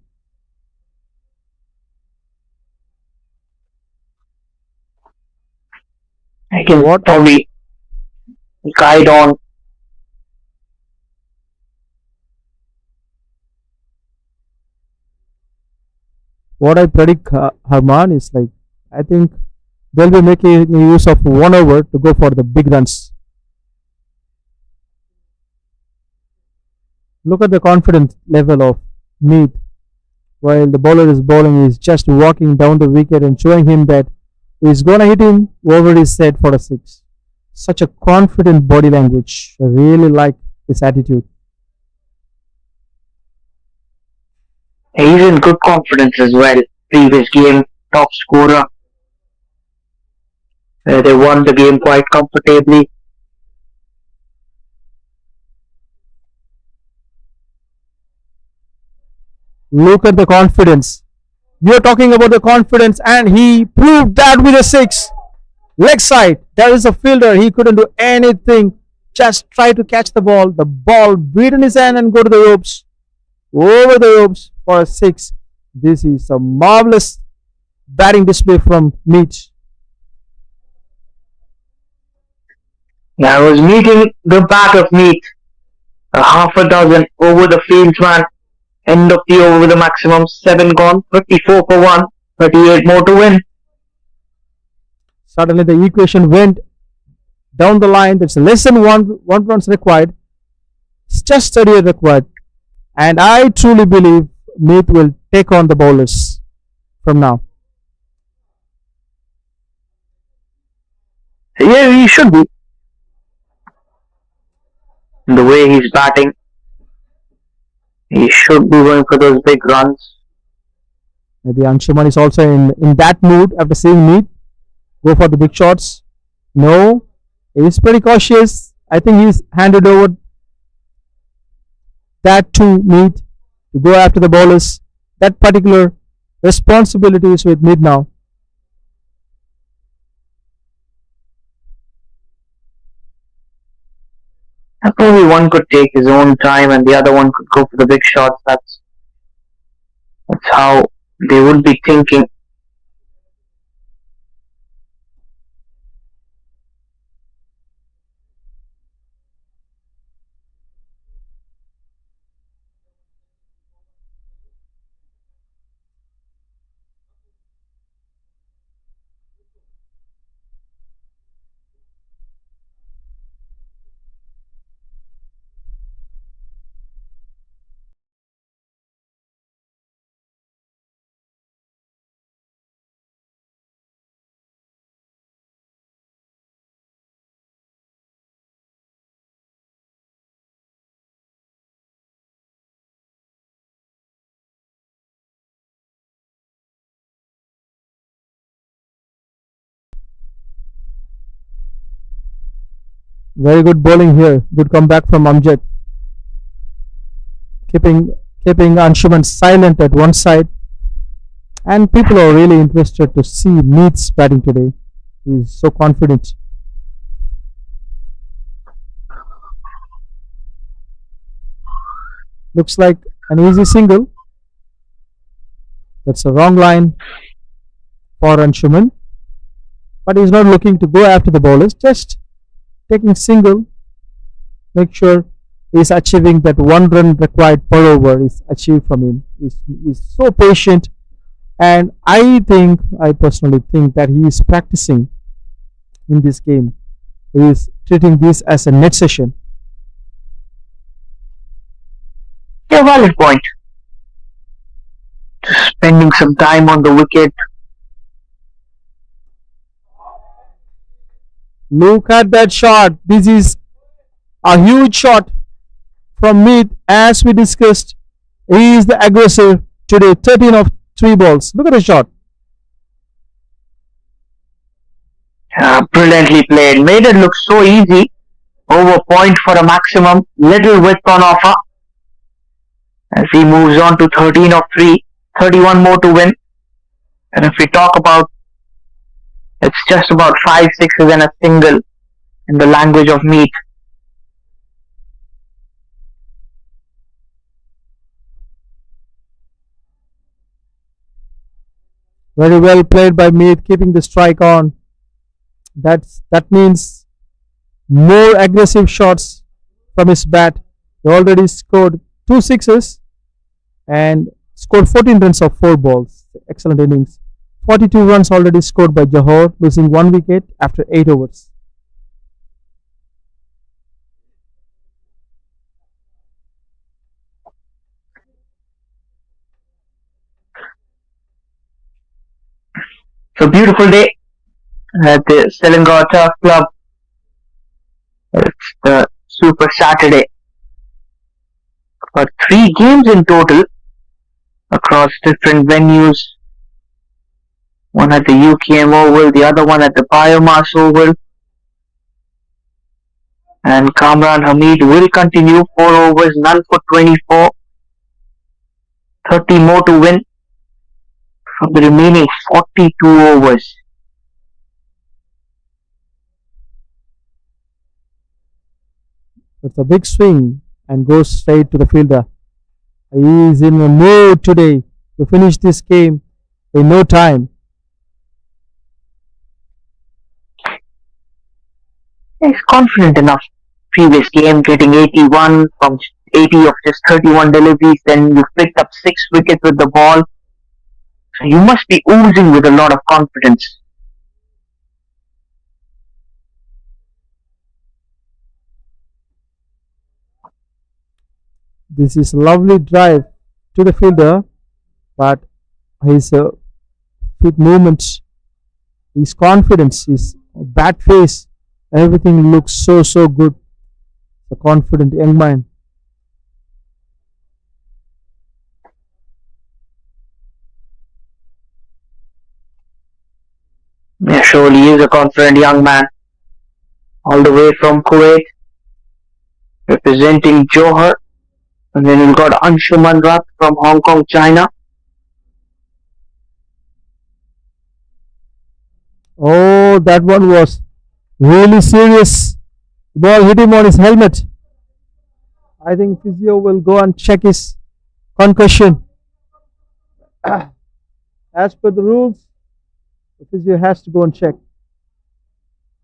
I can What probably guide on. what I predict, Harman, is like I think they'll be making use of 1 over to go for the big runs. Look at the confidence level of Mead while the bowler is bowling. He's just walking down the wicket and showing him that he's gonna hit him over his head for a six. Such a confident body language. I really like his attitude. He's in good confidence as well. Previous game, top scorer. They won the game quite comfortably. Look at the confidence. You're talking about the confidence, and he proved that with a six. Leg side. There is a fielder. He couldn't do anything. Just try to catch the ball. The ball beat in his hand and go to the ropes. Over the ropes for a six. This is a marvelous batting display from Meach. I was meeting the bat of meat. A half a dozen over the fieldsman. End of the over with a maximum 7 gone. 34 for 1. 38 more to win. Suddenly the equation went down the line. There's less than one runs required. It's just 38 required. And I truly believe Meath will take on the bowlers from now. Yeah, he should be. The way he's batting, he should be going for those big runs. Maybe Anshuman is also in that mood after seeing Meath go for the big shots. No, he's pretty cautious. I think he's handed over that to Meath to go after the bowlers. That particular responsibility is with Meath now. Probably one could take his own time and the other one could go for the big shots. That's how they would be thinking. Very good bowling here. Good comeback from Amjad. Keeping keeping Anshuman silent at one side. And people are really interested to see Meath's batting today. He's so confident. Looks like an easy single. That's a wrong line for Anshuman. But he's not looking to go after the bowlers, just taking single. Make sure he's achieving that 1 run required per over is achieved from him. He's so patient, and I personally think that he is practicing in this game. He is treating this as a net session. Yeah, valid point. Just spending some time on the wicket. Look at that shot. This is a huge shot from Meath. As we discussed, he is the aggressor today. 13 of 3 balls. Look at the shot. Brilliantly played. Made it look so easy. Over point for a maximum. Little width on offer. As he moves on to 13 of 3. 31 more to win. And if we talk about, it's just about 5 sixes and a single in the language of Meath. Very well played by Meath, keeping the strike on. That means more aggressive shots from his bat. He already scored 2 sixes and scored 14 runs of 4 balls. Excellent innings. 42 runs already scored by Johor, losing 1 wicket after 8 overs. It's a beautiful day at the Selangor Turf Club. It's the Super Saturday. Got 3 games in total across different venues. One at the UKM Oval, the other one at the Biomass Oval. And Kamran Hamid will continue 4 overs, none for 24. 30 more to win from the remaining 42 overs. It's a big swing and goes straight to the fielder. He is in a mood today to finish this game in no time. He's confident enough. Previous game getting 81 from 80 of just 31 deliveries. Then you picked up 6 wickets with the ball. So you must be oozing with a lot of confidence. This is a lovely drive to the fielder, but his feet movements, his confidence, his bat face, everything looks so good. A confident young man. Yeah, surely he is a confident young man. All the way from Kuwait, representing Johor. And then we've got Anshuman Rat from Hong Kong, China. Oh, that one was really serious. The ball hit him on his helmet. I think physio will go and check his concussion. As per the rules, the physio has to go and check.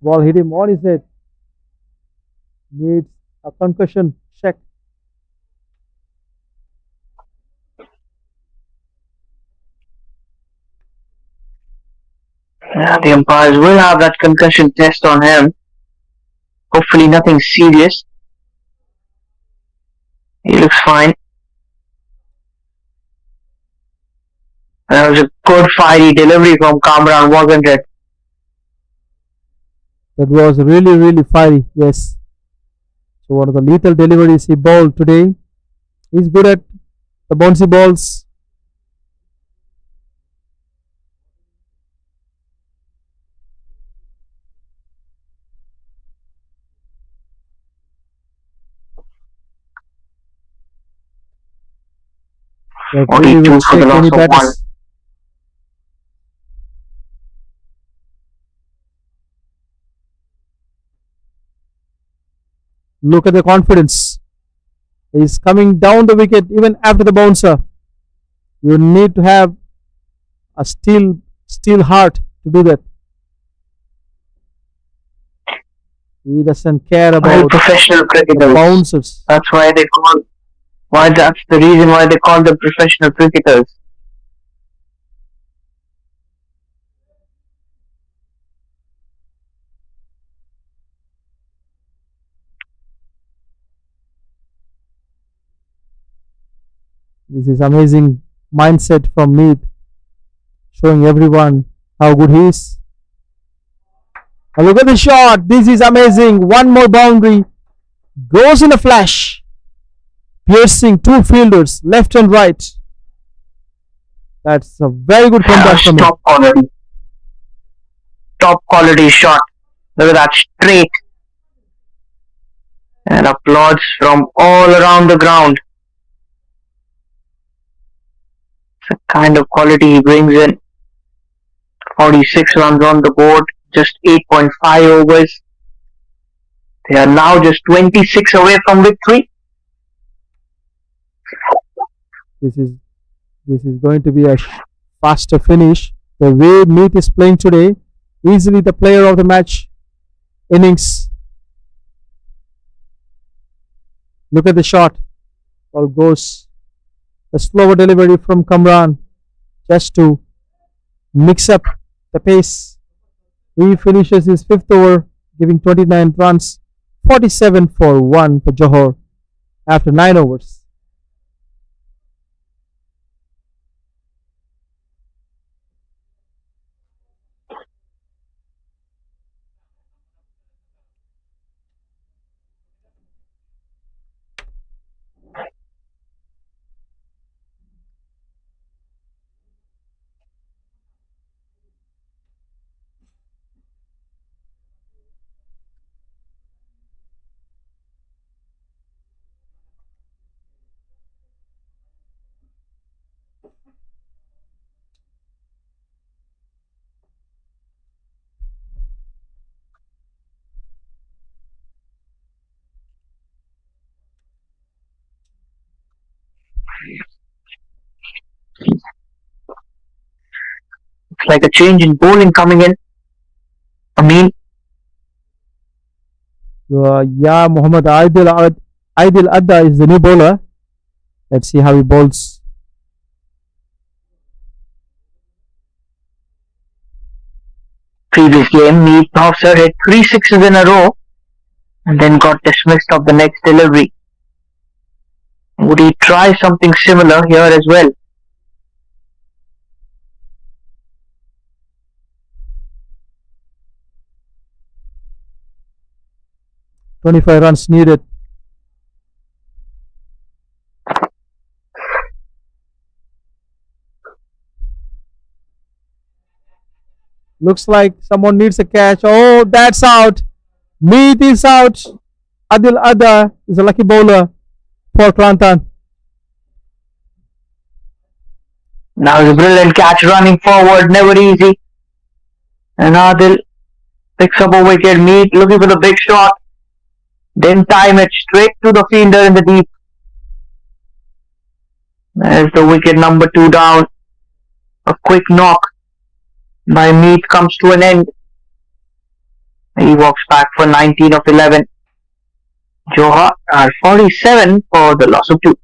Ball hit him on his head. Needs a concussion check. Yeah, the umpires will have that concussion test on him. Hopefully nothing serious. He looks fine. That was a good fiery delivery from Kamran, wasn't it? That was really fiery, yes. So one of the lethal deliveries he bowled today. He's good at the bouncy balls. Referee 42 will for the check loss any of one. batters. Look at the confidence. He's coming down the wicket even after the bouncer. You need to have a steel heart to do that. He doesn't care Well, about professional the cricketers. bouncers. That's why they call. Why? That's the reason why they call them professional cricketers. This is amazing mindset from Mead, showing everyone how good he is. And look at the shot. This is amazing. One more boundary. Goes in a flash. Piercing two fielders, left and right. That's a very good comeback from him. Top quality. Top quality shot. Look at that straight. And applause from all around the ground. It's the kind of quality he brings in. 46 runs on the board, just 8.5 overs. They are now just 26 away from victory. This is going to be a faster finish. The way Meath is playing today, easily the player of the match. Innings. Look at the shot. Ball goes. A slower delivery from Kamran, just to mix up the pace. He finishes his fifth over, giving 29 runs, 47 for 1 for Johor after 9 overs. It's like a change in bowling coming in. Yeah, Muhammad Aidil Adda is the new bowler. Let's see how he bowls. Previous game, Meath Hofsir hit 3 sixes in a row and then got dismissed of the next delivery. Would he try something similar here as well? "25 runs needed." Looks like someone needs a catch. Oh, that's out. Meath is out. Adil Adda is a lucky bowler for Kelantan. Now it's a brilliant catch running forward, never easy. And Adil picks up a wicket. Meath looking for the big shot. Didn't time it, straight to the fielder in the deep. There's the wicket number 2 down. A quick knock by Meath comes to an end. He walks back for 19 of 11. Johor are 47 for the loss of 2.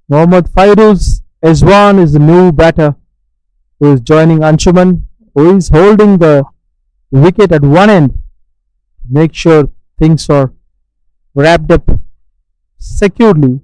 Mohammad Fairuz Ezwan is the new batter who is joining Anshuman, who is holding the wicket at one end. Make sure things are wrapped up securely.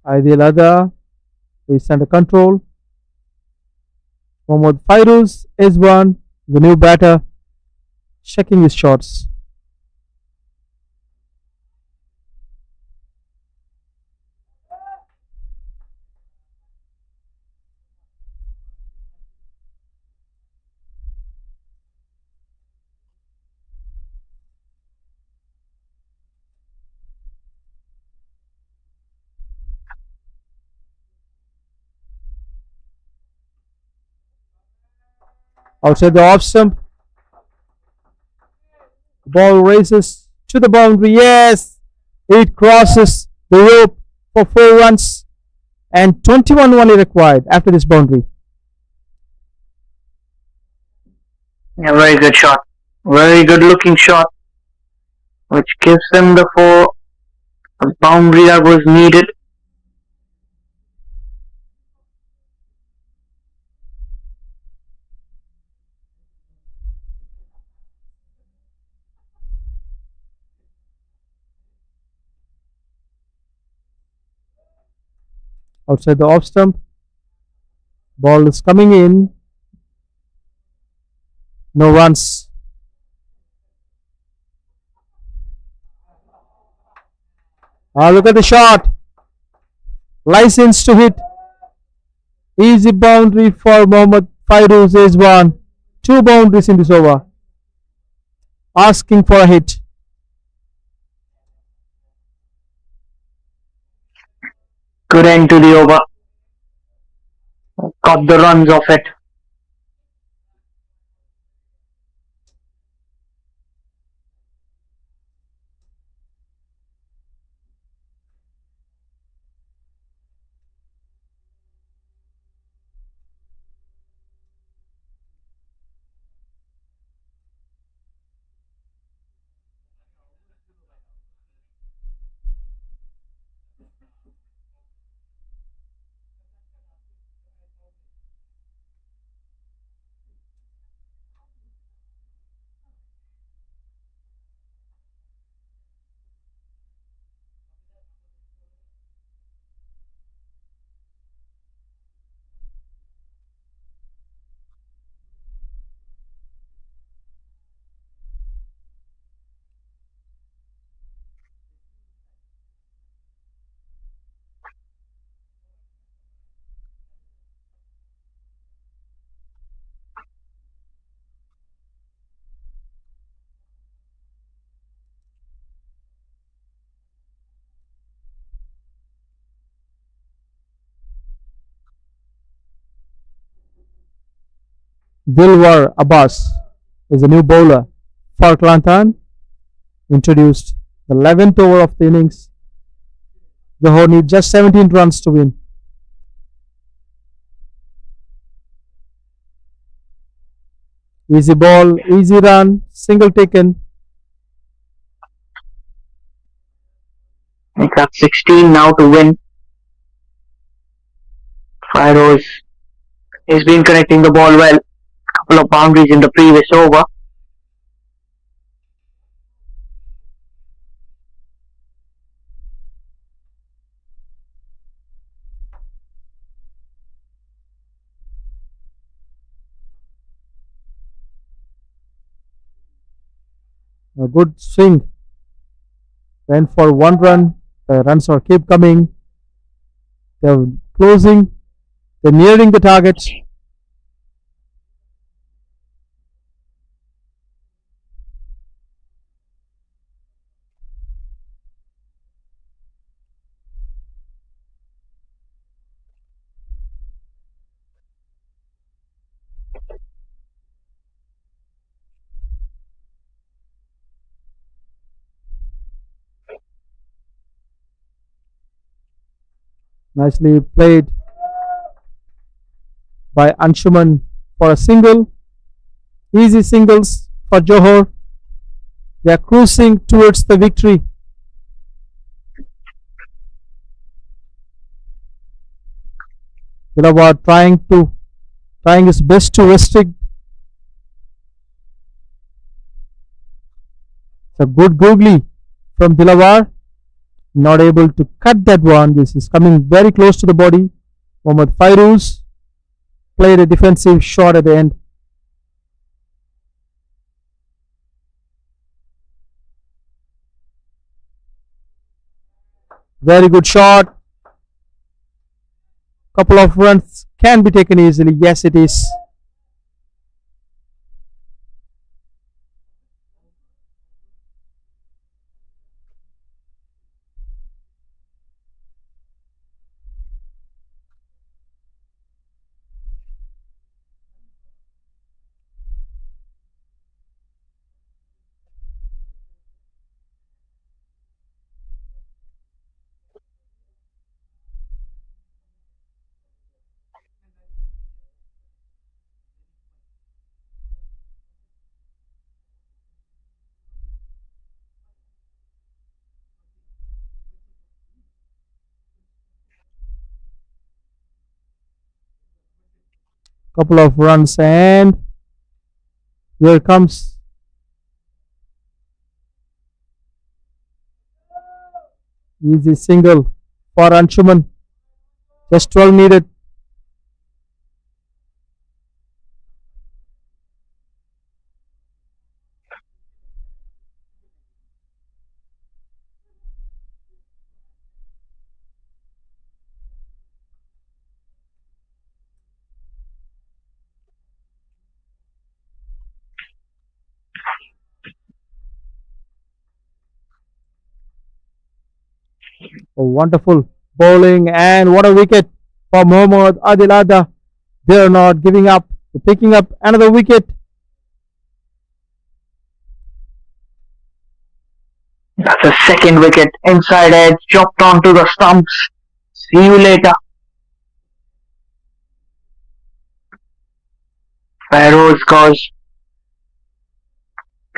Ideal Adha is under control. Mohammad Fairuz is one, the new batter, checking his shots. Outside the off stump, ball races to the boundary. Yes, it crosses the rope for 4 runs and 21 only required after this boundary. A very good shot. Very good looking shot, which gives them the four a boundary that was needed. Outside the off stump, ball is coming in. No runs. Look at the shot. License to hit. Easy boundary for Mohammad Fairuz is one. Two boundaries in this over. Asking for a hit. Good end to the over. Got the runs off it. Dilwar Abbas is a new bowler for Kelantan. Introduced the 11th over of the innings. Johor need just 17 runs to win. Easy ball, easy run, single taken. They got 16 now to win. Fairoz has been connecting the ball well. Couple of boundaries in the previous over. A good swing. Went for 1 run. The runs are keep coming. They're closing. They're nearing the target. Nicely played by Anshuman for a single. Easy singles for Johor. They are cruising towards the victory. Dilawar trying his best to restrict. It's a good googly from Dilawar. Not able to cut that one. This is coming very close to the body. Mohammad Fairuz played a defensive shot at the end. Very good shot. Couple of runs can be taken easily. Yes, it is. Couple of runs and here comes easy single for Anshuman. Just 12 needed. A wonderful bowling and what a wicket for Mohammad Adil Adha. They are not giving up. They're picking up another wicket. That's a second wicket. Inside edge, chopped onto the stumps. See you later. Pharaohs scores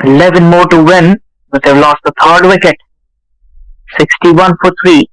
11 more to win, but they've lost the third wicket. 61 for 3.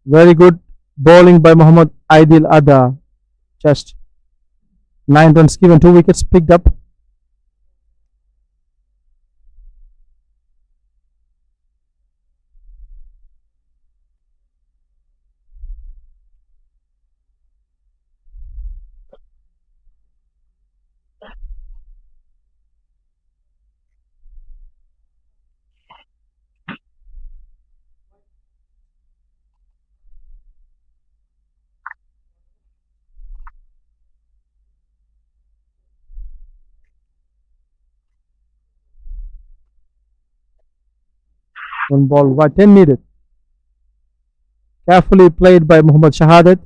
Very good bowling by Mohammad Adil Adha. Just 9 runs given, 2 wickets picked up. One ball, 10 needed. Carefully played by Muhammad Shahadat,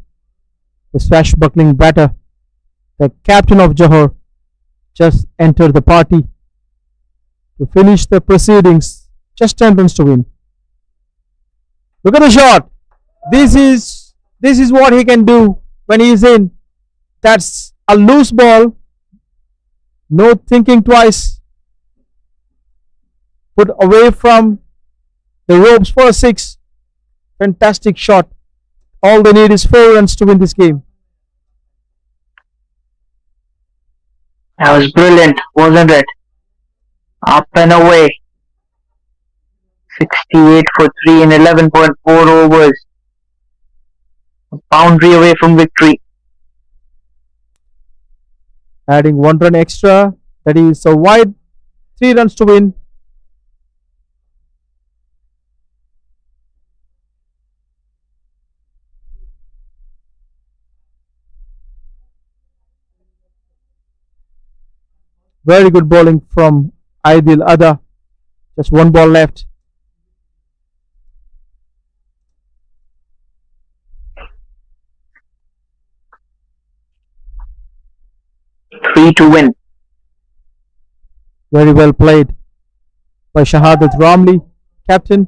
the swashbuckling batter. The captain of Johor just entered the party to finish the proceedings. Just 10 runs to win. Look at the shot. This is what he can do when he is in. That's a loose ball. No thinking twice. Put away from the ropes for a 6. Fantastic shot. All they need is 4 runs to win this game. That was brilliant, wasn't it? Up and away. 68 for 3 in 11.4 overs. A boundary away from victory. Adding 1 run extra. That is a wide, 3 runs to win. Very good bowling from Aidil Ada. Just 1 ball left. Three to win. Very well played by Shahadat Ramli, captain.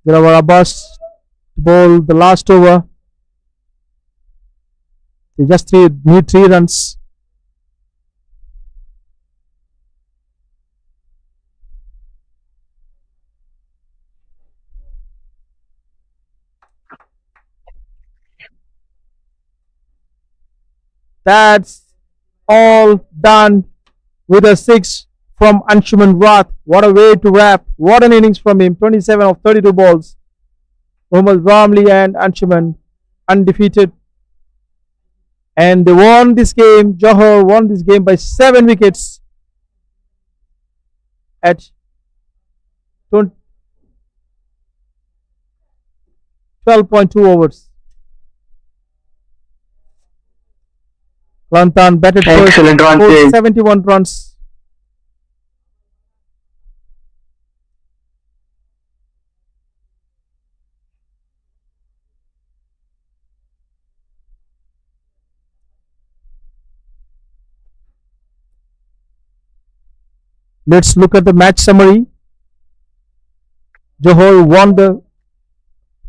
Dilawar Abbas to bowl the last over. They just need 3 runs. That's all done with a 6 from Anshuman Rath. What a way to wrap. What an innings from him. 27 of 32 balls. Mohammad Ramli and Anshuman undefeated. And they won this game. Johor won this game by 7 wickets at 12.2 overs. Kelantan batted first, Excellent run scored chase. 71 runs. Let's look at the match summary. Johor won the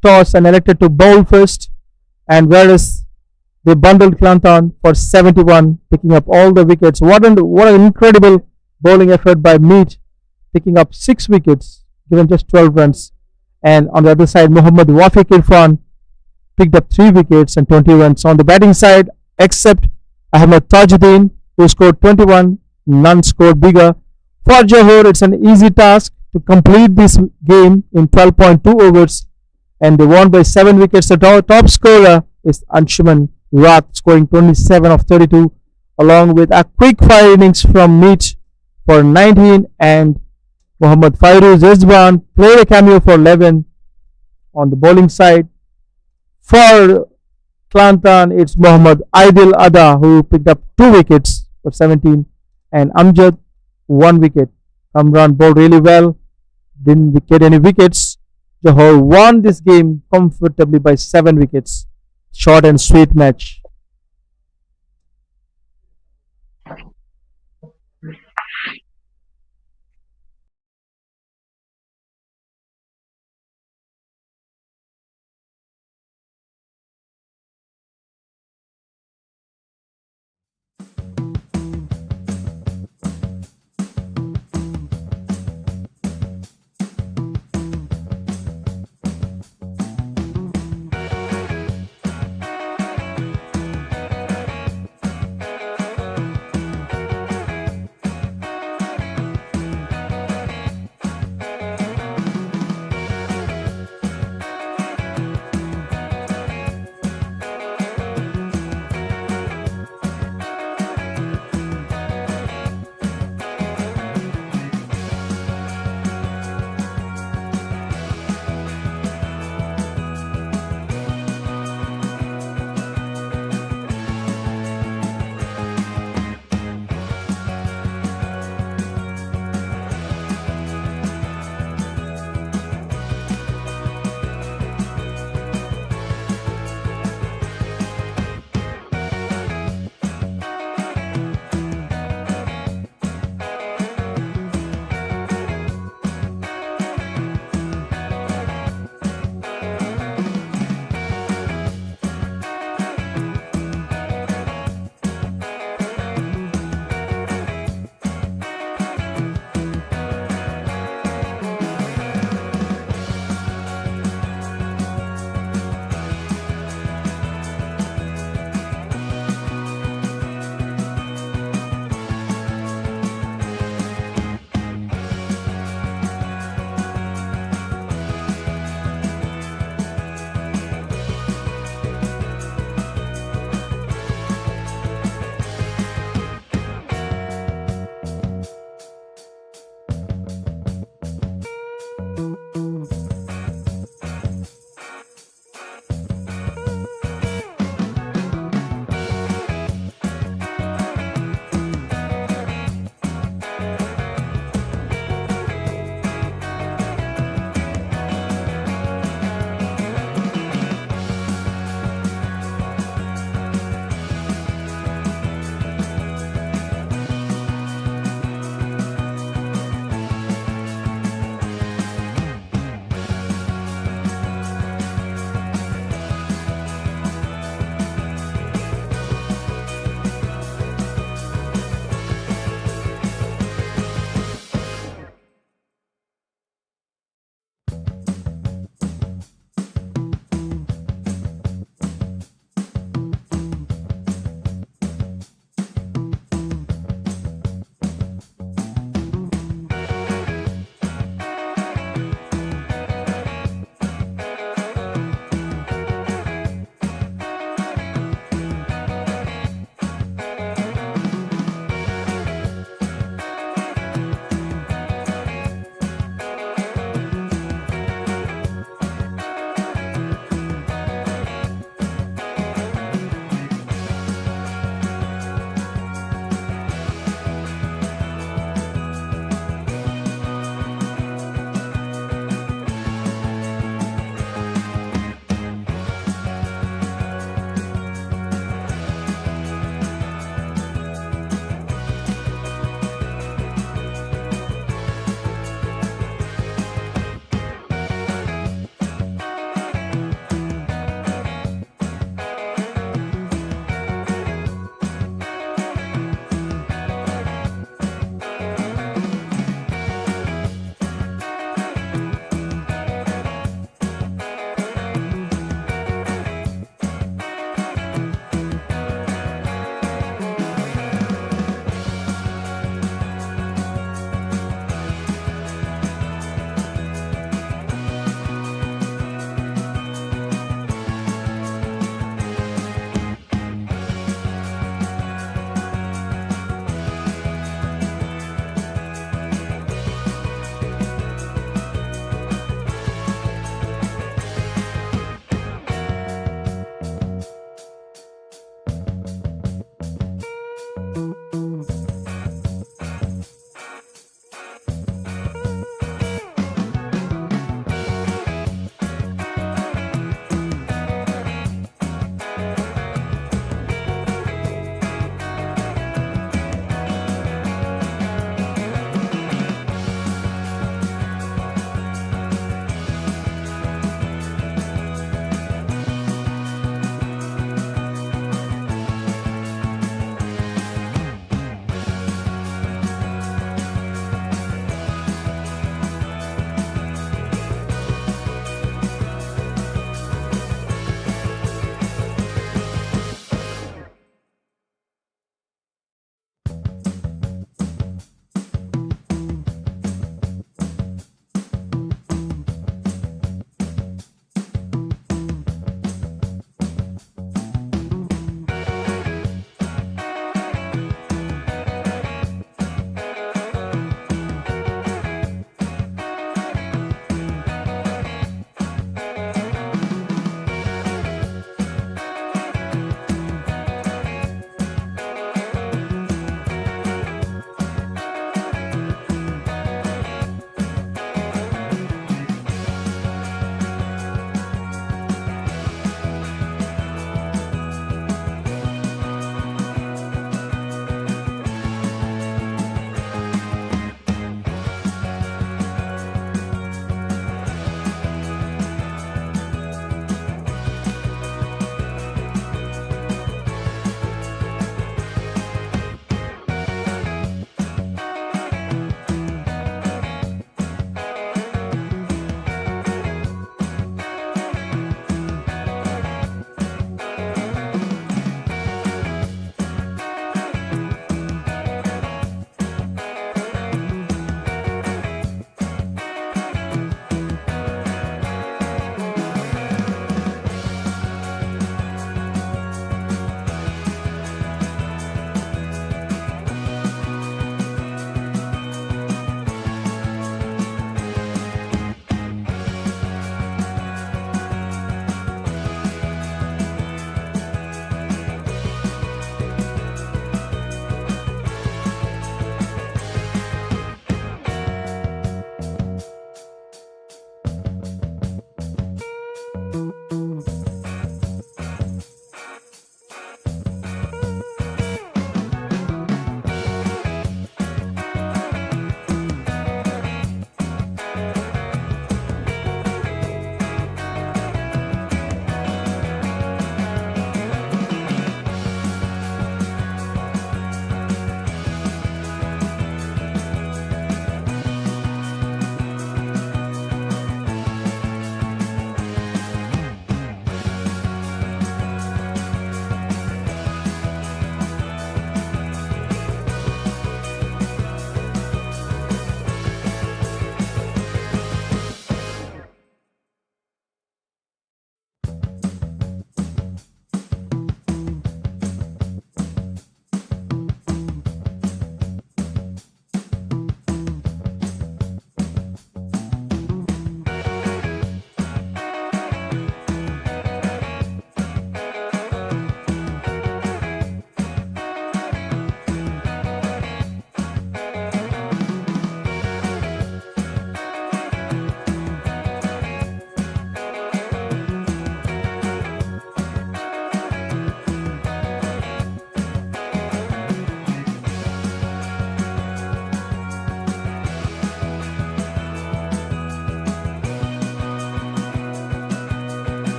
toss and elected to bowl first, and whereas they bundled Kelantan for 71, picking up all the wickets. What an incredible bowling effort by Meet, picking up 6 wickets, given just 12 runs. And on the other side, Muhammad Wafiq Irfan picked up 3 wickets and 20 runs. On the batting side, except Ahmed Tajuddin, who scored 21, none scored bigger. For Johor, it's an easy task to complete this game in 12.2 overs, and they won by 7 wickets. The top scorer is Anshuman Rath, scoring 27 of 32, along with a quick fire innings from Meet for 19, and Muhammad Fairuz Rizwan played a cameo for 11. On the bowling side, for Kelantan, it's Muhammad Aidil Ada, who picked up 2 wickets for 17, and Amjad 1 wicket. Kamran bowled really well, didn't get any wickets. Johor won this game comfortably by 7 wickets. Short and sweet match.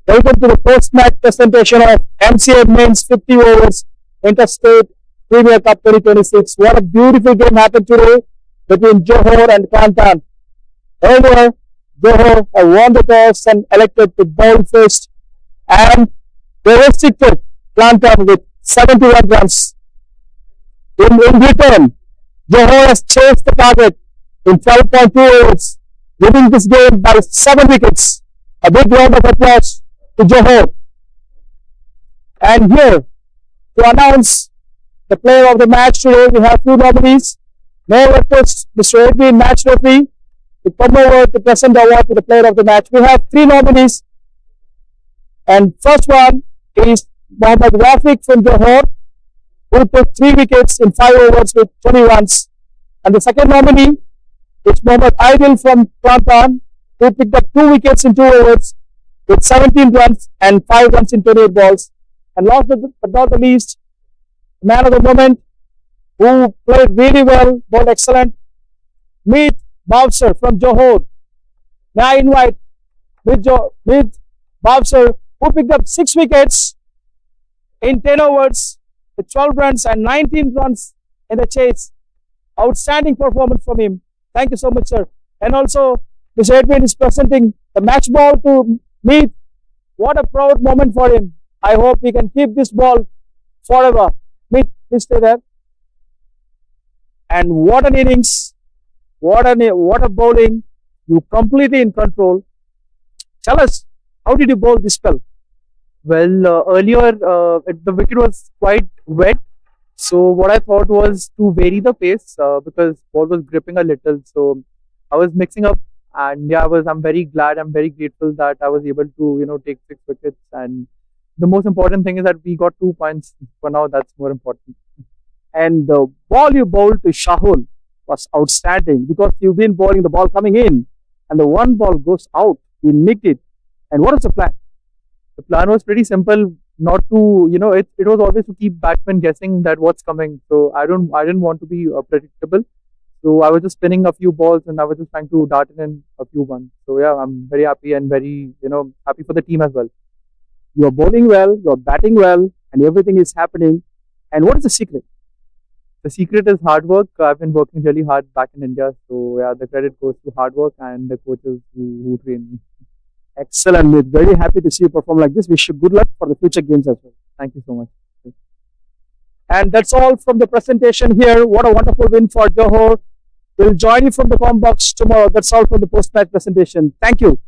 Welcome to the post-match presentation of MCA Men's 50 Overs Interstate Premier Cup 2026. What a beautiful game happened today between Johor and Kelantan. Earlier, Johor won the toss and elected to bowl first, and they restricted Kelantan with 71 runs. In return, Johor has chased the target in 12.2 overs, winning this game by 7 wickets. A big round of applause to Johor. And here, to announce the player of the match today, we have two nominees. May I request Mr. Edwin, match referee, to come over to present the award to the player of the match. We have three nominees. And first one is Mohammad Rafiq from Johor, who took 3 wickets in 5 overs with 20 runs. And the second nominee is Mohammad Aidil from Kelantan, who picked up 2 wickets in 2 overs with 17 runs and 5 runs in 28 balls. And last but not the least, man of the moment, who played really well, bowled excellent, Meet Bowser from Johor. Now I invite Meet Bowser, who picked up 6 wickets in 10 overs with 12 runs and 19 runs in the chase. Outstanding performance from him. Thank you so much, sir. And also, Mr. Edwin is presenting the match ball to Meet. What a proud moment for him. I hope he can keep this ball forever. Meet, please stay there. And what an innings. What a bowling. You completely in control. Tell us, how did you bowl this spell? Well, earlier the wicket was quite wet, so what I thought was to vary the pace because ball was gripping a little. So I was mixing up, and yeah, I'm very glad, I'm very grateful that I was able to take 6 wickets. And the most important thing is that we got 2 points for now. That's more important. And the ball you bowled to Shahul was outstanding, because you've been bowling the ball coming in, and the one ball goes out. He nicked it. And what is the plan? The plan was pretty simple, not to, it was always to keep batsmen guessing that what's coming. So I didn't want to be predictable. So I was just spinning a few balls, and I was just trying to dart in a few ones. So yeah, I'm very happy and very, happy for the team as well. You're bowling well, you're batting well, and everything is happening. And what is the secret? The secret is hard work. I've been working really hard back in India. So yeah, the credit goes to hard work and the coaches who train me. Excellent, Meet. Very happy to see you perform like this. Wish you good luck for the future games as well. Thank you so much. And that's all from the presentation here. What a wonderful win for Johor. We'll join you from the com box tomorrow. That's all from the post-match presentation. Thank you.